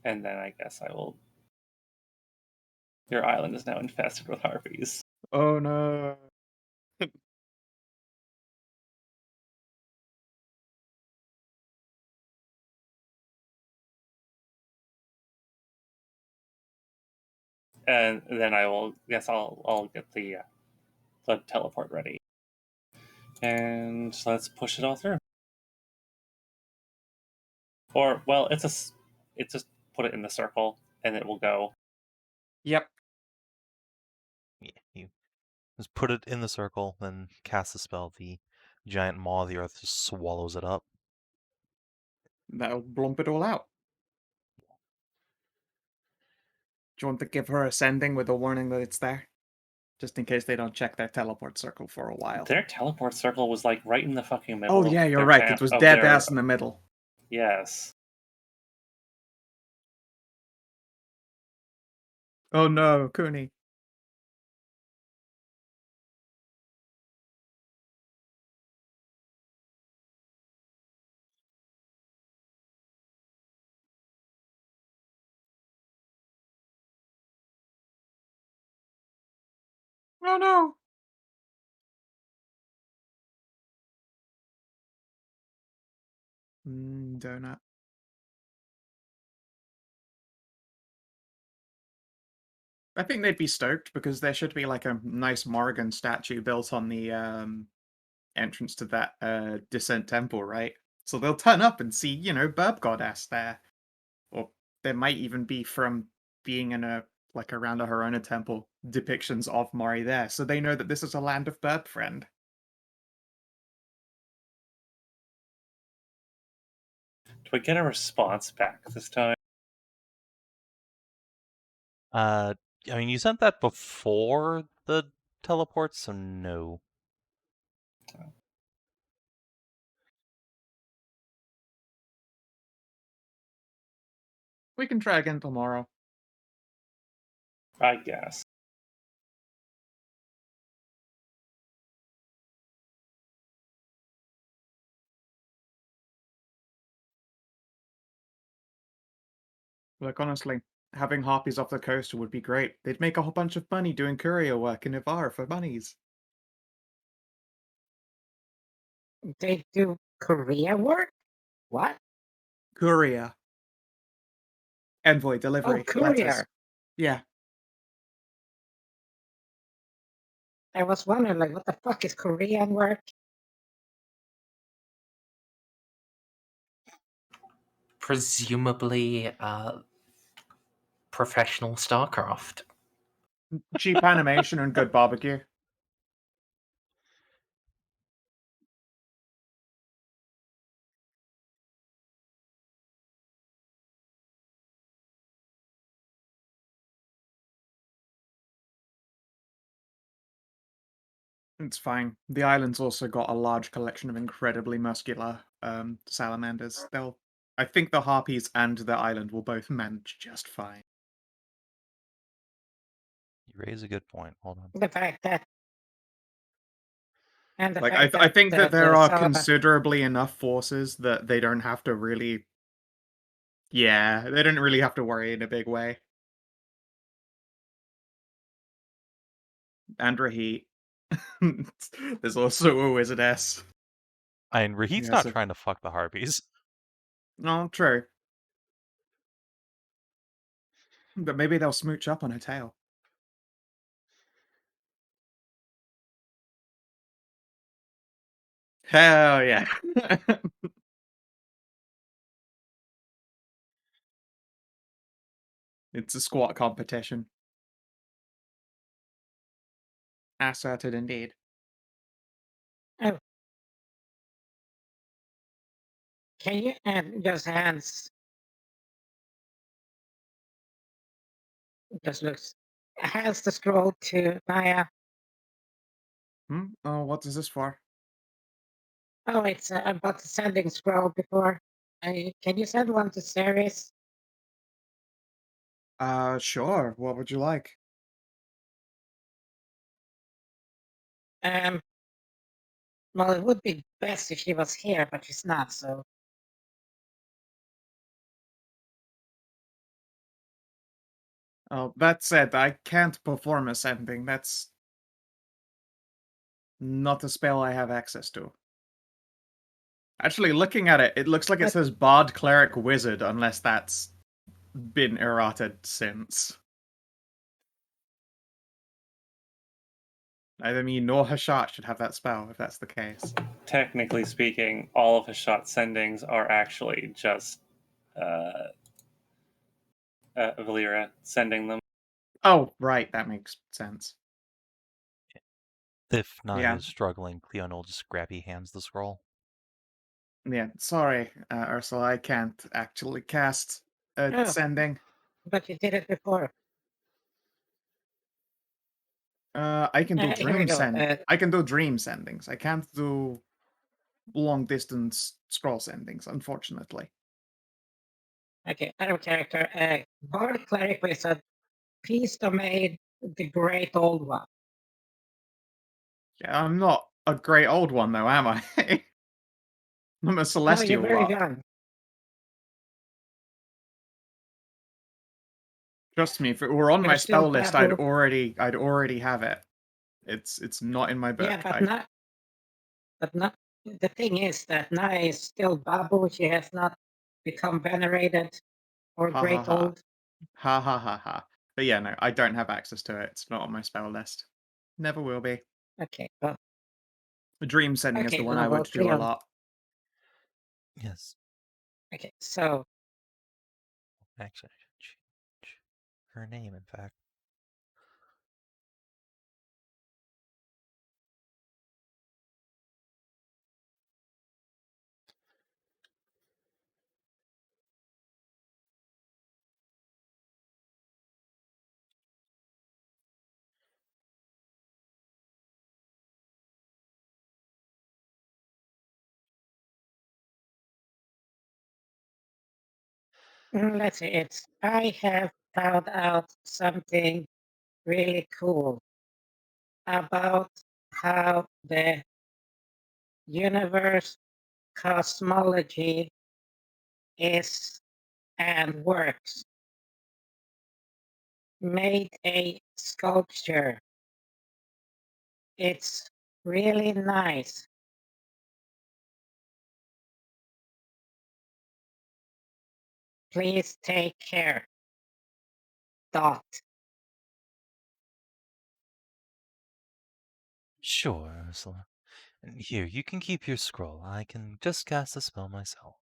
And then I guess I will. Your island is now infested with Harpies. Oh no. And then I will. Yes, I'll get the teleport ready. And let's push it all through. Or well, it's just put it in the circle and it will go. Yep. Yeah, you just put it in the circle, then cast the spell. The giant maw of the earth just swallows it up. That'll blump it all out. Do you want to give her a sending with a warning that it's there? Just in case they don't check their teleport circle for a while. Their teleport circle was like right in the fucking middle. Oh yeah, of you're their right. camp- It was of dead their- ass in the middle. Yes. Oh no, Cooney. Oh no. Donut. I think they'd be stoked because there should be like a nice Morrigan statue built on the entrance to that Descent Temple, right? So they'll turn up and see, you know, Burb Goddess there. Or there might even be, from being in a like around a Herona temple, depictions of Mori there, so they know that this is a land of Burb friend. Do I get a response back this time? I mean, you sent that before the teleport, so no. We can try again tomorrow. I guess. Like, honestly, having Harpies off the coast would be great. They'd make a whole bunch of money doing courier work in Ivar for bunnies. They do Korea work? What? Courier. Envoy delivery. Oh, Letters. courier. Yeah. I was wondering, like, what the fuck is Korean work? Presumably, professional StarCraft. Cheap animation and good barbecue. It's fine. The island's also got a large collection of incredibly muscular salamanders. I think the Harpies and the island will both manage just fine. You raise a good point. Hold on. The fact that. And the Like, fact I think that there the are Salamander- considerably enough forces that they don't have to really... Yeah, they don't really have to worry in a big way. And Rahit. There's also a Wizardess. I mean, Rahit's Yeah, not so- trying to fuck the Harpies. No, true. But maybe they'll smooch up on her tail. Hell yeah. It's a squat competition. Asserted indeed. Oh. Can you just hands? Just looks. Hands the scroll to Nahia. Oh, what is this for? Oh, it's about the sending scroll before. Can you send one to Ceres? Sure. What would you like? Well, it would be best if she was here, but she's not, so. Oh, that said, I can't perform a sending. That's not a spell I have access to. Actually, looking at it, it looks like it What? says Bard, Cleric, Wizard, unless that's been errated since. Neither me nor Hashat should have that spell, if that's the case. Technically speaking, all of Hashat sendings are actually just Valera sending them. Oh, right, that makes sense. If Nahia Yeah. is struggling, Cleon will just scrappy hands the scroll. Yeah, sorry, Ursula, I can't actually cast a Oh. sending. But you did it before. I can do Here we dream go. send. I can do dream sendings. I can't do long distance scroll sendings, unfortunately. Okay, out of character. Bard Cleric Wizard, Peace Domain, the Great Old One. Yeah, I'm not a great old one though, am I? I'm a No, celestial you're very lot. young. Trust me, if it were on You're my still spell list, I'd Babu. already have it. It's not in my book. Yeah, but not. The thing is that Nahia is still Babu. She has not become venerated or Ha ha Great ha. Old. Ha ha ha ha. But yeah, no, I don't have access to it. It's not on my spell list. Never will be. Okay, well, Dream sending is the one I level would do 3 a on. lot. Yes. Okay, so Actually, I should change her name, in fact. let's see. It's I have found out something really cool about how the universe cosmology is and works. Made a sculpture. It's really nice. Please take care. Dot. Sure, Ursula. And here, you can keep your scroll. I can just cast the spell myself.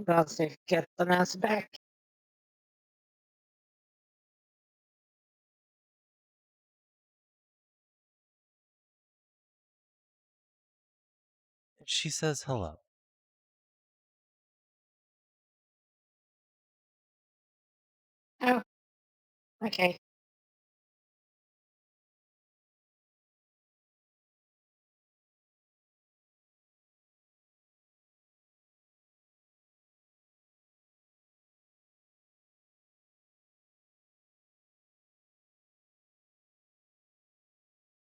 Does it get the mouse back? She says hello. Oh, okay.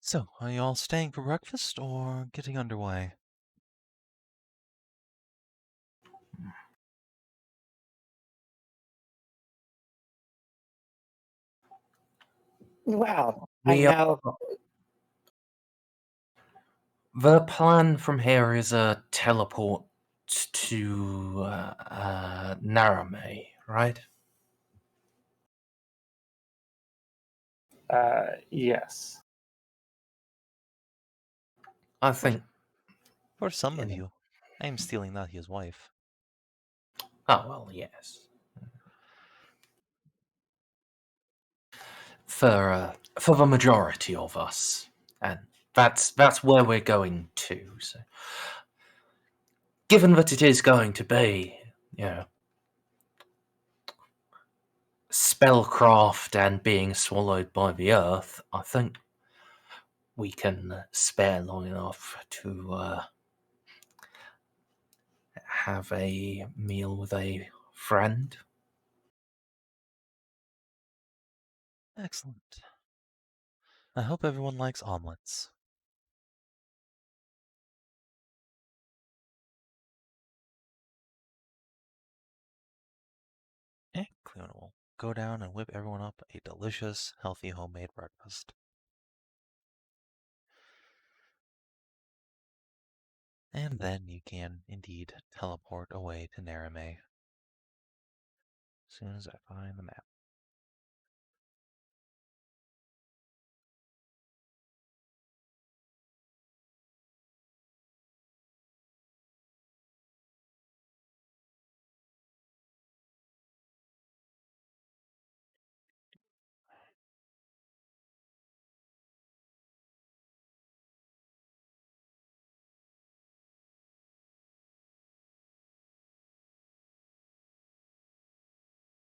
So, are you all staying for breakfast or getting underway? Well, I We are. know. The plan from here is a teleport to Narame, right? Yes. I think. For some of Yeah. you, I am stealing Nahia's wife. Oh well, yes. For the majority of us, and that's where we're going to. So, given that it is going to be, you know, spellcraft and being swallowed by the earth, I think we can spare long enough to have a meal with a friend. Excellent. I hope everyone likes omelets. Cleona will go down and whip everyone up a delicious, healthy homemade breakfast. And then you can, indeed, teleport away to Narame. As soon as I find the map.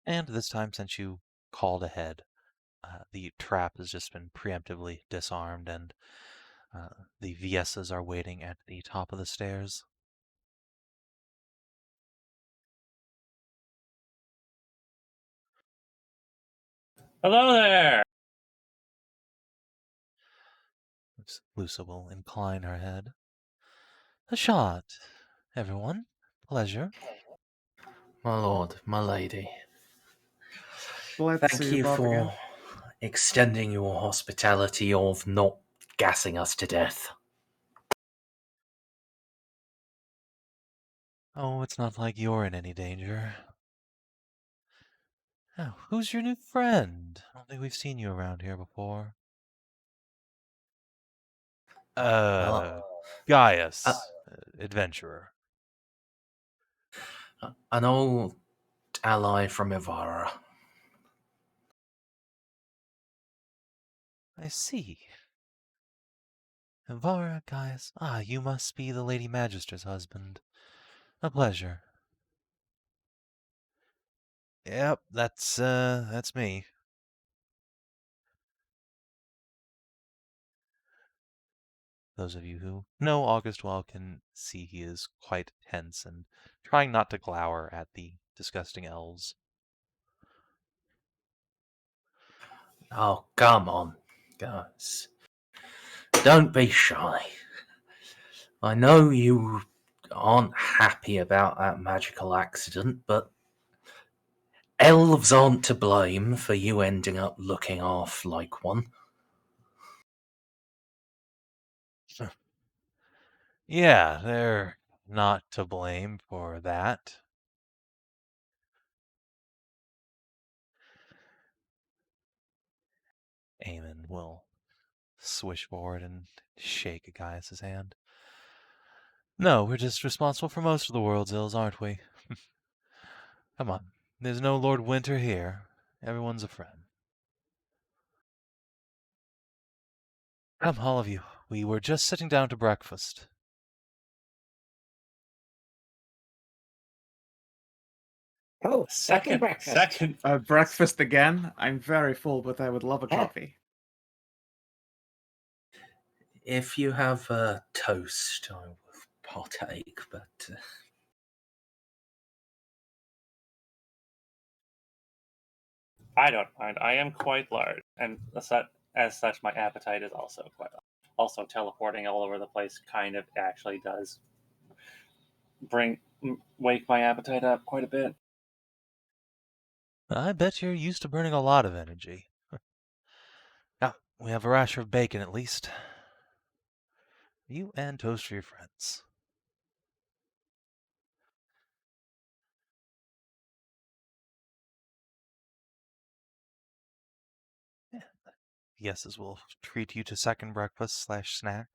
And this time, since you called ahead, the trap has just been preemptively disarmed, and the VSs are waiting at the top of the stairs. Hello there! Lusa will incline her head. Hashat, everyone. Pleasure. My lord, my lady. Glad to Thank see you you both for again. extending your hospitality of not gassing us to death. Oh, it's not like you're in any danger. Oh, who's your new friend? I don't think we've seen you around here before. Gaius, adventurer. An old ally from Ivara. I see. Ivara, Gaius. Ah, you must be the Lady Magister's husband. A pleasure. Yep, that's me. Those of you who know August well can see he is quite tense and trying not to glower at the disgusting elves. Oh, come on, guys. Don't be shy. I know you aren't happy about that magical accident, but elves aren't to blame for you ending up looking off like one. Yeah, they're not to blame for that. Eamon will swish forward and shake Gaius' hand. No, we're just responsible for most of the world's ills, aren't we? Come on. There's no Lord Winter here. Everyone's a friend. Come, all of you. We were just sitting down to breakfast. Oh, second breakfast. Second. Breakfast again? I'm very full, but I would love a coffee. If you have a toast, I will partake, but I don't mind. I am quite large, and as such, my appetite is also quite large. Also, teleporting all over the place kind of actually does wake my appetite up quite a bit. I bet you're used to burning a lot of energy. Now, we have a rasher of bacon at least. You and toast for your friends. Yeah. Yeses will treat you to second breakfast / snack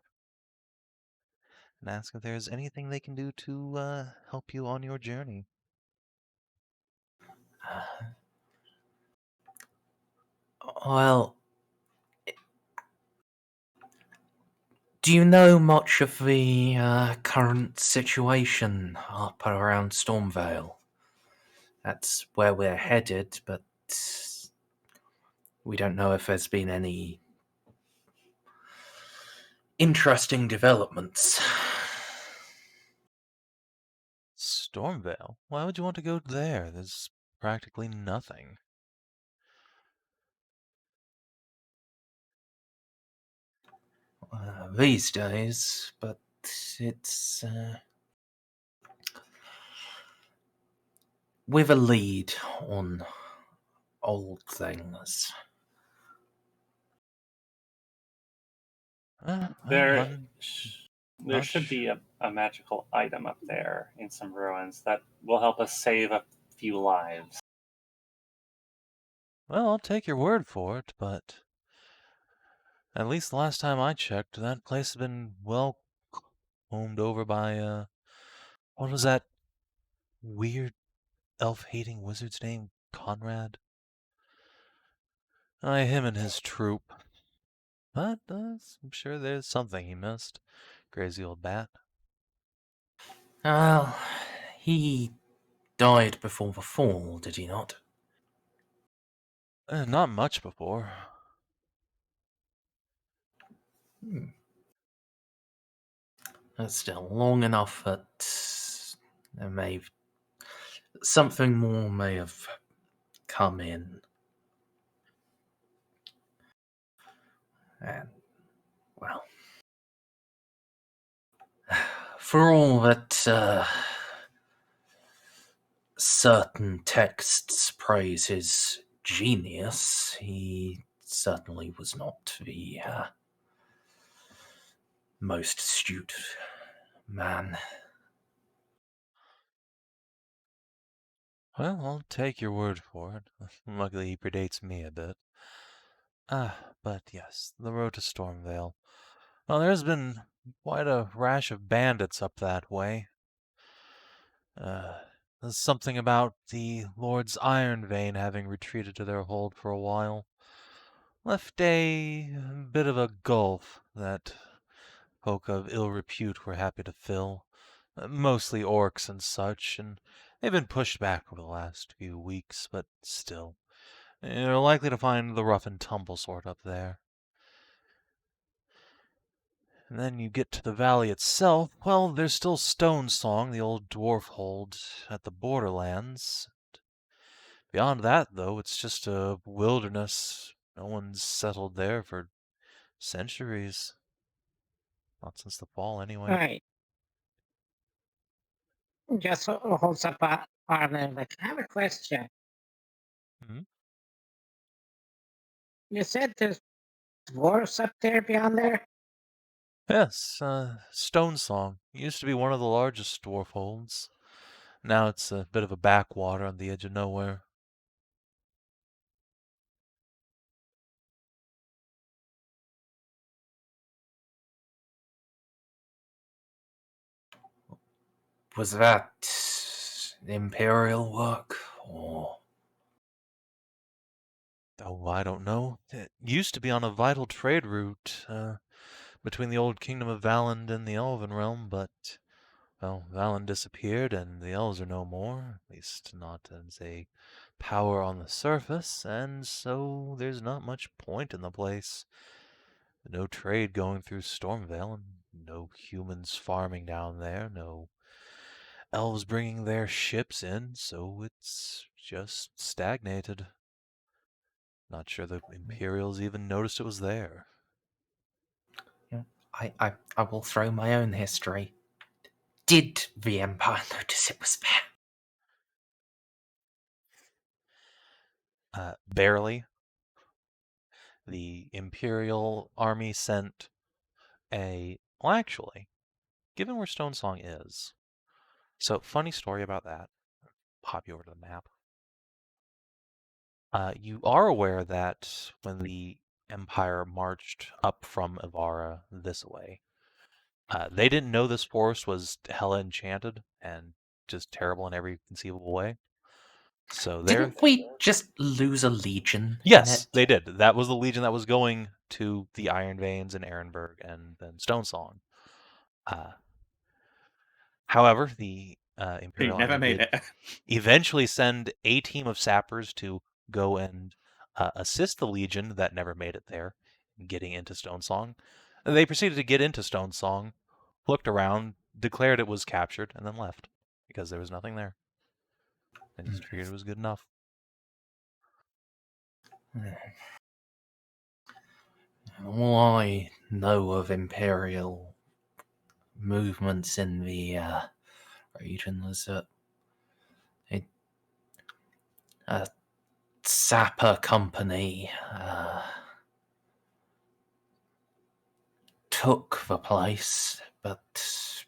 and ask if there's anything they can do to help you on your journey. well, do you know much of the current situation up around Stormvale? That's where we're headed, but we don't know if there's been any interesting developments. Stormvale? Why would you want to go there? There's practically nothing. These days, but it's with a lead on old things. There Much. should be a magical item up there in some ruins that will help us save a few lives. Well, I'll take your word for it, but at least the last time I checked, that place has been well combed over by, what was that weird elf-hating wizard's name? Conrad? Him and his troop. But I'm sure there's something he missed. Crazy old bat. Well, he died before the fall, did he not? Not much before. That's still long enough that there something more may have come in. And, well, for all that certain texts praise his genius, he certainly was not the most astute man. Well, I'll take your word for it. Luckily, he predates me a bit. But yes, the road to Stormvale. Well, there's been quite a rash of bandits up that way. There's something about the Lord's Iron Vein having retreated to their hold for a while. Left a bit of a gulf that folk of ill repute were happy to fill. Mostly orcs and such, and they've been pushed back over the last few weeks, but still. You're likely to find the rough and tumble sort up there. And then you get to the valley itself. Well, there's still Stonesong, the old dwarf hold at the borderlands. Beyond that, though, it's just a wilderness. No one's settled there for centuries. Not since the fall, anyway. Right. Just holds up a arm and like, I have a question. Mhm. You said there's dwarves up there beyond there? Yes, Stonesong. Used to be one of the largest dwarf holds. Now it's a bit of a backwater on the edge of nowhere. Was that Imperial work, or? Oh, I don't know. It used to be on a vital trade route between the old kingdom of Valand and the Elven realm, but, well, Valand disappeared and the elves are no more, at least not as a power on the surface, and so there's not much point in the place. No trade going through Stormvale, and no humans farming down there, no elves bringing their ships in, so it's just stagnated. Not sure the Imperials even noticed it was there. I will throw my own history. Did the Empire notice it was there? Barely. The Imperial army sent well, actually, given where Stonesong is, so funny story about that. Pop you over to the map. You are aware that when the Empire marched up from Ivara this way, they didn't know this forest was hella enchanted and just terrible in every conceivable way. So they're... Didn't we just lose a legion in Yes, it? they did. That was the legion that was going to the Iron Veins and Ehrenberg and then Stonesong. However, the Who Imperial never Army made did it. eventually send a team of sappers to go and assist the legion that never made it there in getting into Stonesong. They proceeded to get into Stonesong, looked around, declared it was captured, and then left because there was nothing there. They just figured it was good enough. All I know of Imperial movements in the region was that a sapper company took the place, but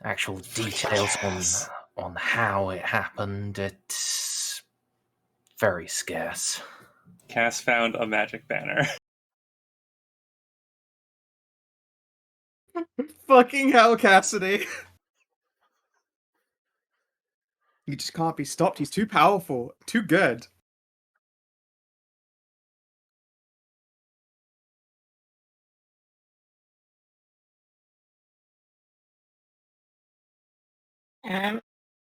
actual details on how it happened, it's very scarce. Cass found a magic banner. Fucking hell, Cassidy. He just can't be stopped. He's too powerful. Too good. Um,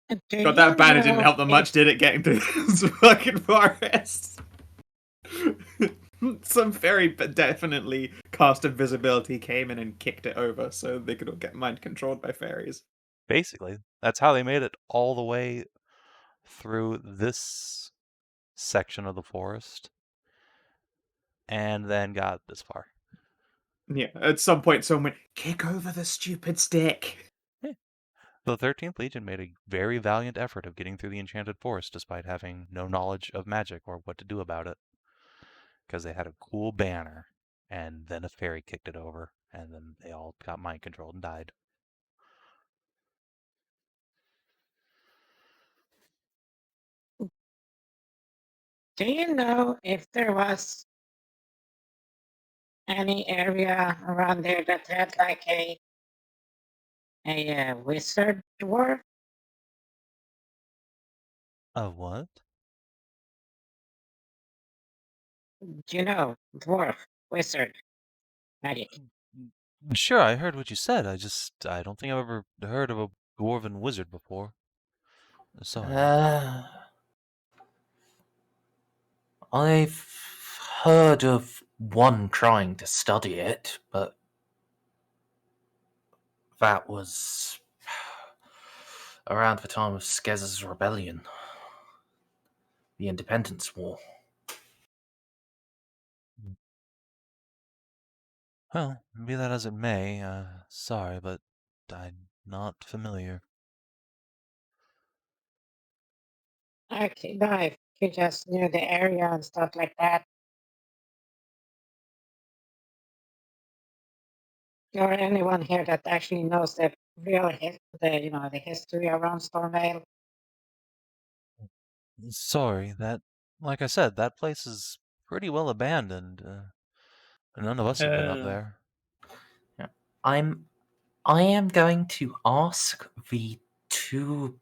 Do God, that you banner didn't know help them much, if- did it, getting to this fucking forest? Some fairy definitely cast invisibility came in and kicked it over so they could all get mind controlled by fairies. Basically, that's how they made it all the way through this section of the forest and then got this far. Yeah, at some point someone went, kick over the stupid stick. The 13th Legion made a very valiant effort of getting through the Enchanted Forest despite having no knowledge of magic or what to do about it. Because they had a cool banner, and then a fairy kicked it over, and then they all got mind controlled and died. Do you know if there was any area around there that had like a wizard dwarf? A what? Do you know dwarf wizard magic? Sure, I heard what you said. I don't think I've ever heard of a dwarven wizard before. Sorry. I've heard of one trying to study it, but that was around the time of Skez's rebellion, the Independence War. Well, be that as it may, sorry, but I'm not familiar. Okay, no, if you just knew the area and stuff like that. Or anyone here that actually knows the real the history around Stormvale. Sorry, like I said, that place is pretty well abandoned. None of us have been up there. Yeah. I am going to ask the two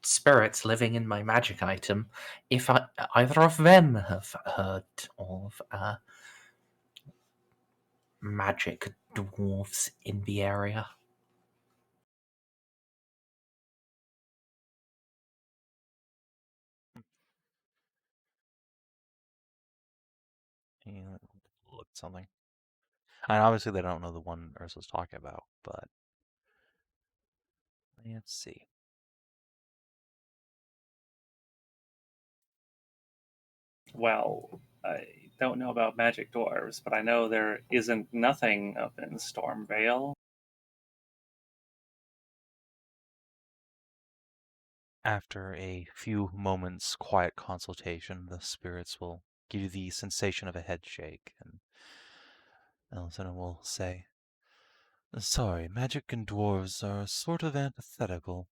spirits living in my magic item if either of them have heard of magic dwarves in the area. Look at something. And obviously they don't know the one Ursula's talking about, but let's see. Well, I don't know about magic dwarves, but I know there isn't nothing up in Stormvale. After a few moments' quiet consultation, the spirits will give you the sensation of a head shake, and Ellison will say, Sorry, magic and dwarves are sort of antithetical.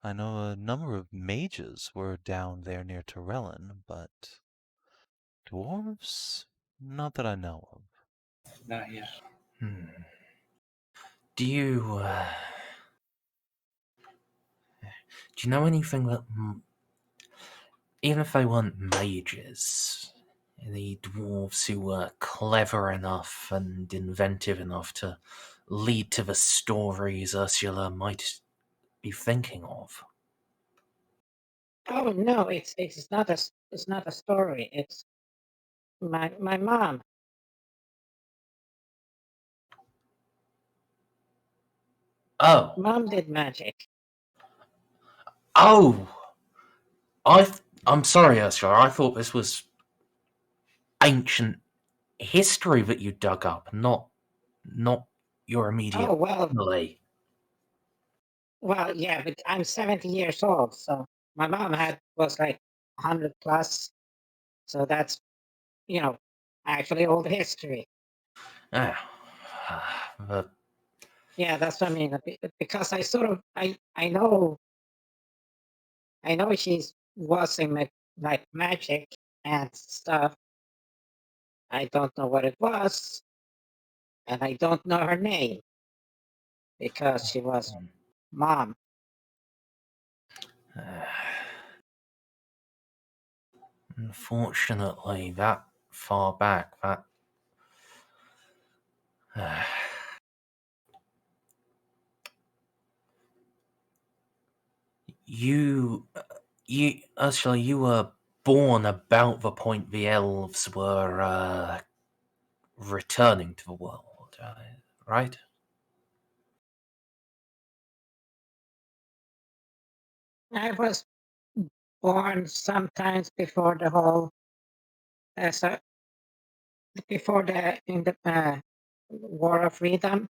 I know a number of mages were down there near Torellin, but dwarves? Not that I know of. Nahia. Do you know anything that, even if they weren't mages, any dwarves who were clever enough and inventive enough to lead to the stories Ursula might be thinking of? Oh no, it's not a story. It's my mom. Oh, Mom did magic. oh! I'm sorry, Ursula. I thought this was ancient history that you dug up, not your immediate Oh well, family. yeah, but I'm 70 years old, so my mom was like 100 plus, so that's actually old history. Ah, but Yeah, that's what I mean. Because I sort of I know she's was in like magic and stuff. I don't know what it was, and I don't know her name because she was mom. unfortunately, that far back, that Ursula, you were born about the point the elves were returning to the world, right? I was born sometimes before the whole, before the War of Freedom.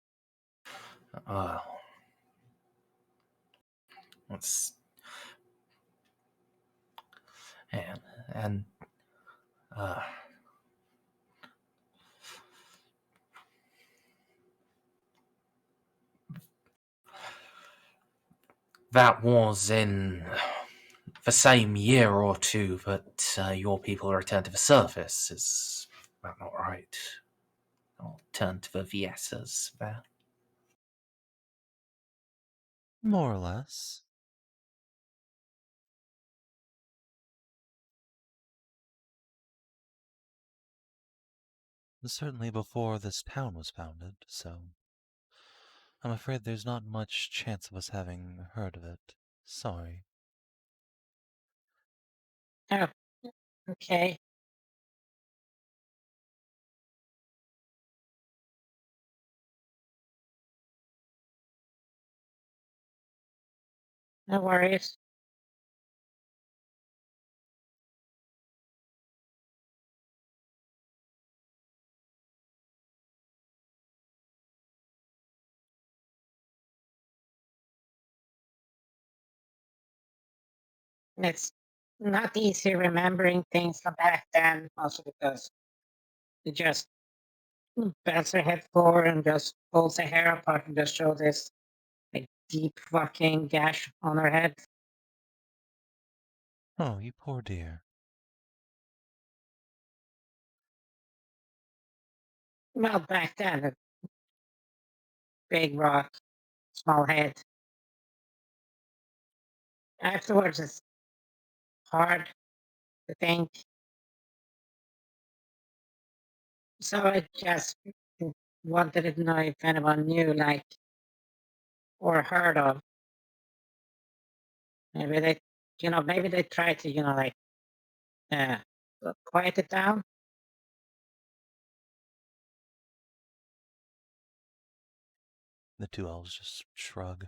That's and that was in the same year or two that your people returned to the surface. Is that not right? I'll turn to the VSs there. More or less. Certainly before this town was founded, so I'm afraid there's not much chance of us having heard of it. Sorry. Oh, okay. No worries. It's not easy remembering things from back then, also because you just bends her head forward and just pulls her hair apart and just show this like deep fucking gash on her head. Oh, you poor dear. Well, back then, a big rock, small head. Afterwards, it's hard to think. So I just wanted to know if anyone knew, like, or heard of. Maybe maybe they try to, like, uh, quiet it down. The two elves just shrug.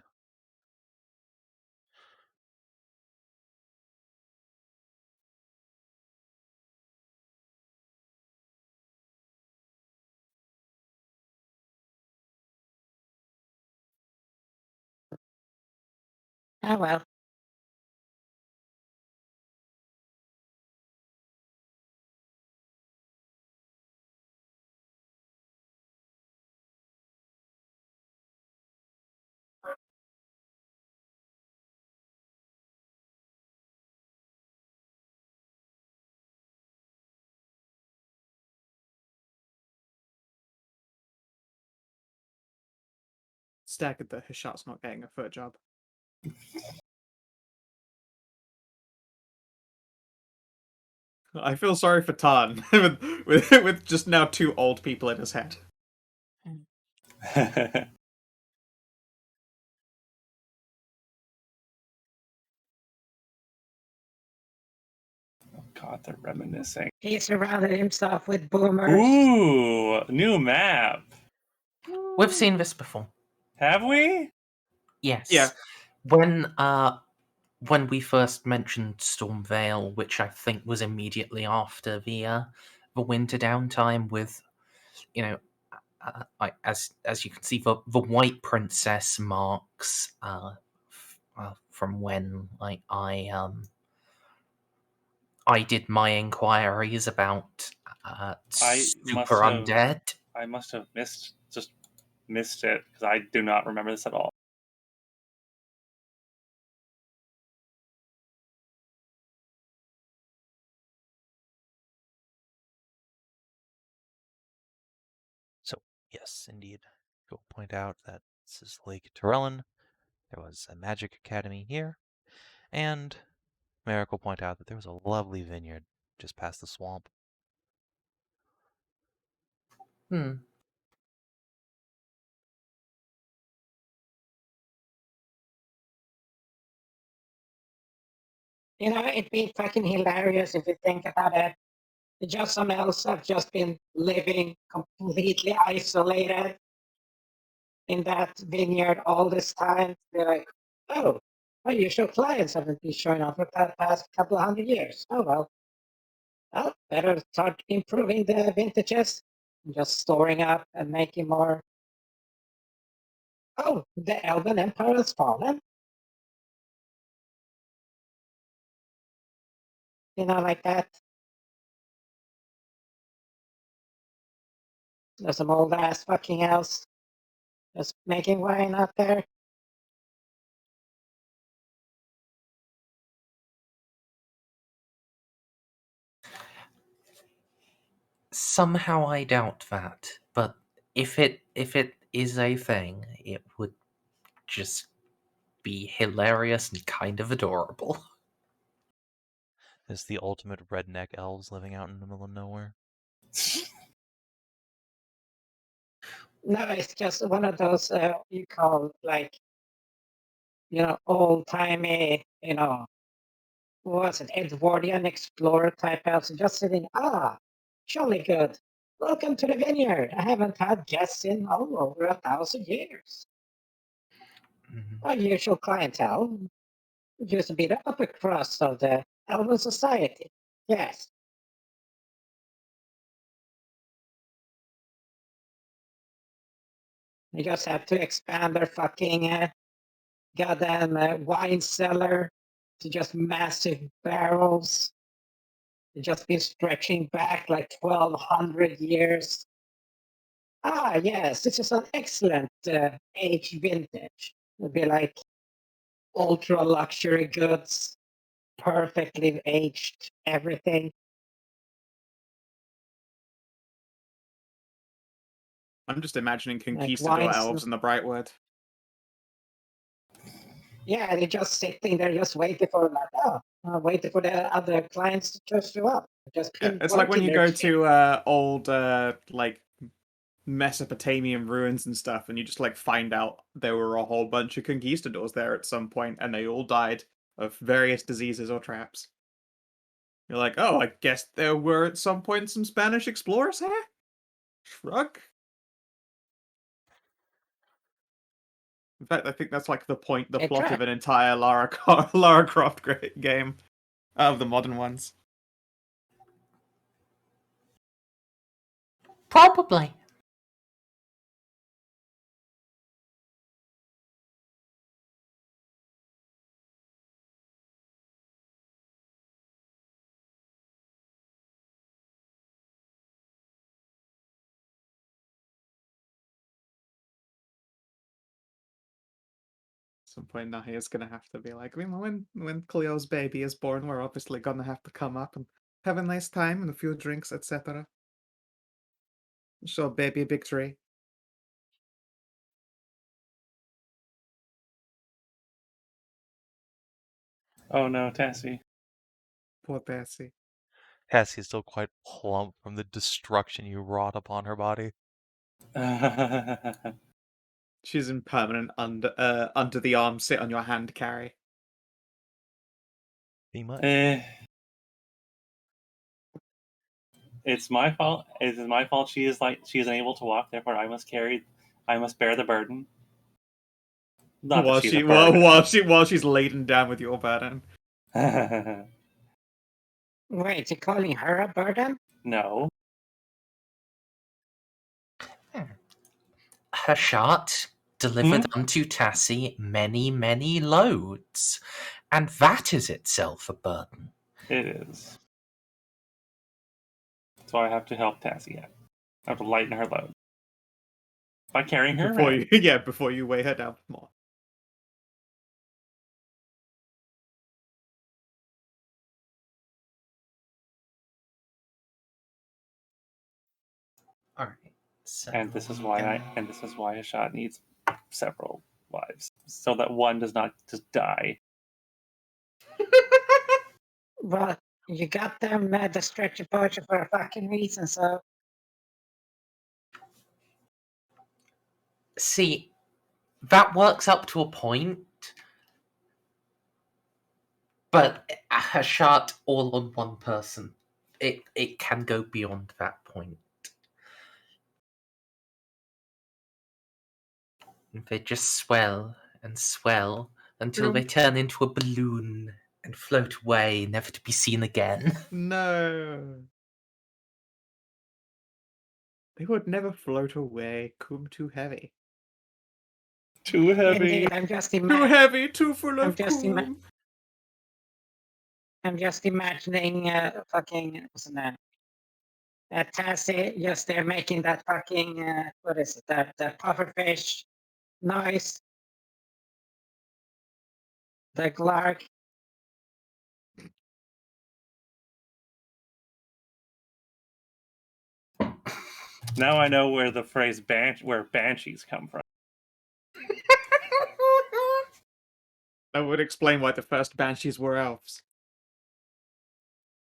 Oh well. Staggered that Hashat's not getting a foot job. I feel sorry for Tarn with just now two old people in his head. God, they're reminiscing. He surrounded himself with boomers. Ooh, new map. We've seen this before. Have we? Yes. Yeah. When we first mentioned Stormvale, which I think was immediately after the winter downtime, with as you can see, the white princess marks from when I did my inquiries about super undead. I must have missed it because I do not remember this at all. So, yes, indeed. Go point out that this is Lake Torellin. There was a magic academy here. And Merrick will point out that there was a lovely vineyard just past the swamp. It'd be fucking hilarious if you think about it. Just some elves have just been living completely isolated in that vineyard all this time. They're like, oh, my usual clients haven't been showing up for the past couple of 100 years. Oh well. Well, better start improving the vintages. Just storing up and making more. Oh, the Elven Empire has fallen. Like that. There's some old ass fucking elves just making wine out there. Somehow I doubt that, but if it is a thing, it would just be hilarious and kind of adorable. It's the ultimate redneck elves living out in the middle of nowhere. No, it's just one of those you call like, old timey, what's it, Edwardian explorer type elves just sitting, jolly good. Welcome to the vineyard. I haven't had guests in over 1,000 years. Our usual clientele used to be the upper crust of the Elven society. Yes. They just have to expand their fucking goddamn wine cellar to just massive barrels. They've just been stretching back like 1,200 years. Yes, this is an excellent age vintage. It'd be like ultra luxury goods, perfectly aged, everything. I'm just imagining Like conquistador wines. elves in the Brightwood. Yeah, they're just sitting there, just waiting for waiting for the other clients to just show up. Just Yeah, been it's like when working you their go shit. to old like Mesopotamian ruins and stuff, and you just like find out there were a whole bunch of conquistadors there at some point, and they all died of various diseases or traps. You're like, oh, I guess there were at some point some Spanish explorers here? Shrug. In fact, I think that's like the They plot of tried. an entire Lara Croft game of the modern ones. Probably. At some point, Nahia's gonna have to be like, when Cleo's baby is born, we're obviously gonna have to come up and have a nice time and a few drinks, etc. Show baby a big tree. Oh no, Tassie. Poor Bessie. Cassie is still quite plump from the destruction you wrought upon her body. She's in permanent under the arm sit on your hand carry. Be much. It's my fault. It is my fault. She is unable to walk. Therefore, I must bear the burden. Not that she's a burden. While she's laden down with your burden. Wait, you calling her a burden? No. Hashat delivered unto Tassie many, many loads, and that is itself a burden. It is. So I have to help Tassie out. I have to lighten her load by carrying her around. Before you weigh her down more. All right. So And this is why Hashat needs several wives, so that one does not just die. Well, you got them the stretchy poetry for a fucking reason, so. See, that works up to a point, but Hashat all on one person. It can go beyond that point. They just swell and swell until they turn into a balloon and float away, never to be seen again. No. They would never float away. Cum too heavy. Too heavy. Indeed, I'm just Too imagining. heavy, too full I'm of just cum. I'm just imagining fucking what's the name? Tassie just there making that fucking what is it? That pufferfish noise. The Glark. Now I know where the phrase where banshees come from. That would explain why the first banshees were elves.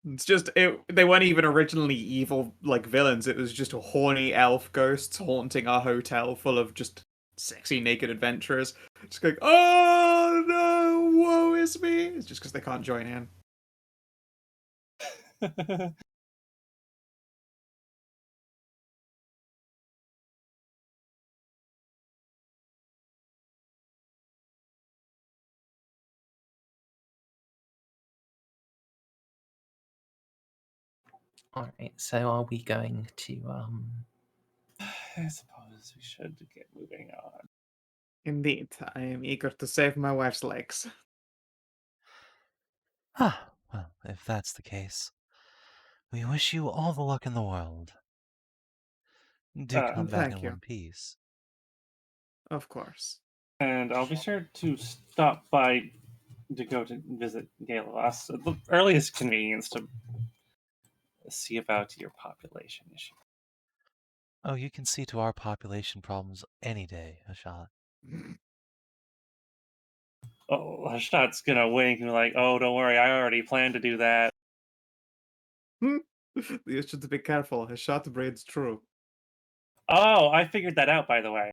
It's just they weren't even originally evil like villains. It was just horny elf ghosts haunting our hotel full of just sexy naked adventurers. Just going, oh no, woe is me. It's just because they can't join in. Alright, so are we going to I suppose we should get moving on. Indeed, I am eager to save my wife's legs. Ah, well, if that's the case, we wish you all the luck in the world. Do come back in Thank you. one piece. Of course. And I'll be sure to stop by to go to visit Galavas at the earliest convenience to see about your population issue. Oh, you can see to our population problems any day, Hashat. Oh, Hashat's gonna wink and be like, "Oh, don't worry, I already planned to do that." You should be careful. His shot breeds true. Oh, I figured that out, by the way.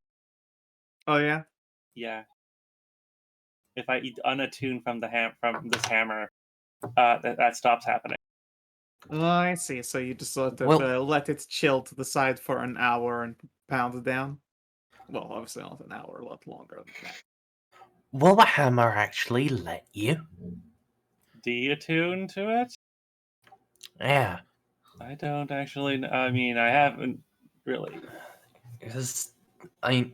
Oh yeah. Yeah. If I unattune from from this hammer, that stops happening. Oh, I see. So you just sort of Well- let it chill to the side for an hour and pound it down. Well, obviously not an hour, a lot longer than that. will the hammer actually let you? De-attune to it? Yeah. I don't actually. I mean, I haven't really. Because I'm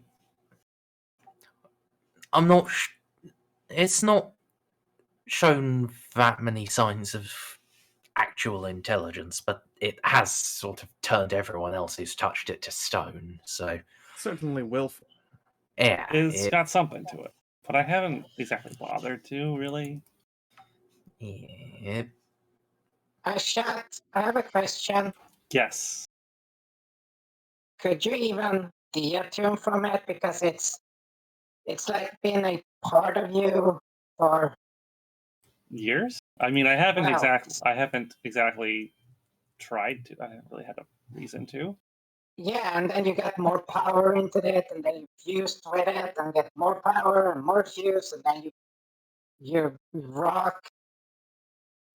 not it's not shown that many signs of actual intelligence, but it has sort of turned everyone else who's touched it to stone. So Certainly willful. yeah, It's got something to it, but I haven't exactly bothered to really. yeah. Hashat, I have a question. Yes. Could you even de-attune from it because it's like been a part of you for Years? I mean, I haven't Wow. exactly tried to. I haven't really had a reason to. Yeah, and then you get more power into it, and then you fuse with it, and get more power and more fuse, and then you rock,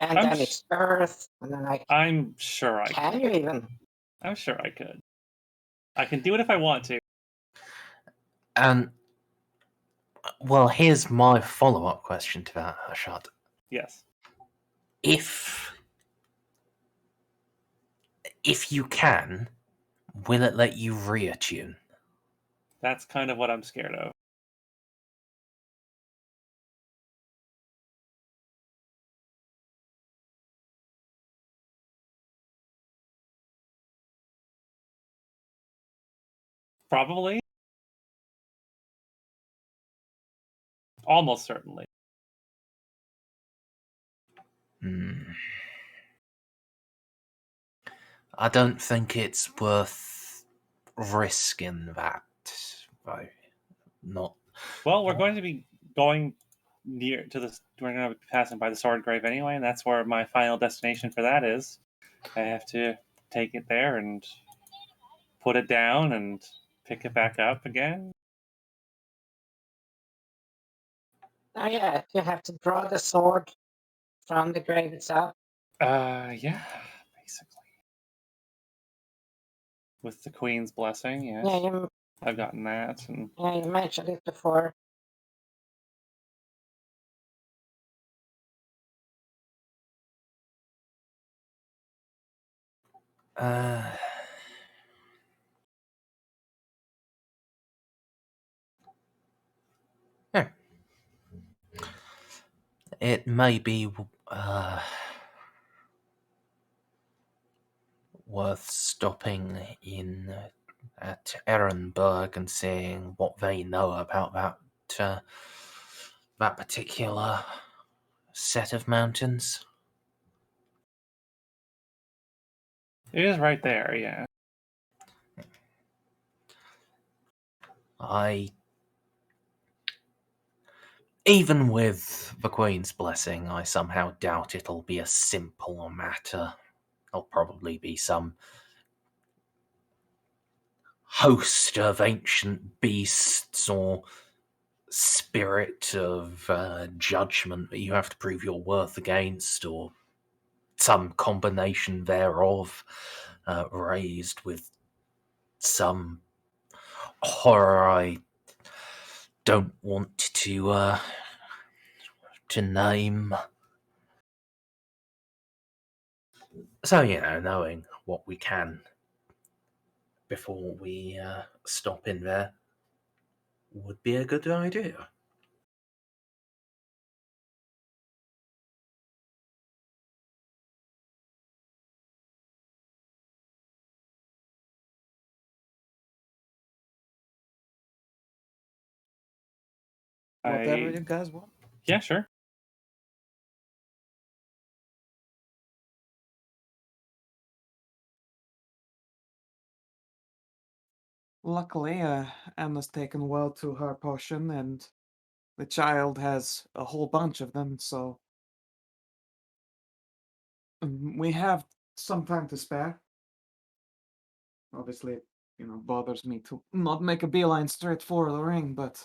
and I'm then sh- it's earth, and then like, I'm sure I can could. you even? I'm sure I could. I can do it if I want to. And well, here's my follow-up question to that, Hashat. Yes. If you can, will it let you reattune? That's kind of what I'm scared of. Probably. Almost certainly. I don't think it's worth risking that, though. Not. Well, we're going to be going near to this. We're going to be passing by the sword grave anyway, and that's where my final destination for that is. I have to take it there and put it down and pick it back up again. Oh yeah, you have to draw the sword from the grave itself? Yeah, basically. With the Queen's blessing, yes. Yeah, I've gotten that, and you mentioned it before. Yeah. It may be worth stopping in at Ehrenberg and seeing what they know about that particular set of mountains. it is right there, yeah. Even with the Queen's blessing, I somehow doubt it'll be a simple matter. There'll probably be some host of ancient beasts or spirit of judgment that you have to prove your worth against, or some combination thereof, raised with some horror I don't want to name. So, knowing what we can before we stop in there would be a good idea. Whatever you guys want. Yeah, sure. Luckily, Emma's taken well to her potion, and the child has a whole bunch of them, so we have some time to spare. Obviously, bothers me to not make a beeline straight for the ring, but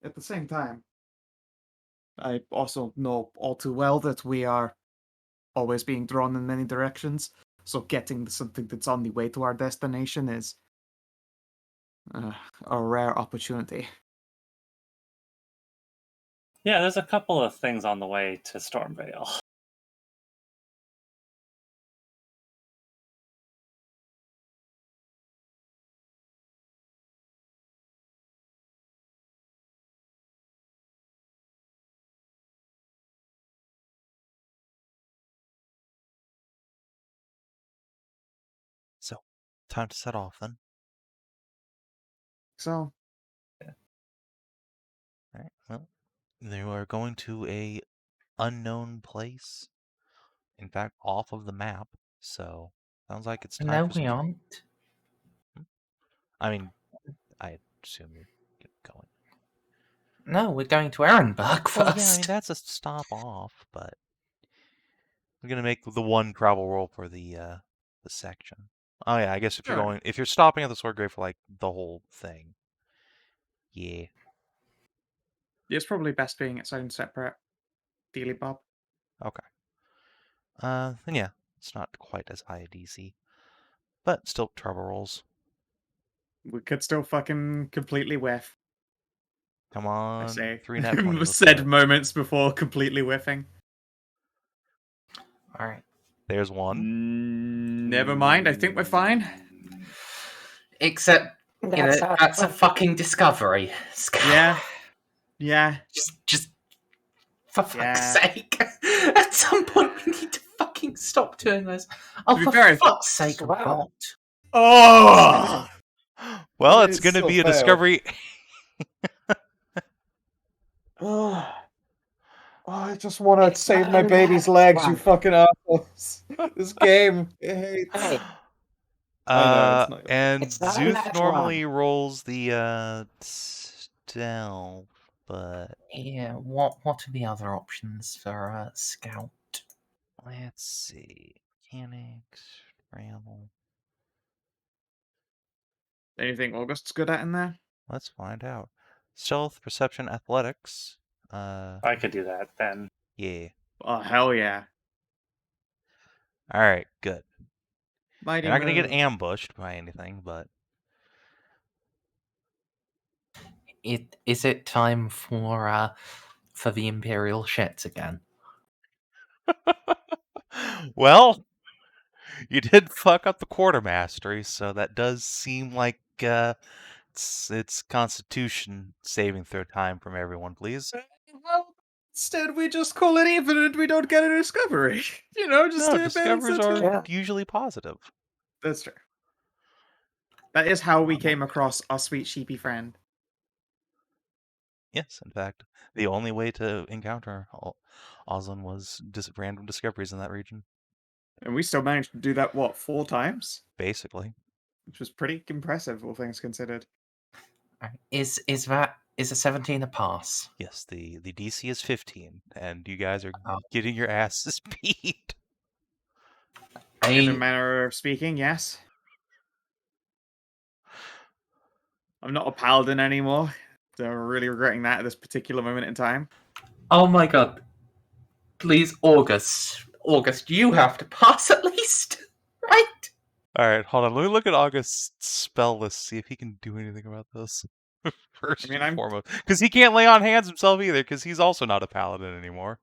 at the same time, I also know all too well that we are always being drawn in many directions, so getting something that's on the way to our destination is a rare opportunity. Yeah, there's a couple of things on the way to Stormvale. So, time to set off then. So, Alright, well, you are going to a unknown place. In fact, off of the map. So, sounds like it's time No, for we some... aren't. I mean, I assume you're going. No, we're going to Ehrenberg first. Well, yeah, I mean, that's a stop off, but we're going to make the one travel roll for the section. Oh, yeah, I guess if you're Sure. going... If you're stopping at the Swordgrave for, like, the whole thing. Yeah. it's probably best being its own separate dealy bob. Okay. Then yeah, it's not quite as high a DC. But still travel rolls. We could still fucking completely whiff. Come I on. say. 3 nat 20. Let's Said do it. moments before completely whiffing. Alright. There's one. Never mind, I think we're fine. Except, that's a 20. fucking discovery. Yeah. Just for fuck's Yeah. sake. At some point we need to fucking stop doing this. Oh, To be for fair, fuck's sake, Wow. what? Oh! Well, it's It going to still be a failed. discovery. Oh, I just want to It's save not my in baby's that legs, you one. fucking assholes. This game, it hates. Hey, I know, it's not. And It's not in Szooth that normally rolls the stealth, but Yeah, what are the other options for scout? let's see. Mechanics, travel. Anything August's good at in there? Let's find out. Stealth, perception, athletics. I could do that then. Yeah. Oh, hell yeah. All right, good. Mighty You're not going to move. get ambushed by anything, but Is it time for the Imperial shits again? well, you did fuck up the quartermastery, so that does seem like it's Constitution saving throw time from everyone, please. Well, instead we just call it even and we don't get a discovery. Just No, do it discoveries better. are Yeah. usually positive. That's true. That is how we Oh, came across our sweet sheepy friend. Yes, in fact, the only way to encounter Ozan was random discoveries in that region, And we still managed to do that, 4 times? basically. Which was pretty impressive, all things considered. Is a 17 a pass? Yes, the DC is 15, and you guys are Oh. getting your asses beat. In a manner of speaking, yes. I'm not a paladin anymore, so I'm really regretting that at this particular moment in time. Oh my god. Please, August. August, you have to pass at least. Right? All right, hold on. Let me look at August's spell list, see if he can do anything about this. First and foremost, because he can't lay on hands himself either, because he's also not a paladin anymore.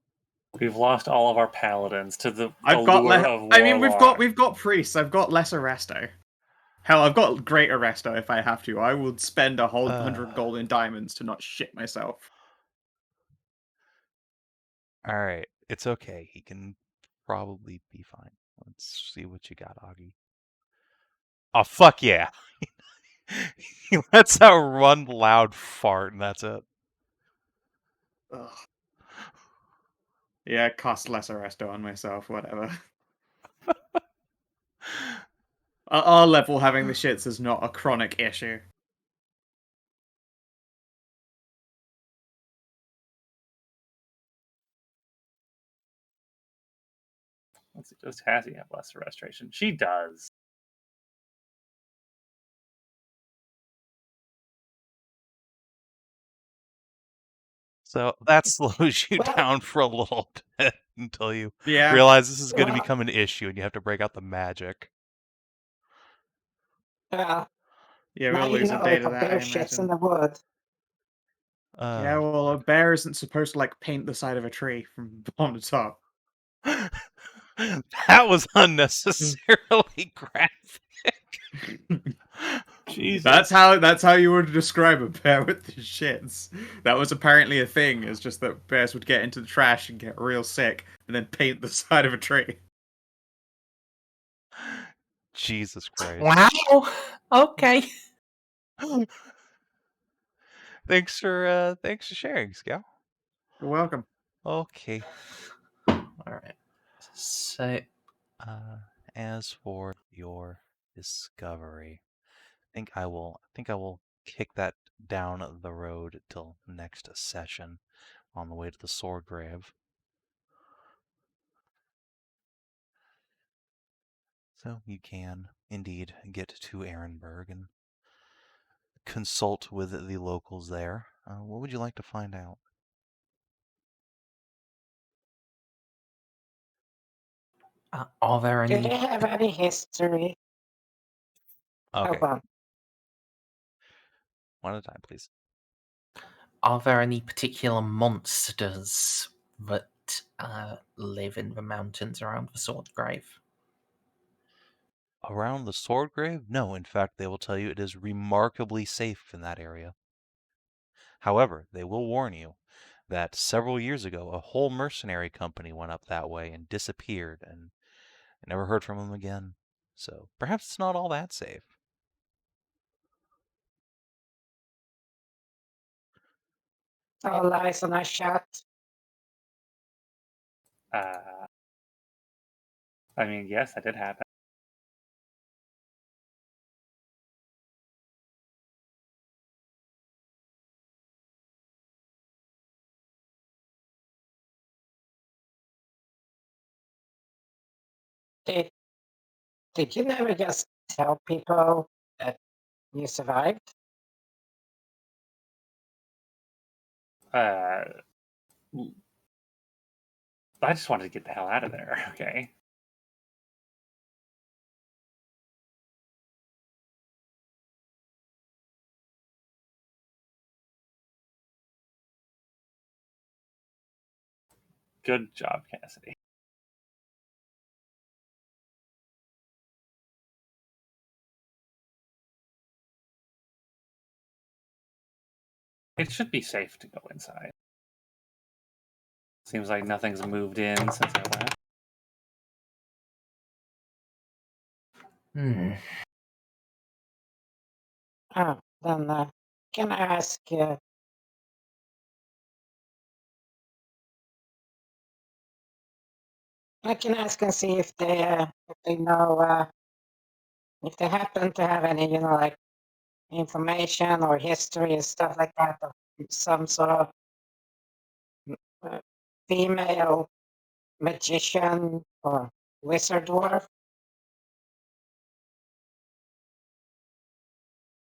We've lost all of our paladins to the I've got allure of Warlock. I mean, we've got priests. I've got less Arresto. Hell, I've got great Arresto if I have to. I would spend a whole 100 gold in diamonds to not shit myself. All right, it's okay. He can probably be fine. Let's see what you got, Augie. Oh, fuck yeah. He lets out one loud fart, and that's it. Ugh. Yeah, cost less Arresto on myself, whatever. At our level, having the shits is not a chronic issue. Let's see, does Cassie have lesser restoration? She does. So that slows you Well- down for a little bit until you Yeah. realize this is going to Well- become an issue and you have to break out the magic. Yeah, we'll Now you lose a know day if to a that, bear I shits in imagine. the wood. Yeah, well, a bear isn't supposed to, paint the side of a tree from bottom to top. That was unnecessarily graphic. Jesus. That's how you would describe a bear with the shits. That was apparently a thing. It's just that bears would get into the trash and get real sick, and then paint the side of a tree. Jesus Christ. Wow. Okay. Thanks for sharing, Scout. You're welcome. Okay. Alright. So As for your discovery, I think I will kick that down the road till next session on the way to the sword grave. So you can indeed get to Ehrenberg and consult with the locals there. What would you like to find out? are there Do any they have any history? Okay, Hold on. one at a time, please. are there any particular monsters that live in the mountains around the sword grave? Around the sword grave? No, in fact, they will tell you it is remarkably safe in that area. However, they will warn you that several years ago, a whole mercenary company went up that way and disappeared, and I never heard from them again. So perhaps it's not all that safe. All lies on a shot. I mean, yes, that did happen. Did you never just tell people that you survived? Uh, I just wanted to get the hell out of there. Okay. Good job, Cassidy. It should be safe to go inside. Seems like nothing's moved in since I left. Oh, then can I ask? I can ask and see if they know if they happen to have any, like information or history and stuff like that of some sort of female magician or wizard dwarf.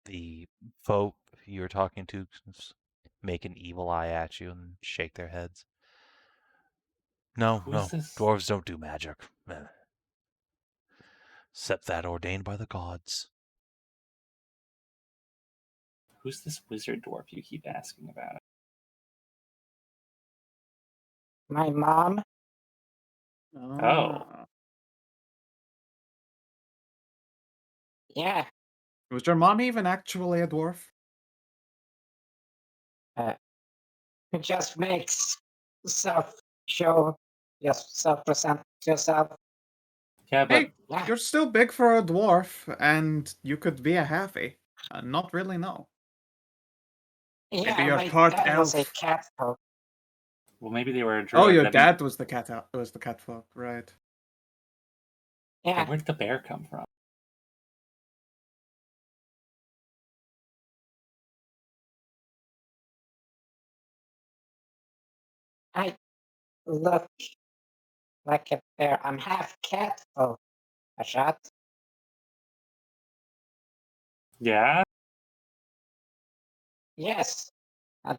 The folk you're talking to make an evil eye at you and shake their heads. No, Who's this? dwarves don't do magic. Except that ordained by the gods. Who's this wizard dwarf you keep asking about? My mom. Oh. Yeah. Was your mom even actually a dwarf? It just makes self-show, just self-present yourself. Yeah, but Hey, you're still big for a dwarf, and you could be a halfie. Not really know. Yeah, Maybe you're my part dad was a elf. cat folk. well, maybe they were a druid. Oh, your That'd be- dad was the cat. Was the cat folk, right? Yeah, Where did the bear come from? I look like a bear. I'm half cat folk. Hashat. Yeah? Yes. And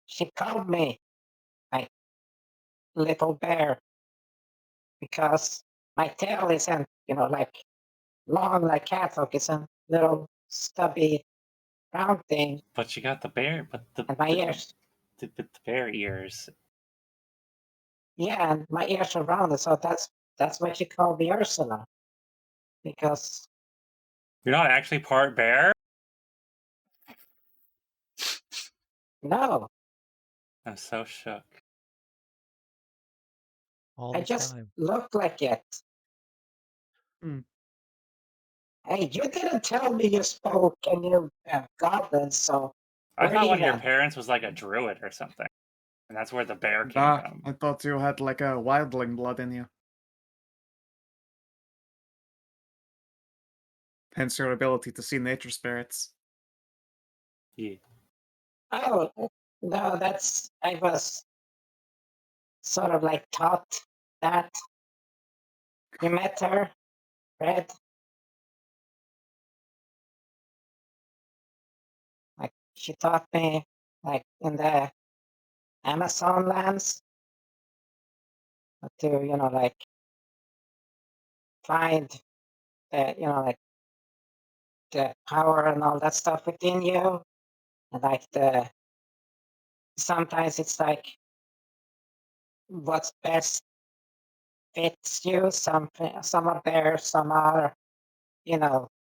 she called me my little bear because my tail isn't, like long like cat folk. It's a little stubby round thing. But you got the bear, And my ears. The bear ears. Yeah, and my ears are rounded, so that's why she called me Ursula. Because You're not actually part bear? no, I'm so shook. All I the just time. look like it. Hmm. Hey, you didn't tell me you spoke and you goblins, so I what are thought you one of your then? parents was like a druid or something. And that's where the bear came Ah, from. I thought you had like a wildling blood in you. Hence your ability to see nature spirits. Yeah. Oh, no, I was sort of like taught that. You met her, Red? Like, she taught me, like, in the Amazon lands, to, like, find the, like, the power and all that stuff within you. And, like, sometimes it's like what's best fits you. Some are bear, some are,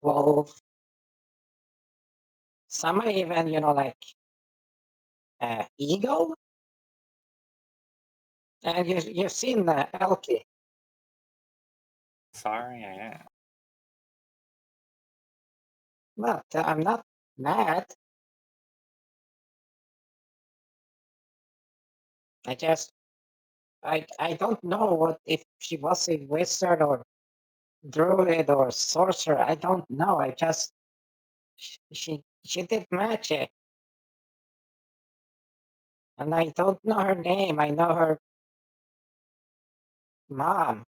wolf. Some are even, like, eagle. And you've seen the Elky. Sorry, I am. But I'm not mad. I don't know what if she was a wizard or druid or sorcerer. I don't know. She did magic. And I don't know her name. I know her mom.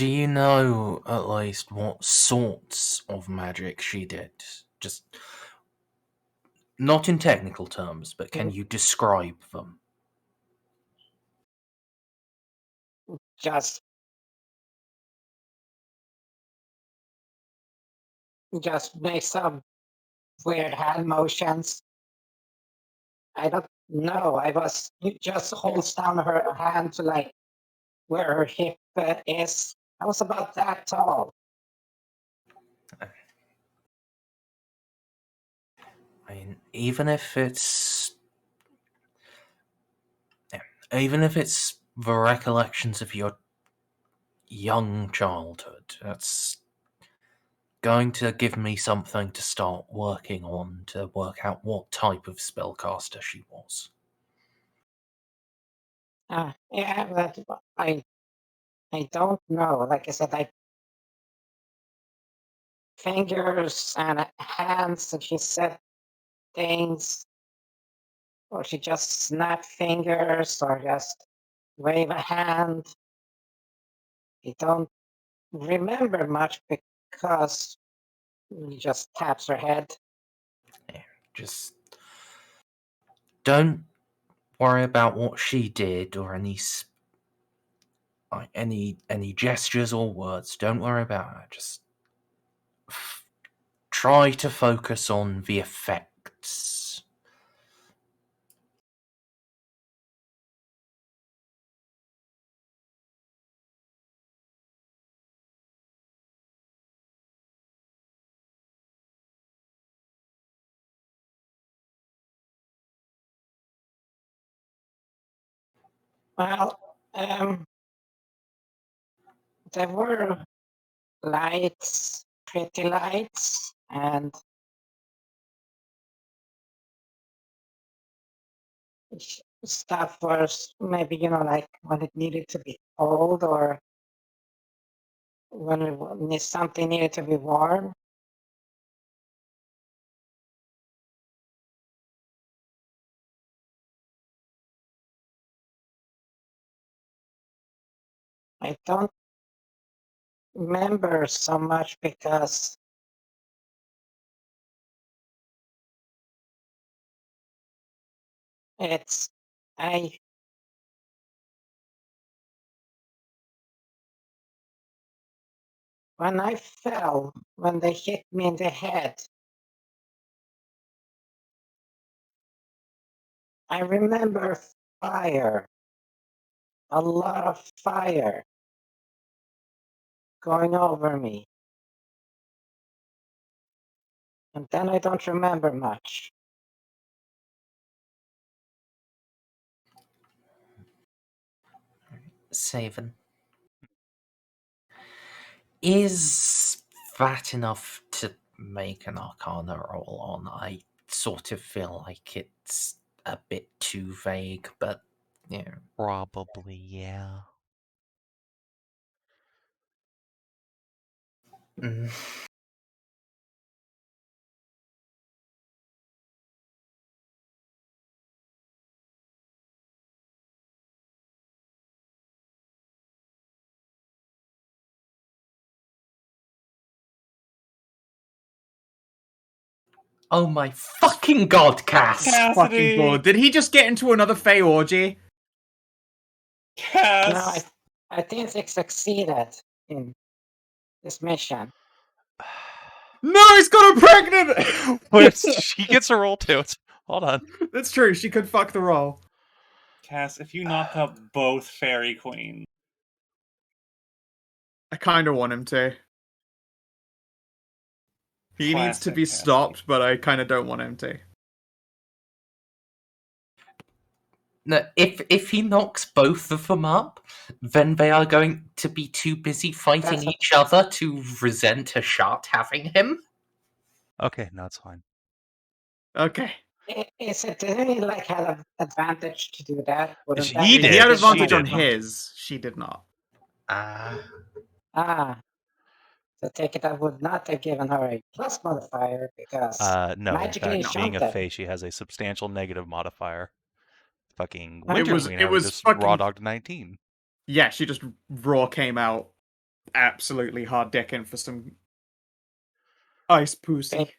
Do you know at least what sorts of magic she did? Just not in technical terms, but can you describe them? Just make some weird hand motions. I don't know. Just holds down her hand to like where her hip is. I was about that tall. I mean, even if it's the recollections of your young childhood, that's going to give me something to start working on to work out what type of spellcaster she was. Yeah, that I don't know. Like I said, fingers and hands, and she said things, or she just snapped fingers, or just wave a hand. I don't remember much because she just taps her head. Yeah, just don't worry about what she did or any gestures or words. Don't worry about her. Just try to focus on the effects. Well, there were lights, pretty lights, and stuff was maybe, like when it needed to be cold or when something needed to be warm. I don't remember so much because it's I when I fell, when they hit me in the head, I remember fire, a lot of fire going over me. And then I don't remember much. Savin. Is that enough to make an Arcana roll on? I sort of feel like it's a bit too vague, but yeah. Probably, yeah. Mm. Oh my fucking god, Cass! Cassidy! Fucking bored. Did he just get into another Fey orgy? Cass! No, I think they succeeded in this mission. No, he's got her pregnant! Wait, she gets a roll too. Hold on. That's true, she could fuck the roll. Cass, if you knock up both Fairy Queens. I kind of want him to. He needs to Classic be Cassie. stopped, but I kind of don't want him to. No, if he knocks both of them up, then they are going to be too busy fighting That's each other to resent Hashat having him. Okay, no, it's fine. Okay. Is it, did he like have an advantage to do that? Wouldn't He that did. He had She advantage on didn't. his. She did not. So take it, I would not have given her a plus modifier because No, in magically fact, being a enchanted. Fae, she has a substantial negative modifier. Fucking It Winter was- Queen, it I would was just fucking- raw dogged 19. Yeah, she just raw came out. absolutely hard dicking for some ice pussy. Okay.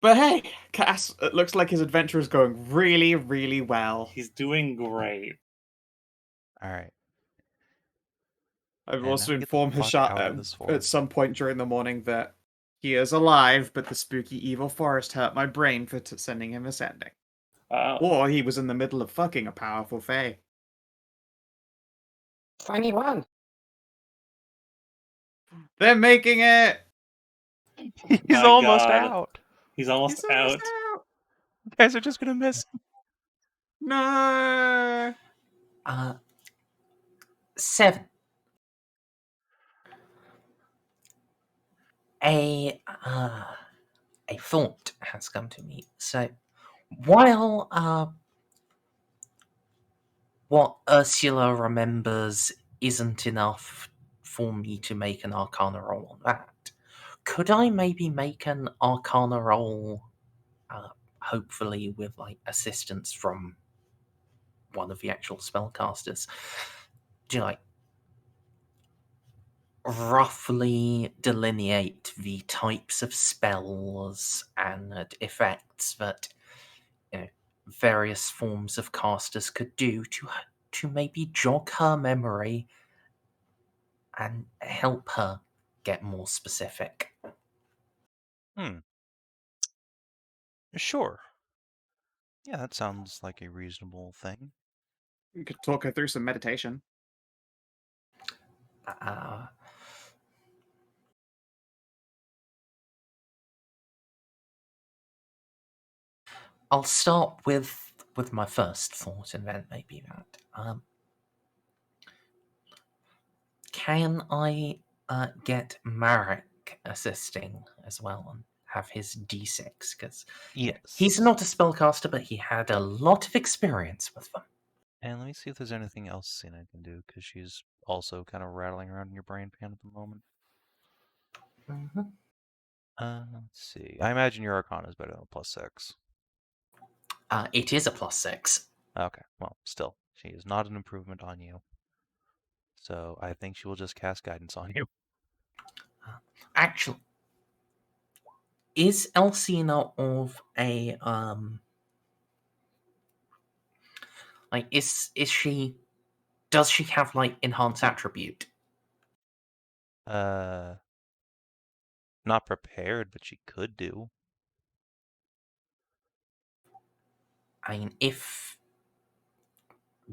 But hey, Cass, it looks like his adventure is going really, really well. He's doing great. All right. I've And also now get the informed fuck out of Hashat this at forest. some point during the morning that he is alive, but the spooky evil forest hurt my brain for sending him ascending. Or he was in the middle of fucking a powerful fae. 21. They're making it! He's My almost God. out. He's almost He's almost out. out! You guys are just gonna miss him. No! 7. A thought has come to me. So, while what Ursula remembers isn't enough for me to make an Arcana roll on that, could I maybe make an Arcana roll, hopefully with like assistance from one of the actual spellcasters, to like roughly delineate the types of spells and effects that various forms of casters could do to maybe jog her memory and help her get more specific. Sure. Yeah, that sounds like a reasonable thing. You could talk her through some meditation. I'll start with my first thought, and then maybe that. Can I get Marek assisting as well and have his D6? Because Yes. he's not a spellcaster, but he had a lot of experience with them. And let me see if there's anything else Cena can do, because she's also kind of rattling around in your brain pan at the moment. Mm-hmm. Let's see. I imagine your Arcana is better than a +6. It is a +6. Okay, well, still, she is not an improvement on you. So I think she will just cast Guidance on you. Actually, is Elsina of a like is she? Does she have like enhanced attribute? Not prepared, but she could do. I mean, if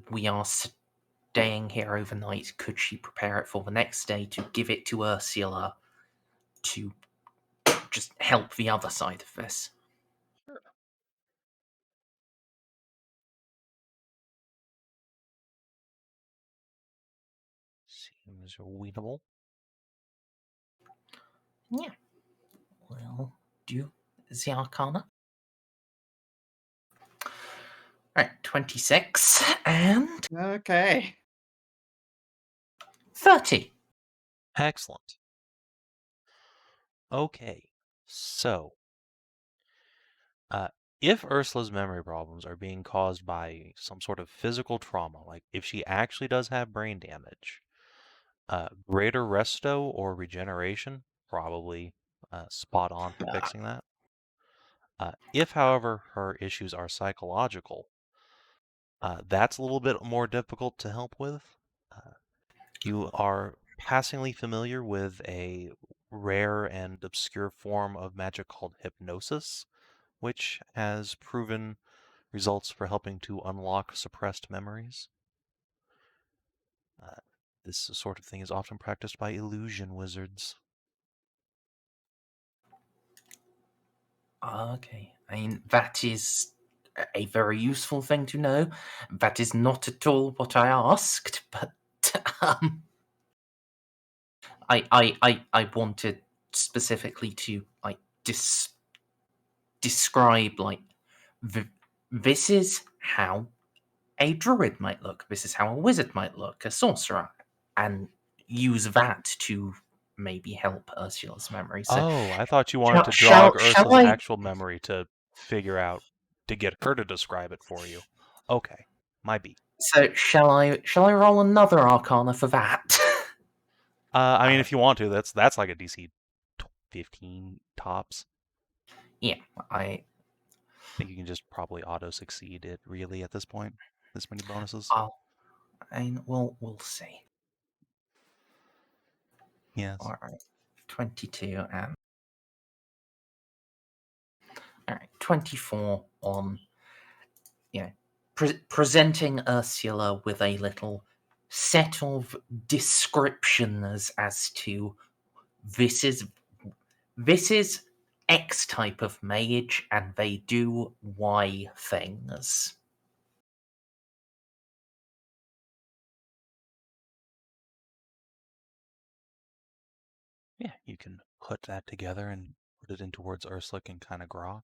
we are staying here overnight, could she prepare it for the next day to give it to Ursula to just help the other side of this? Sure. Seems winnable. Yeah. Well, do the Arcana. Right, 26 and Okay. 30. Excellent. Okay, so if Ursula's memory problems are being caused by some sort of physical trauma, like if she actually does have brain damage, greater resto or regeneration, probably spot on for fixing that. If, however, her issues are psychological, that's a little bit more difficult to help with. You are passingly familiar with a rare and obscure form of magic called Hypnosis, which has proven results for helping to unlock suppressed memories. This sort of thing is often practiced by illusion wizards. Okay, I mean, that is a very useful thing to know. That is not at all what I asked, but I wanted specifically to like describe like this is how a druid might look. This is how a wizard might look, a sorcerer, and use that to maybe help Ursula's memory. So, Oh, I thought you wanted to jog Ursula's actual memory to figure out, to get her to describe it for you. Okay, my beat. So shall I roll another Arcana for that? I mean, if you want to, that's like a DC 15 tops. Yeah, I think you can just probably auto succeed it really at this point. This many bonuses. we'll see. Yes. All right, 22 and 24 on, presenting Ursula with a little set of descriptions as to this is X type of mage and they do Y things. Yeah, you can put that together and put it in towards Ursula and kind of grok.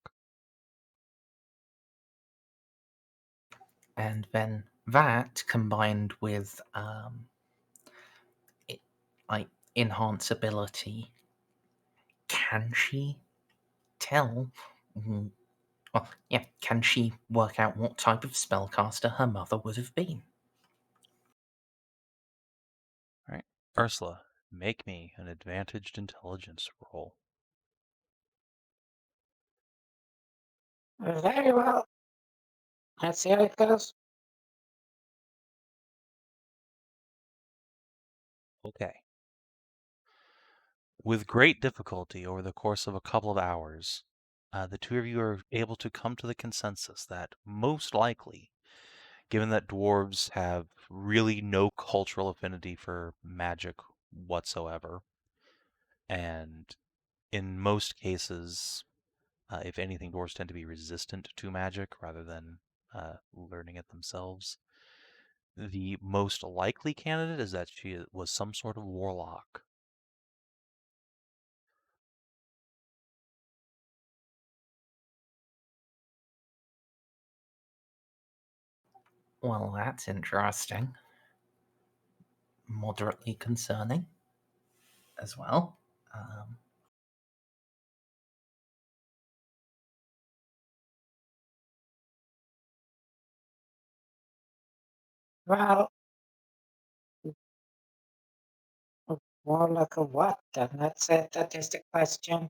And then that combined with enhance ability, can she tell? Well, yeah, can she work out what type of spellcaster her mother would have been? All right, Ursula, make me an advantaged intelligence roll. Very well. Let's see how it goes. Okay. With great difficulty over the course of a couple of hours, the two of you are able to come to the consensus that most likely, given that dwarves have really no cultural affinity for magic whatsoever, and in most cases, if anything, dwarves tend to be resistant to magic rather than learning it themselves. The most likely candidate is that she was some sort of warlock. Well, that's interesting. Moderately concerning as well. Well, Warlock of what then? That's it. That is the question.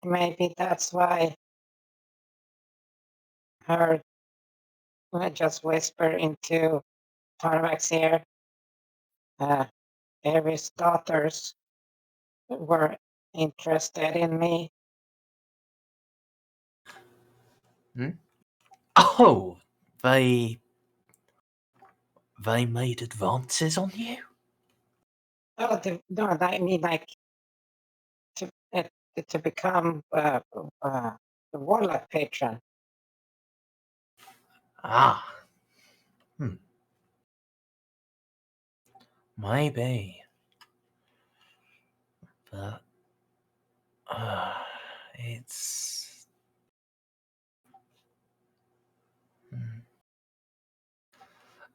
Maybe that's why her just whisper into Tarnavak's ear. Aries' daughters were interested in me. Oh, they made advances on you? Oh, no, I mean like to become the Warlock patron. Maybe. But it's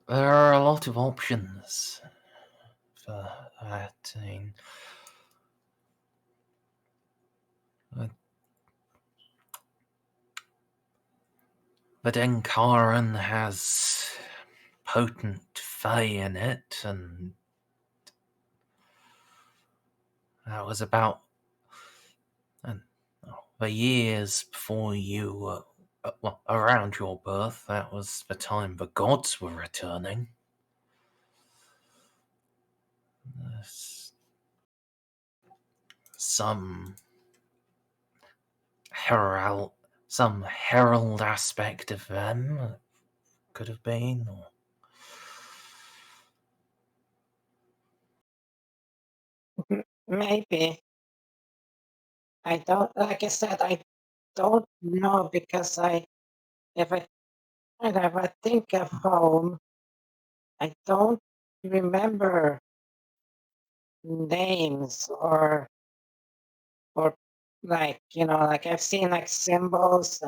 there are a lot of options for that. I mean, but Enkaran has potent fae in it, and that was about the years before you, around your birth. That was the time the gods were returning. Some herald aspect of them could have been, or Maybe. I don't, like I said, I don't know because if I think of home, I don't remember names or like, like I've seen like symbols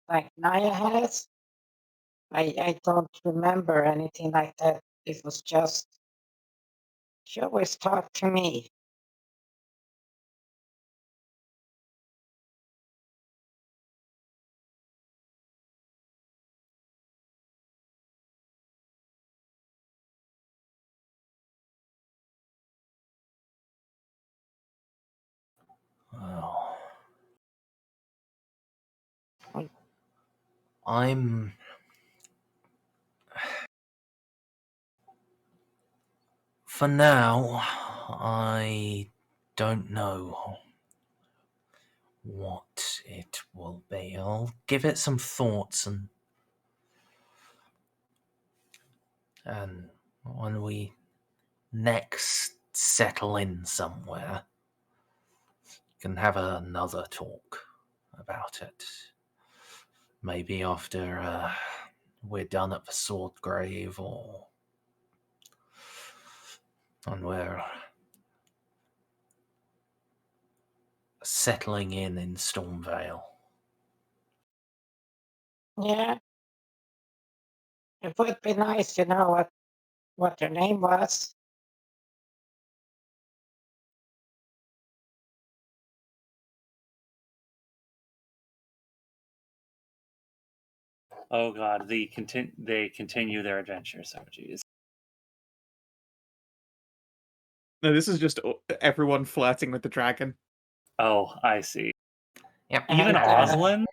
like Nahia has. I don't remember anything like that. It was just, she always talked to me. Well, I'm... For now, I don't know what it will be. I'll give it some thoughts, and when we next settle in somewhere, can have another talk about it. Maybe after we're done at the Sword Grave, or when we're settling in Stormvale. Yeah. It would be nice to know what your name was. Oh god, they continue their adventures. Oh jeez. No, this is just everyone flirting with the dragon. Oh, I see. Yep. Even And, Oslin?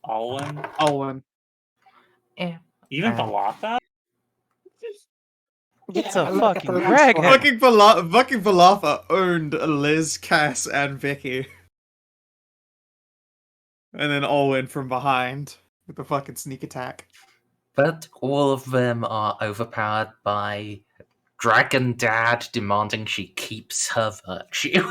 Alwyn? Olwen. Yeah. Even Uh, Valatha? It's yeah, a look at the fucking last dragon. one. Fucking Valatha owned Liz, Cass, and Vicky. And then Olwen from behind with the fucking sneak attack. But all of them are overpowered by Dragon Dad demanding she keeps her virtue.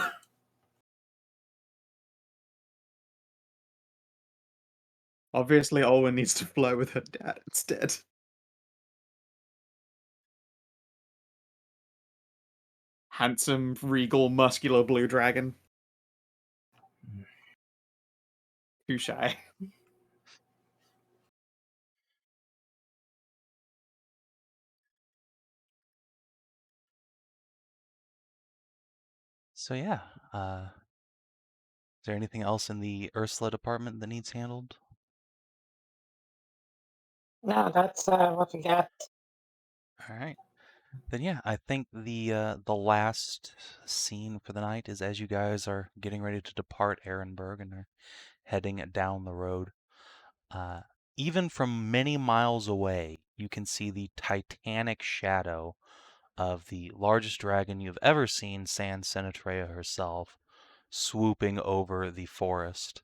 Obviously, Olwen needs to flirt with her dad instead. Handsome, regal, muscular blue dragon. Too shy. So yeah, is there anything else in the Ursula department that needs handled? No, that's what we got. All right. Then yeah, I think the last scene for the night is as you guys are getting ready to depart Ehrenberg and are heading down the road. Even from many miles away, you can see the titanic shadow of the largest dragon you've ever seen, San Sinatrea herself, swooping over the forest,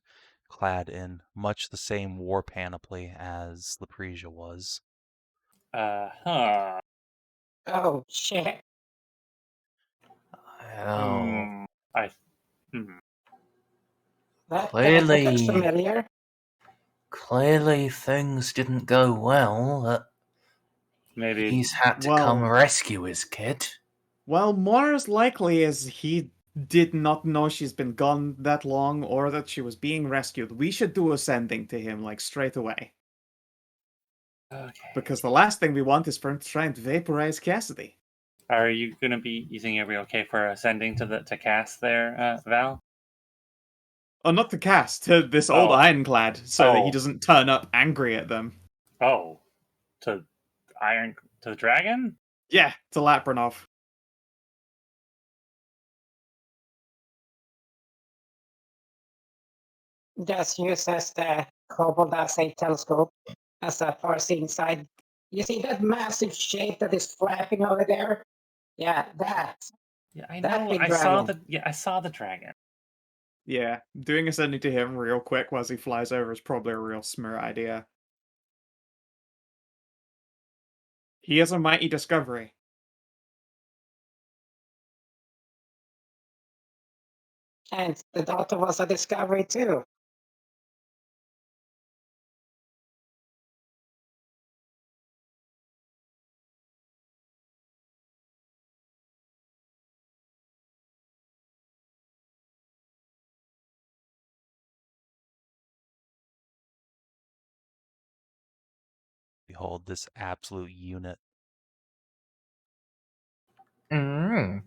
clad in much the same war panoply as Lepresia was. Huh. Oh, shit. Oh, I. Hmm. That looks clearly, familiar. clearly things didn't go well. Maybe. He's had to come Well, rescue his kid. well, more as likely as he did not know she's been gone that long or that she was being rescued, we should do a sending to him, like, straight away. Okay. Because the last thing we want is for him to try and vaporize Cassidy. Are you gonna be? You think it'll be okay for ascending to cast there, Val? Oh, not the cast, to this old Oh. ironclad, so that he Oh. doesn't turn up angry at them. Oh, to the dragon? Yeah, to Lapranov. Just use as the Kobold as a telescope, as a far-seeing side. You see that massive shape that is flapping over there? Yeah, that. Yeah, I That know. big I saw dragon. I saw the dragon. Yeah, doing a sending to him real quick while he flies over is probably a real smart idea. He is a mighty discovery. And the daughter was a discovery too. Behold this absolute unit. Mm.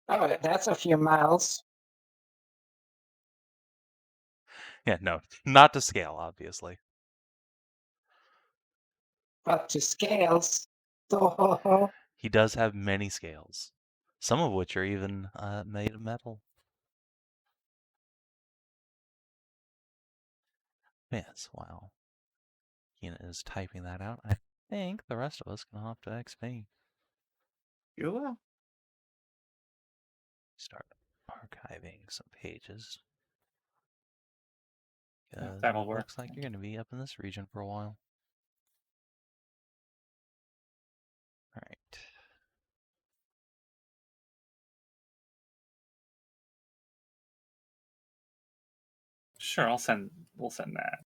Oh, that's a few miles. Yeah, no, not to scale, obviously. But to scales. Oh, He does have many scales. Some of which are even made of metal. Yes, while Kina is typing that out, I think the rest of us can hop to XP. You will. Start archiving some pages. Yeah, 'Cause that'll work. looks like you're going to be up in this region for a while. Alright. Sure, we'll send that.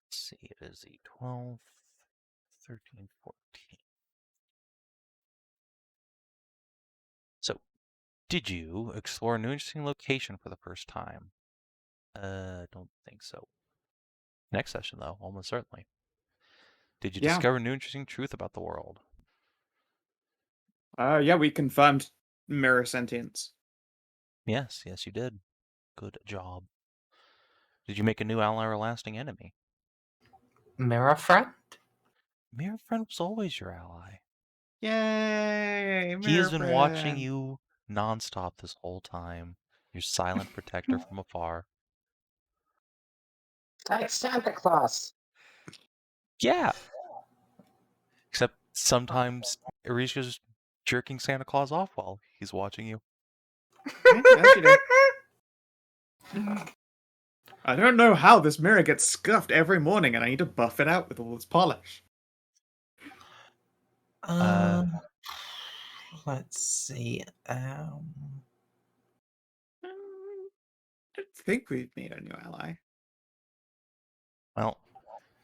Let's see, it is the 12th, 13th, 14th. So, did you explore a new interesting location for the first time? Don't think so. Next session, though, almost certainly. Did you Yeah. discover new interesting truth about the world? Yeah, we confirmed mirror sentience. Yes, you did. Good job. Did you make a new ally or lasting enemy? Mirror friend? Mirror Friend was always your ally. Yay! He has mirror been watching friend. you nonstop this whole time. Your silent protector from afar. Like Santa Claus. Yeah. Except sometimes Erishka's jerking Santa Claus off while he's watching you. Yeah, as you do. I don't know how this mirror gets scuffed every morning, and I need to buff it out with all this polish. Let's see. I don't think we've made a new ally. Well,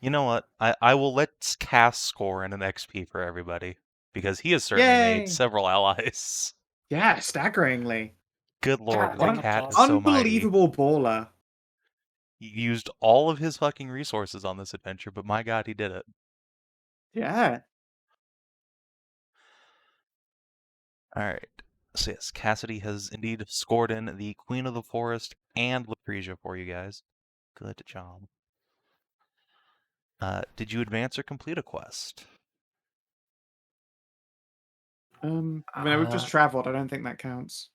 you know what? I will let Cass score in an XP for everybody. Because he has certainly Yay! made several allies. Yeah, staggeringly. Good lord, God, the thank cat you. is so mighty. Unbelievable baller. He used all of his fucking resources on this adventure, but my god, he did it. Yeah. Alright. So yes, Cassidy has indeed scored in the Queen of the Forest and Lepresia for you guys. Good job. Did you advance or complete a quest? No, we've just traveled. I don't think that counts.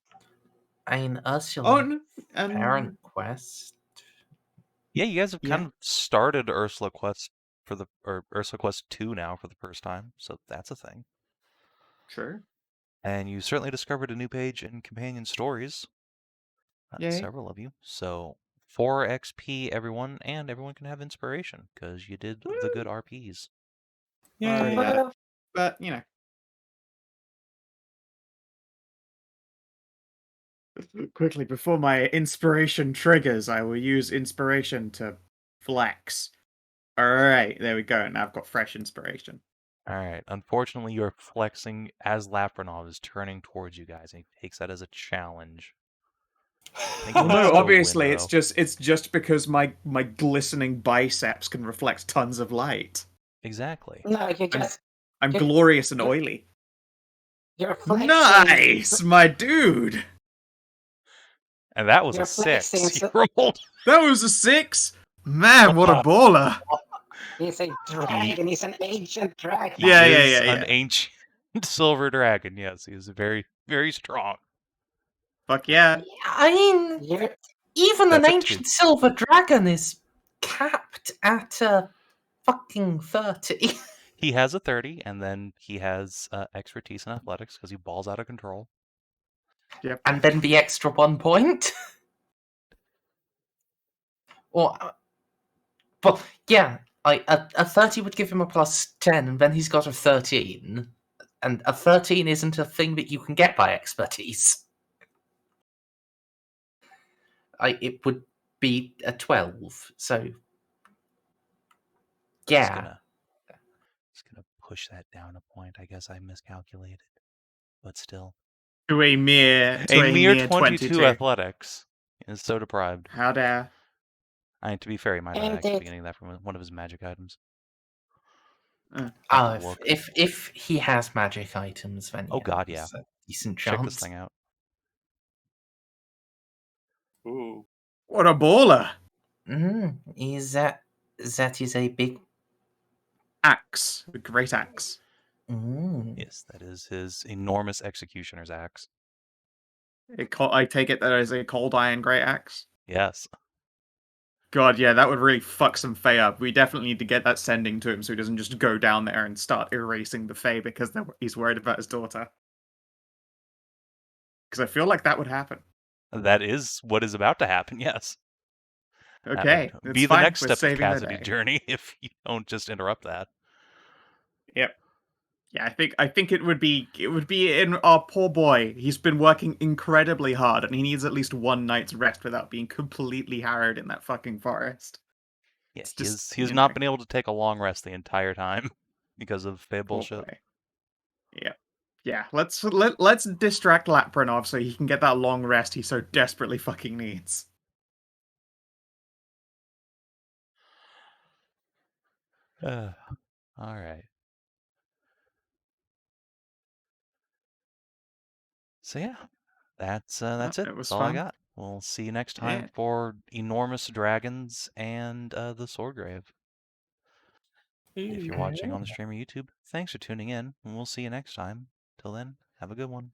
Ursula. Oh, no, Parent quest. Yeah, you guys have Yeah. kind of started Ursula Quest or Ursula Quest 2 now for the first time, so that's a thing. Sure. And you certainly discovered a new page in Companion Stories. Yay. Several of you. So 4 XP everyone, and everyone can have inspiration, because you did the good RPs. I already had it. Well, But, you know. Quickly, before my inspiration triggers, I will use inspiration to flex. Alright, there we go. Now I've got fresh inspiration. Alright, unfortunately you're flexing as Lapranov is turning towards you guys, and he takes that as a challenge. Well, no, still obviously, win, it's just because my glistening biceps can reflect tons of light. Exactly. no, you just I'm You- glorious and oily. you're flexing. Nice, my dude. And that was You're a 6 flexing, you rolled. That was a 6. Man, what a baller. He's a dragon. He's an ancient dragon. He Yeah, is yeah. an ancient silver dragon. Yes, he is very, very strong. Fuck yeah. I mean, You're, even an That's a 2. ancient silver dragon is capped at a fucking 30. He has a 30, and then he has expertise in athletics because he balls out of control. Yep. And then the extra 1 point. But yeah, a 30 would give him a plus 10, and then he's got a 13. And a 13 isn't a thing that you can get by expertise. It would be a 12, so yeah. Just gonna push that down a point. I guess I miscalculated, but still. To a mere 22 22 athletics is so deprived. How dare. To be fair, he might have And actually it- been getting that from one of his magic items. If he has magic items, then Oh god, yeah. there's a decent Check chance. this thing out. Ooh. What a baller. Is that that is a big. Axe, a great axe. Yes, that is his enormous executioner's axe. I take it that is a cold iron great axe. Yes. God, yeah, that would really fuck some Fae up. We definitely need to get that sending to him so he doesn't just go down there and start erasing the Fae because he's worried about his daughter. Because I feel like that would happen. That is what is about to happen, yes. Okay, that would it's be the fine. next We're step of saving the Cassidy's day. journey if you don't just interrupt that. Yep. Yeah, I think it would be in our poor boy. He's been working incredibly hard and he needs at least one night's rest without being completely harrowed in that fucking forest. Yeah, It's he just, has not been able to take a long rest the entire time because of Fae poor bullshit. boy. Yeah. Yeah, let's distract Lapranov so he can get that long rest he so desperately fucking needs. All right. So yeah, that's it. It was That's all I fun. got. We'll see you next time Yeah. for enormous dragons and the Swordgrave. If you're watching on the stream or YouTube, thanks for tuning in, and we'll see you next time. Till then, have a good one.